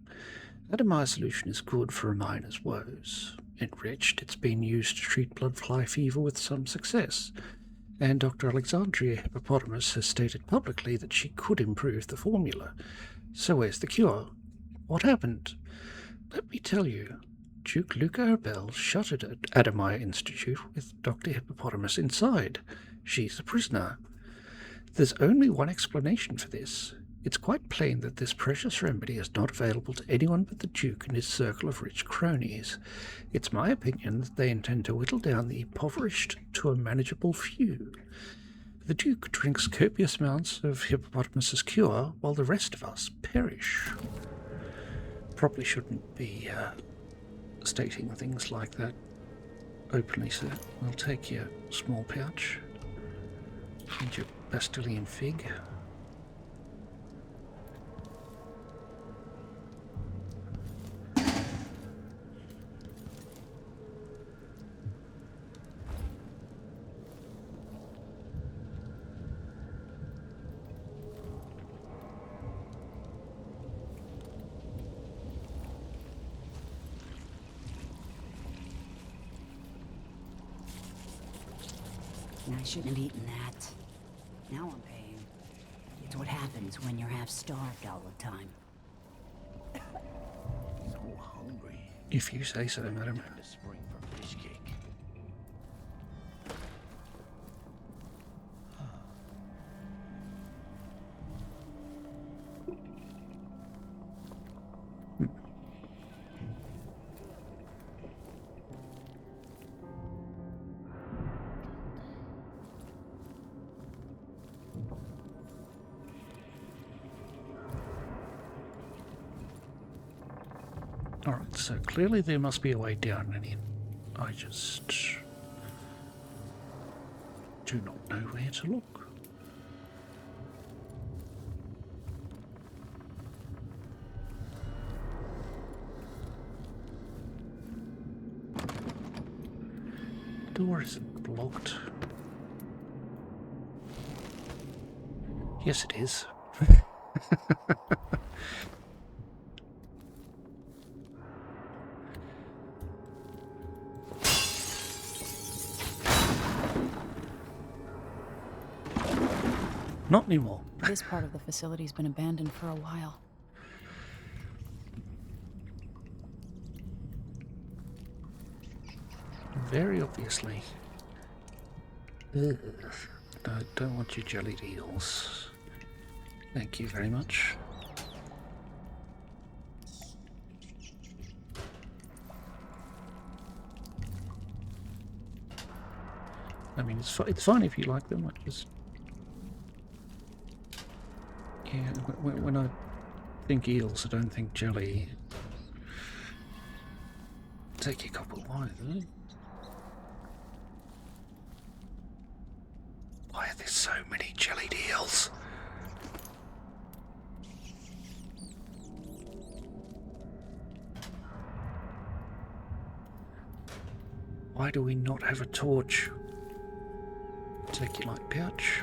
Atomized solution is good for a miner's woes. Enriched, it's been used to treat bloodfly fever with some success. And Dr. Alexandria Hippopotamus has stated publicly that she could improve the formula. So where's the cure? What happened? Let me tell you. Duke Luca Arbel shuttered at Knackers Institute with Dr. Hippopotamus inside. She's a prisoner. There's only one explanation for this. It's quite plain that this precious remedy is not available to anyone but the Duke and his circle of rich cronies. It's my opinion that they intend to whittle down the impoverished to a manageable few. The Duke drinks copious amounts of Hippopotamus's cure, while the rest of us perish. Probably shouldn't be stating things like that openly, sir. I'll take your small pouch and your Bastilian fig. I shouldn't have eaten that. Now I'm paying. It's what happens when you're half-starved all the time. So hungry. If you say so, madam. To spring for fish cake. Alright, so clearly there must be a way down and in. I just do not know where to look. Door isn't blocked. Yes, it is. Not anymore. This part of the facility's been abandoned for a while. Very obviously. Ugh. No, don't want your jellied eels. Thank you very much. I mean, it's fine if you like them. I just... Yeah, when I think eels, I don't think jelly. Take your couple of wine. Why are there so many jellied eels? Why do we not have a torch? Take your light pouch.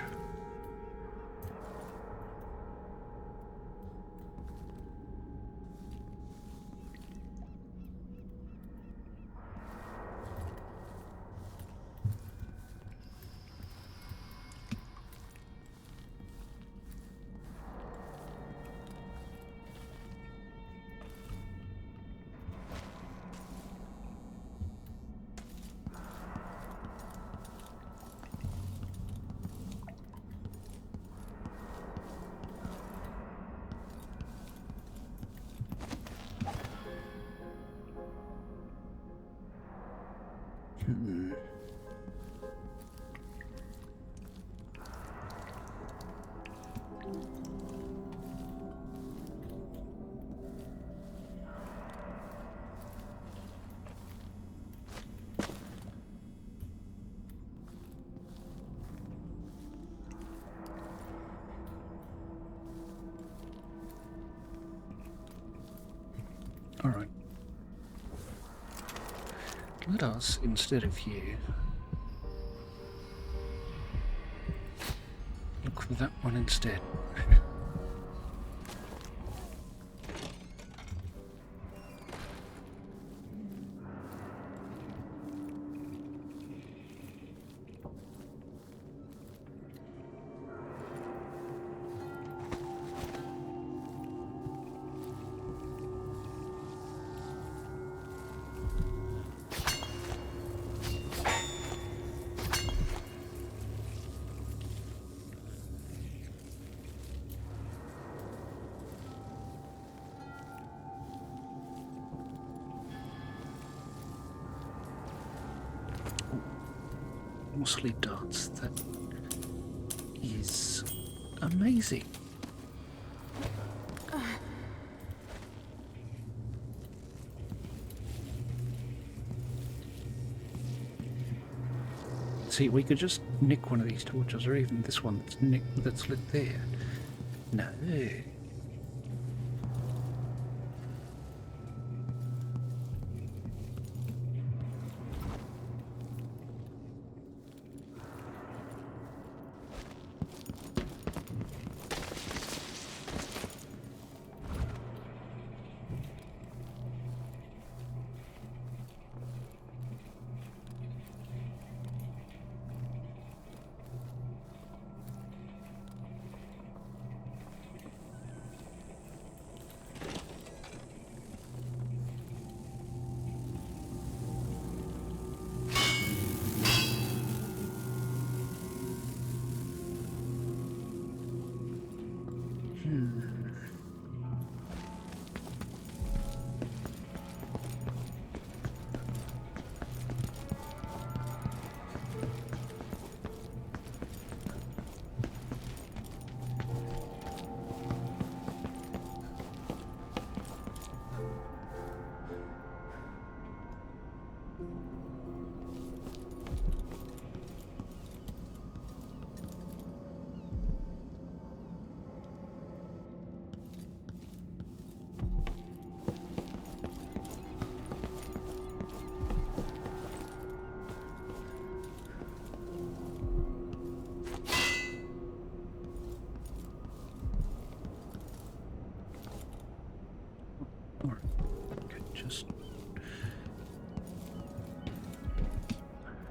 Alright. Let us, instead of you, look for that one instead. More sleep darts. That is amazing. See, we could just nick one of these torches, or even this one that's lit there. No. Just...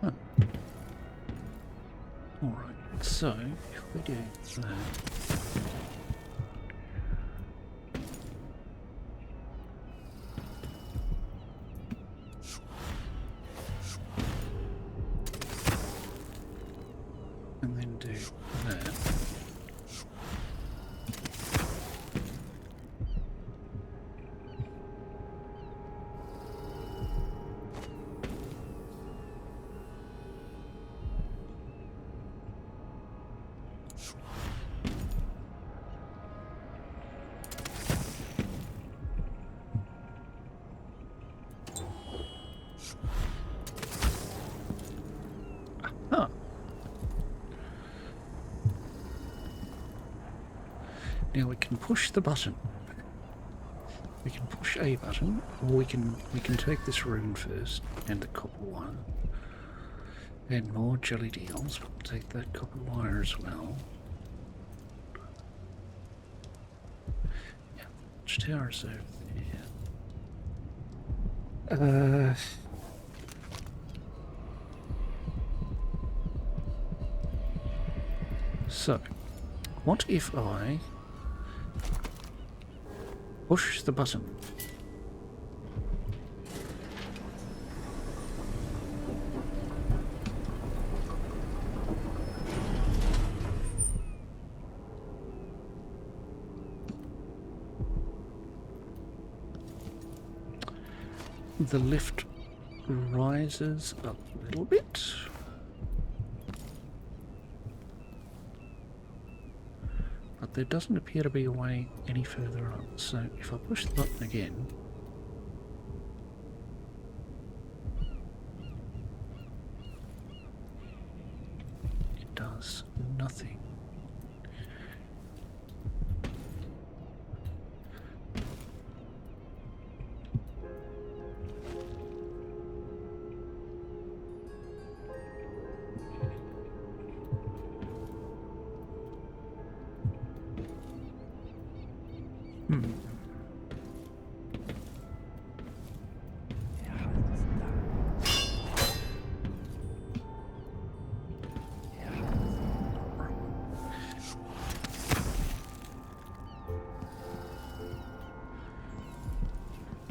Huh. Alright, so... we do that. And then do that. Huh. Now we can push the button. We can push a button, or we can take this rune first and the copper wire. And more jelly deals. We'll take that copper wire as well. Yeah, which tower is over there? So, what if I push the button? The lift rises a little bit. But there doesn't appear to be a way any further up. So if I push the button again, it does nothing.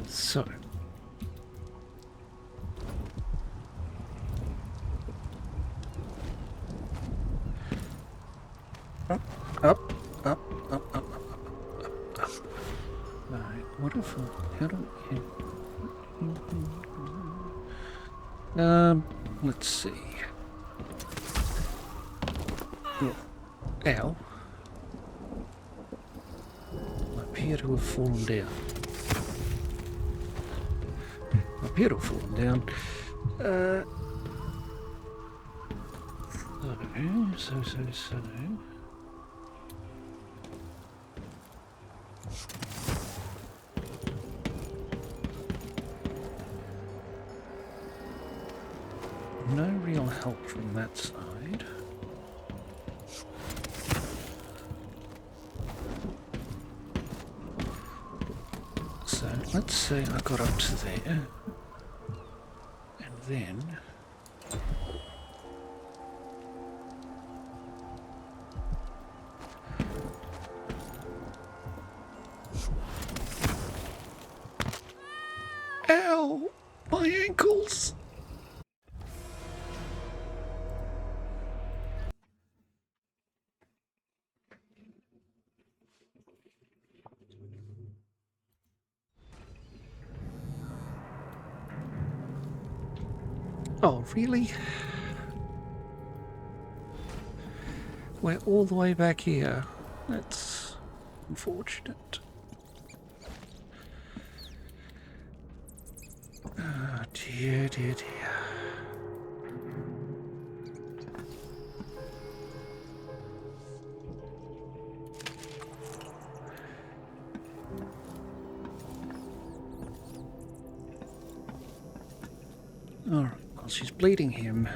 So, up. Right, what if how do we... let's see. Ow. I appear to have fallen down. Beautiful down. So. No real help from that side. So let's say I got up to there. Then ow, my ankles. Oh, really? We're all the way back here. That's unfortunate. Oh, dear. All right. Well, she's bleeding him.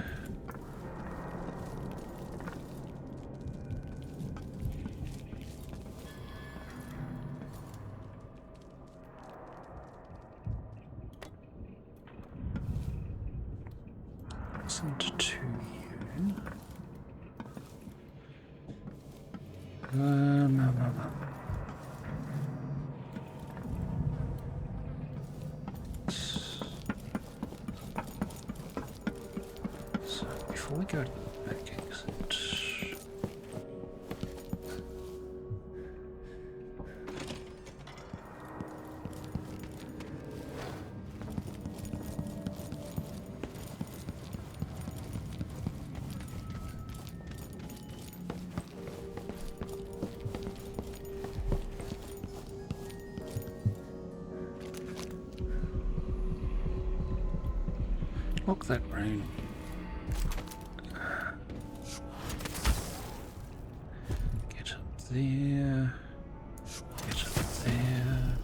Listen to you. So before we go to the back exit, lock that room. Get up there. Get up there.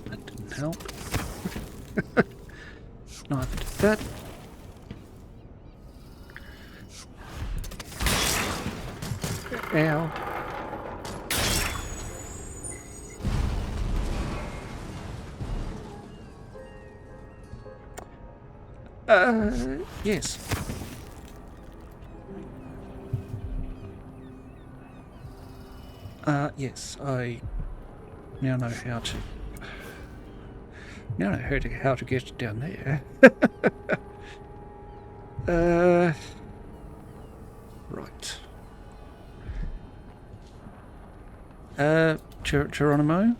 That didn't help. Neither did that. Ow. Yes. Yes, I now know how to. Now I know how to get down there. Right. Geronimo?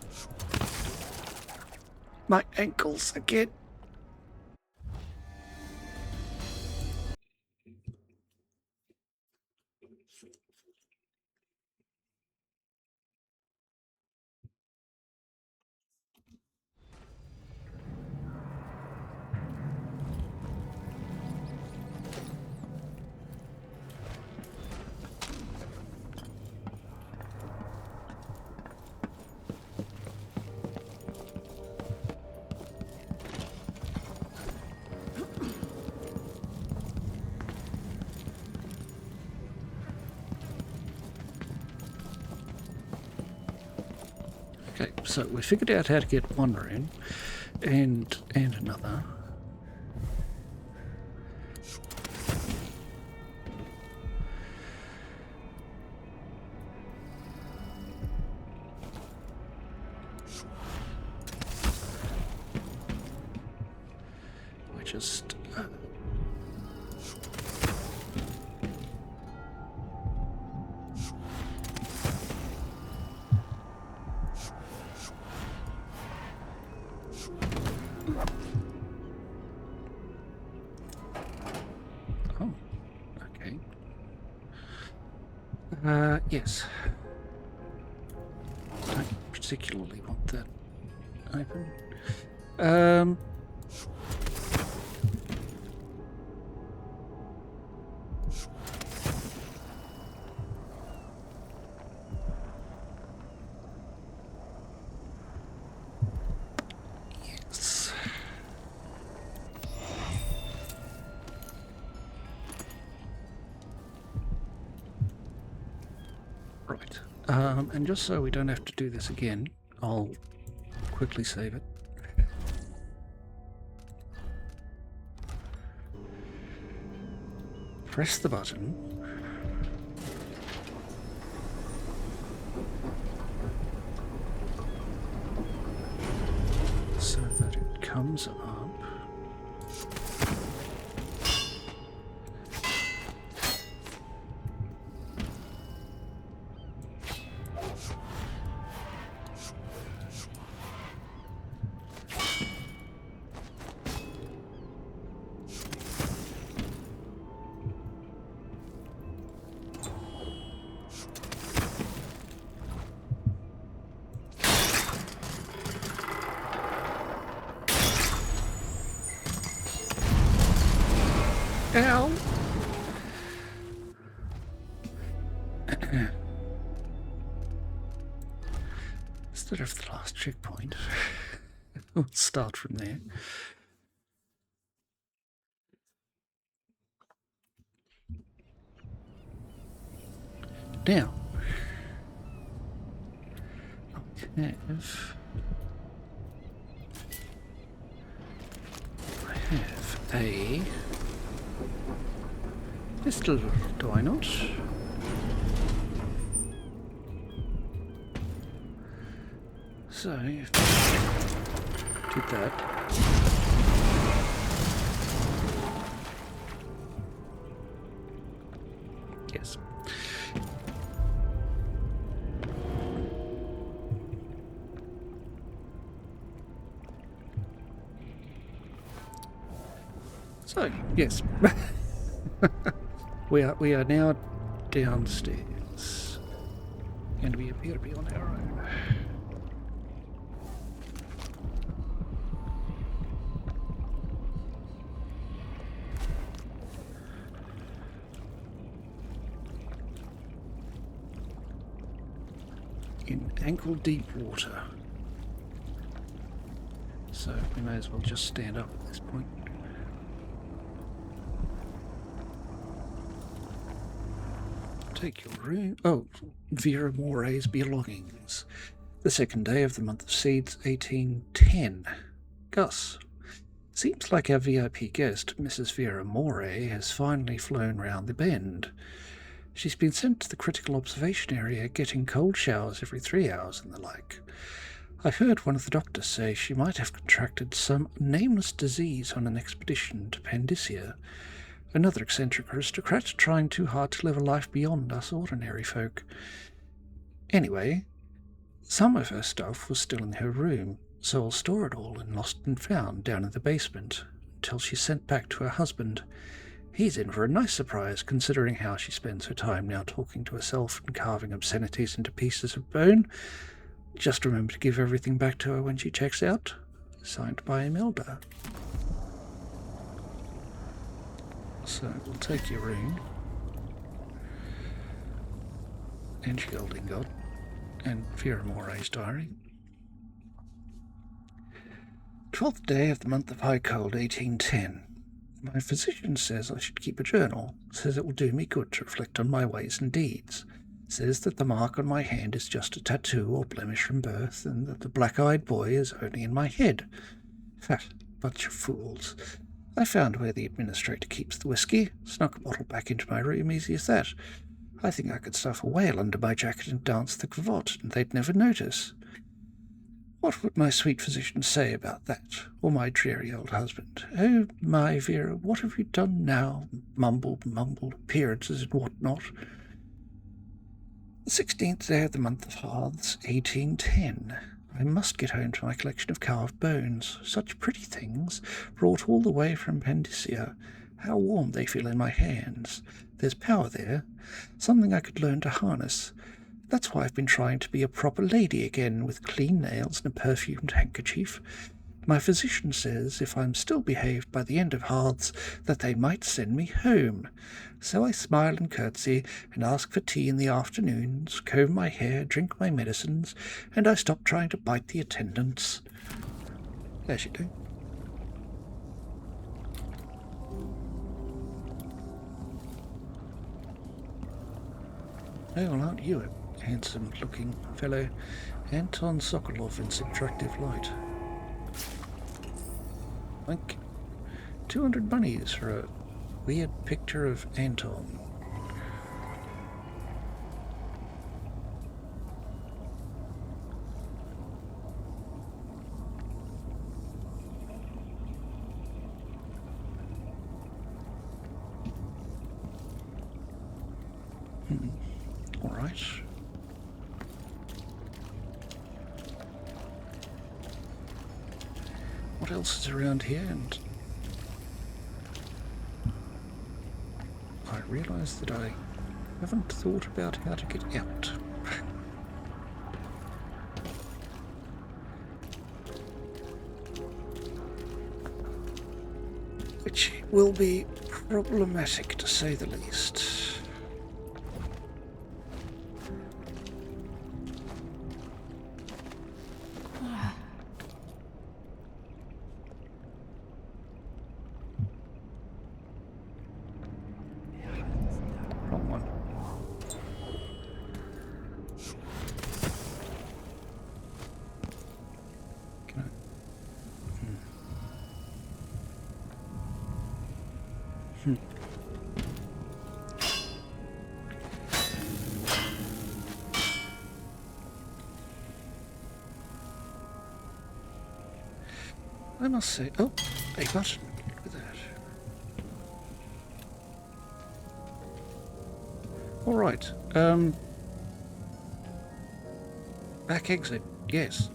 My ankles again. Okay, so we figured out how to get one room and another. We just yes. I don't particularly want that open. Yes. Right. And just so we don't have to do this again, I'll quickly save it. Press the button. So that it comes up. Ow! Instead of the last checkpoint, we'll start from there. Now, I have a pistol, do I not? So, if I did that. Yes. So, yes. we are now downstairs. And we appear to be on our own. In ankle-deep water. So we may as well just stand up at this point. Take your room. Oh, Vera Moray's belongings. The second day of the month of Seeds, 1810. Gus. Seems like our VIP guest, Mrs. Vera Moray, has finally flown round the bend. She's been sent to the critical observation area, getting cold showers every 3 hours and the like. I heard one of the doctors say she might have contracted some nameless disease on an expedition to Pandyssia. Another eccentric aristocrat trying too hard to live a life beyond us ordinary folk. Anyway, some of her stuff was still in her room, so I'll store it all in Lost and Found down in the basement until she's sent back to her husband. He's in for a nice surprise, considering how she spends her time now talking to herself and carving obscenities into pieces of bone. Just remember to give everything back to her when she checks out. Signed by Imelda. So we'll take your ring. And your gold ingot. And Vera Moray's diary. 12th day of the month of high cold, 1810. My physician says I should keep a journal. Says it will do me good to reflect on my ways and deeds. Says that the mark on my hand is just a tattoo or blemish from birth, and that the black-eyed boy is only in my head. Fat bunch of fools. I found where the administrator keeps the whiskey, snuck a bottle back into my room, easy as that. I think I could stuff a whale under my jacket and dance the cravat, and they'd never notice. What would my sweet physician say about that, or my dreary old husband? Oh, my Vera, what have you done now? Mumbled appearances and what not. The 16th day of the month of Hearths, 1810. I must get home to my collection of carved bones. Such pretty things, brought all the way from Pandyssia. How warm they feel in my hands. There's power there, something I could learn to harness. That's why I've been trying to be a proper lady again, with clean nails and a perfumed handkerchief. My physician says if I'm still behaved by the end of Hearths, that they might send me home. So I smile and curtsy, and ask for tea in the afternoons, comb my hair, drink my medicines, and I stop trying to bite the attendants. As you do. Oh, well, aren't you a handsome-looking fellow? Anton Sokolov in Subtractive Light. Like 200 monies for a weird picture of Anton. All right. What else is around here? And I realise that I haven't thought about how to get out. Which will be problematic, to say the least. I must say, oh, a button. Look at that. All right. Back exit. Yes.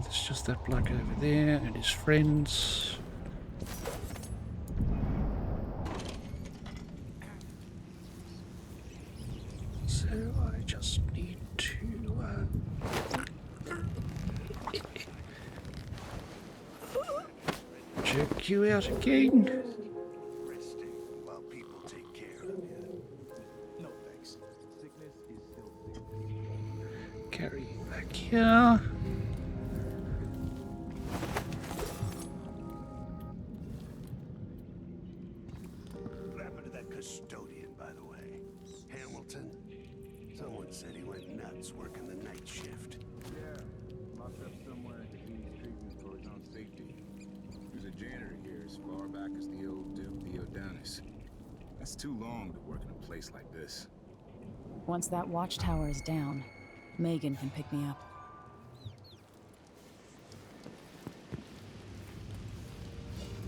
There's just that bloke over there and his friends. So I just need to check you out again. Resting while people take care of you. No thanks. Sickness is still Carry you back here. What happened to that custodian, by the way? Hamilton? Someone said he went nuts working the night shift. Yeah, locked up somewhere to do his treatment for his own safety. He was a janitor here as far back as the old Duke Theodonis. That's too long to work in a place like this. Once that watchtower is down, Megan can pick me up.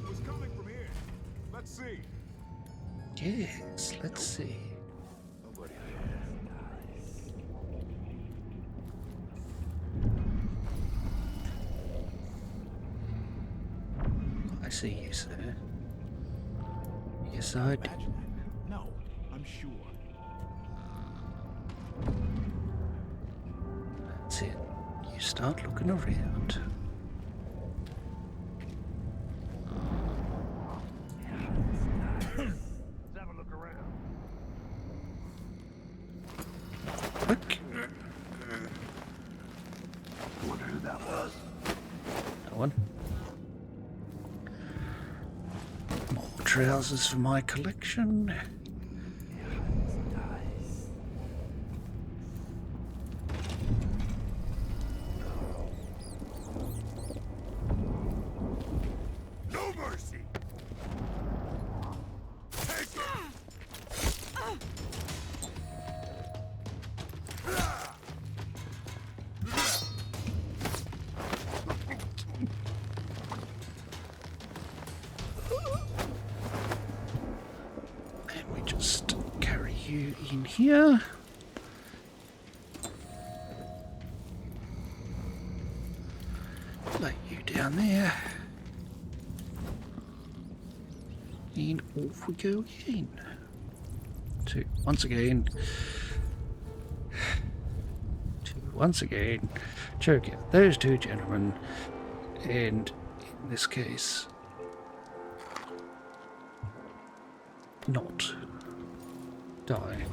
Who's coming from here? Let's see. Yes, let's see. Nobody I see you, sir. Yes, I do. Imagine that. No, I'm sure. That's it. You start looking around. Let's have a look around. Look. I wonder who that was. No one. More trousers for my collection. No mercy! Take it! And we just carry you in here. Lay you down there. And off we go again. To once again choke out those two gentlemen, and in this case not die.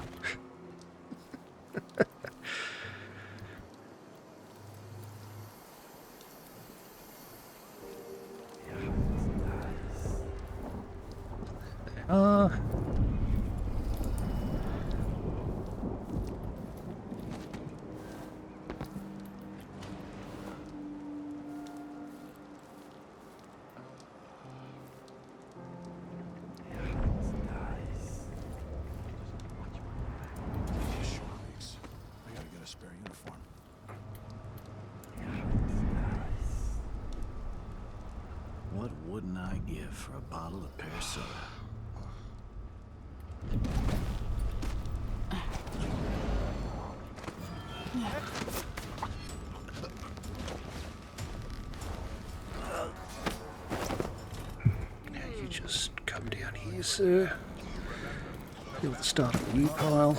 They are. I gotta get a spare uniform. What wouldn't I give for a bottle of pear soda? Now you just come down here, sir. You'll start a new pile.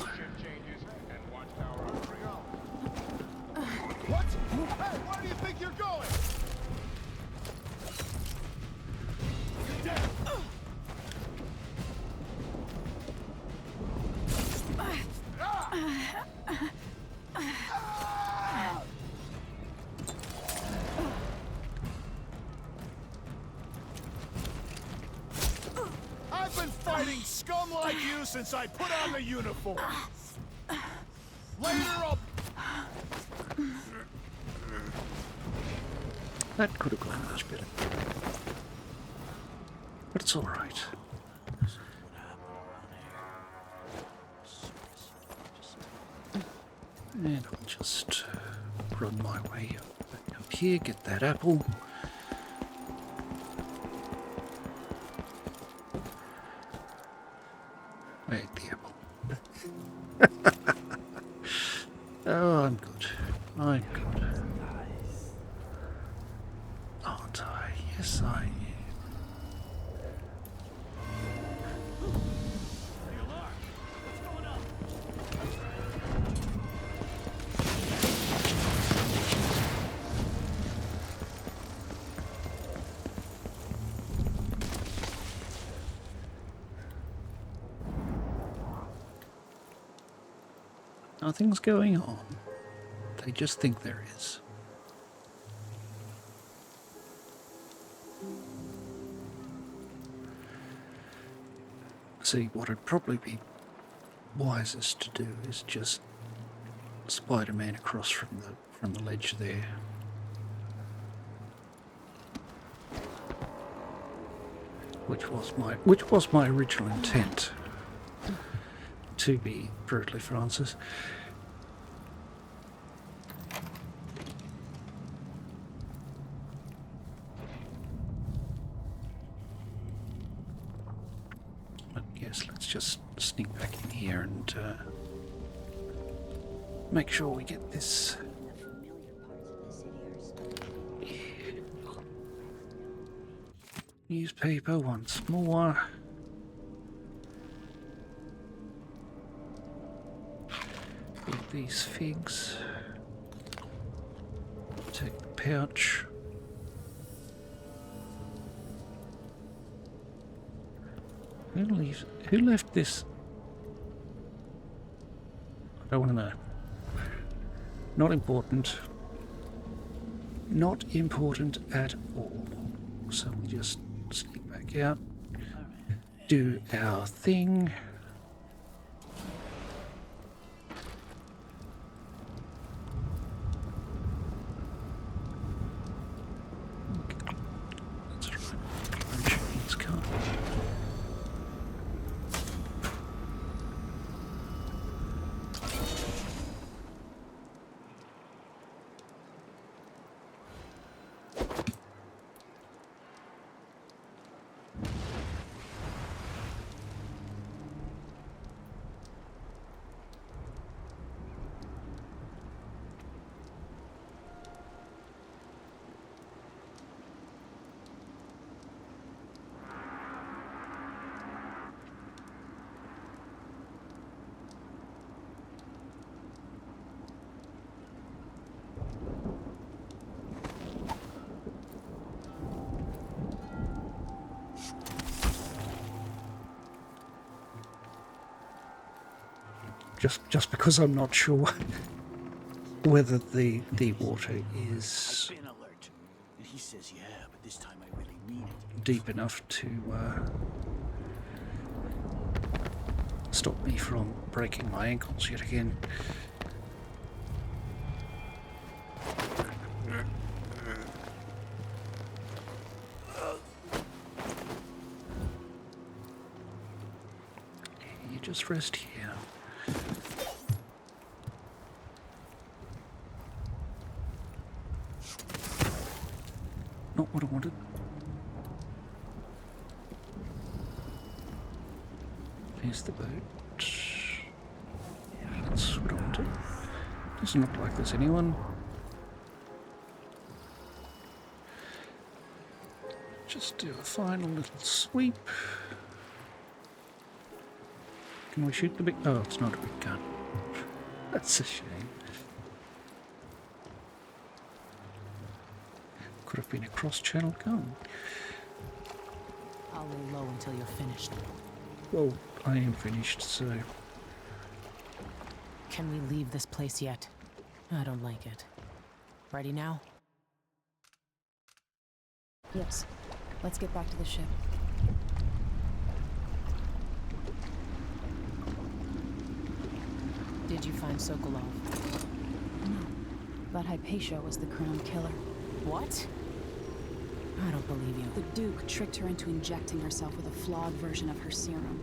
What? Hey, where do you think you're going? You're dead. I've been fighting scum like you since I put on the uniform. Later, I'll... That could have gone much better. But it's alright. And I'll just run my way up here, get that apple. I ate the apple. Oh, I'm good. I'm good. Aren't I? Yes, I am. Nothing's going on. They just think there is. See, what would probably be wisest to do is just Spider-Man across from the ledge there. Which was my original intent. To be brutally Francis. But yes, let's just sneak back in here and make sure we get this. Newspaper once more. Eat these figs. Take the pouch. Who left this? I don't want to know. Not important. Not important at all. So we just sneak back out. Do our thing. Just because I'm not sure whether the water is I've been alert. And he says, yeah, but this time I really mean it. deep enough to stop me from breaking my ankles yet again. You just rest here. Not what I wanted. Here's the boat. Yeah, that's what I wanted. Doesn't look like there's anyone. Just do a final little sweep. Can we shoot the big... Oh, it's not a big gun. That's a shame. Could have been a cross-channel gun. I'll lay low until you're finished. Well, I am finished, so... Can we leave this place yet? I don't like it. Ready now? Yes. Let's get back to the ship. Did you find Sokolov? No, but Hypatia was the crown killer. What? I don't believe you. The Duke tricked her into injecting herself with a flawed version of her serum.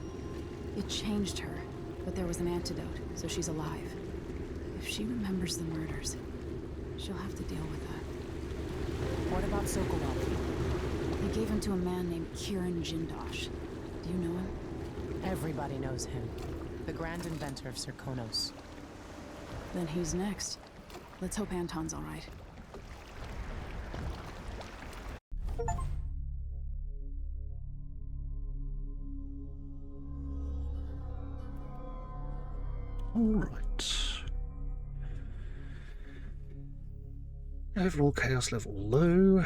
It changed her, but there was an antidote, so she's alive. If she remembers the murders, she'll have to deal with that. What about Sokolov? He gave him to a man named Kieran Jindosh. Do you know him? Everybody knows him. The grand inventor of Zirconos. Then he's next. Let's hope Anton's all right. Alright. Overall chaos level low.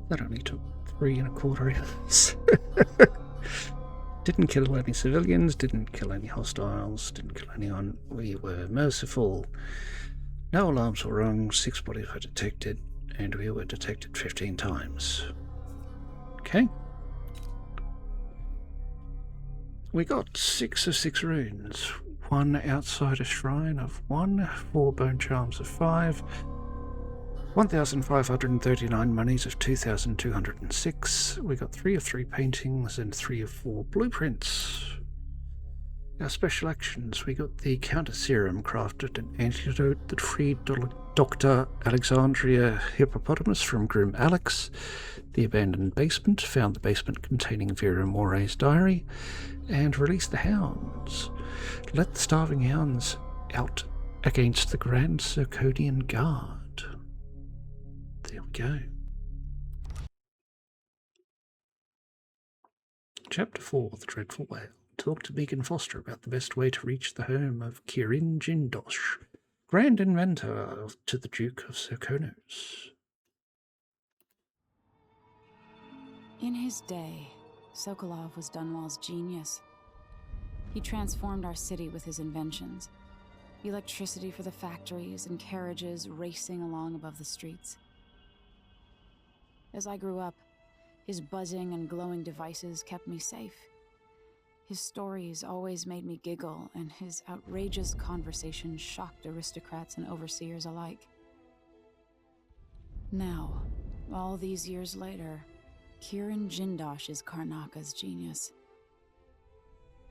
That only took 3¼ hours. Didn't kill any civilians, didn't kill any hostiles, didn't kill anyone. We were merciful. No alarms were rung, 6 bodies were detected, and we were detected 15 times. Okay. We got 6 of 6 runes. 1 outside a shrine of 1, 4 bone charms of 5, 1,539 monies of 2,206. We got 3 of 3 paintings and 3 of 4 blueprints. Our special actions, we got the counter serum, crafted an antidote that freed Dr. Alexandria Hippopotamus from Grim Alex. The abandoned basement, found the basement containing Vera Moray's diary, and released the hounds. Let the starving hounds out against the Grand Circodian Guard. There we go. Chapter 4, The Dreadful Whale. Talk to Beacon Foster about the best way to reach the home of Kieran Jindosh, grand inventor to the Duke of Zirconos. In his day, Sokolov was Dunwall's genius. He transformed our city with his inventions. Electricity for the factories and carriages racing along above the streets. As I grew up, his buzzing and glowing devices kept me safe. His stories always made me giggle, and his outrageous conversations shocked aristocrats and overseers alike. Now, all these years later, Kieran Jindosh is Karnaka's genius.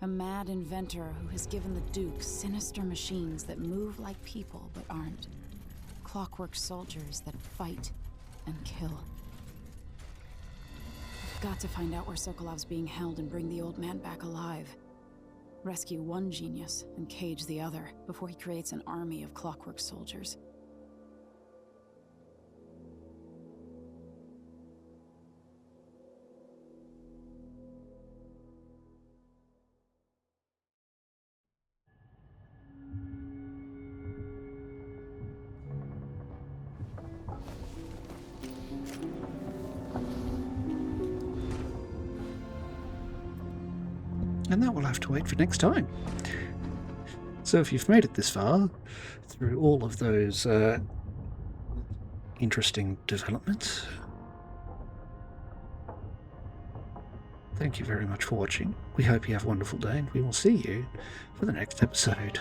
A mad inventor who has given the Duke sinister machines that move like people but aren't. Clockwork soldiers that fight and kill. I've got to find out where Sokolov's being held and bring the old man back alive. Rescue one genius and cage the other before he creates an army of clockwork soldiers. And that will have to wait for next time. So if you've made it this far, through all of those interesting developments, thank you very much for watching. We hope you have a wonderful day, and we will see you for the next episode.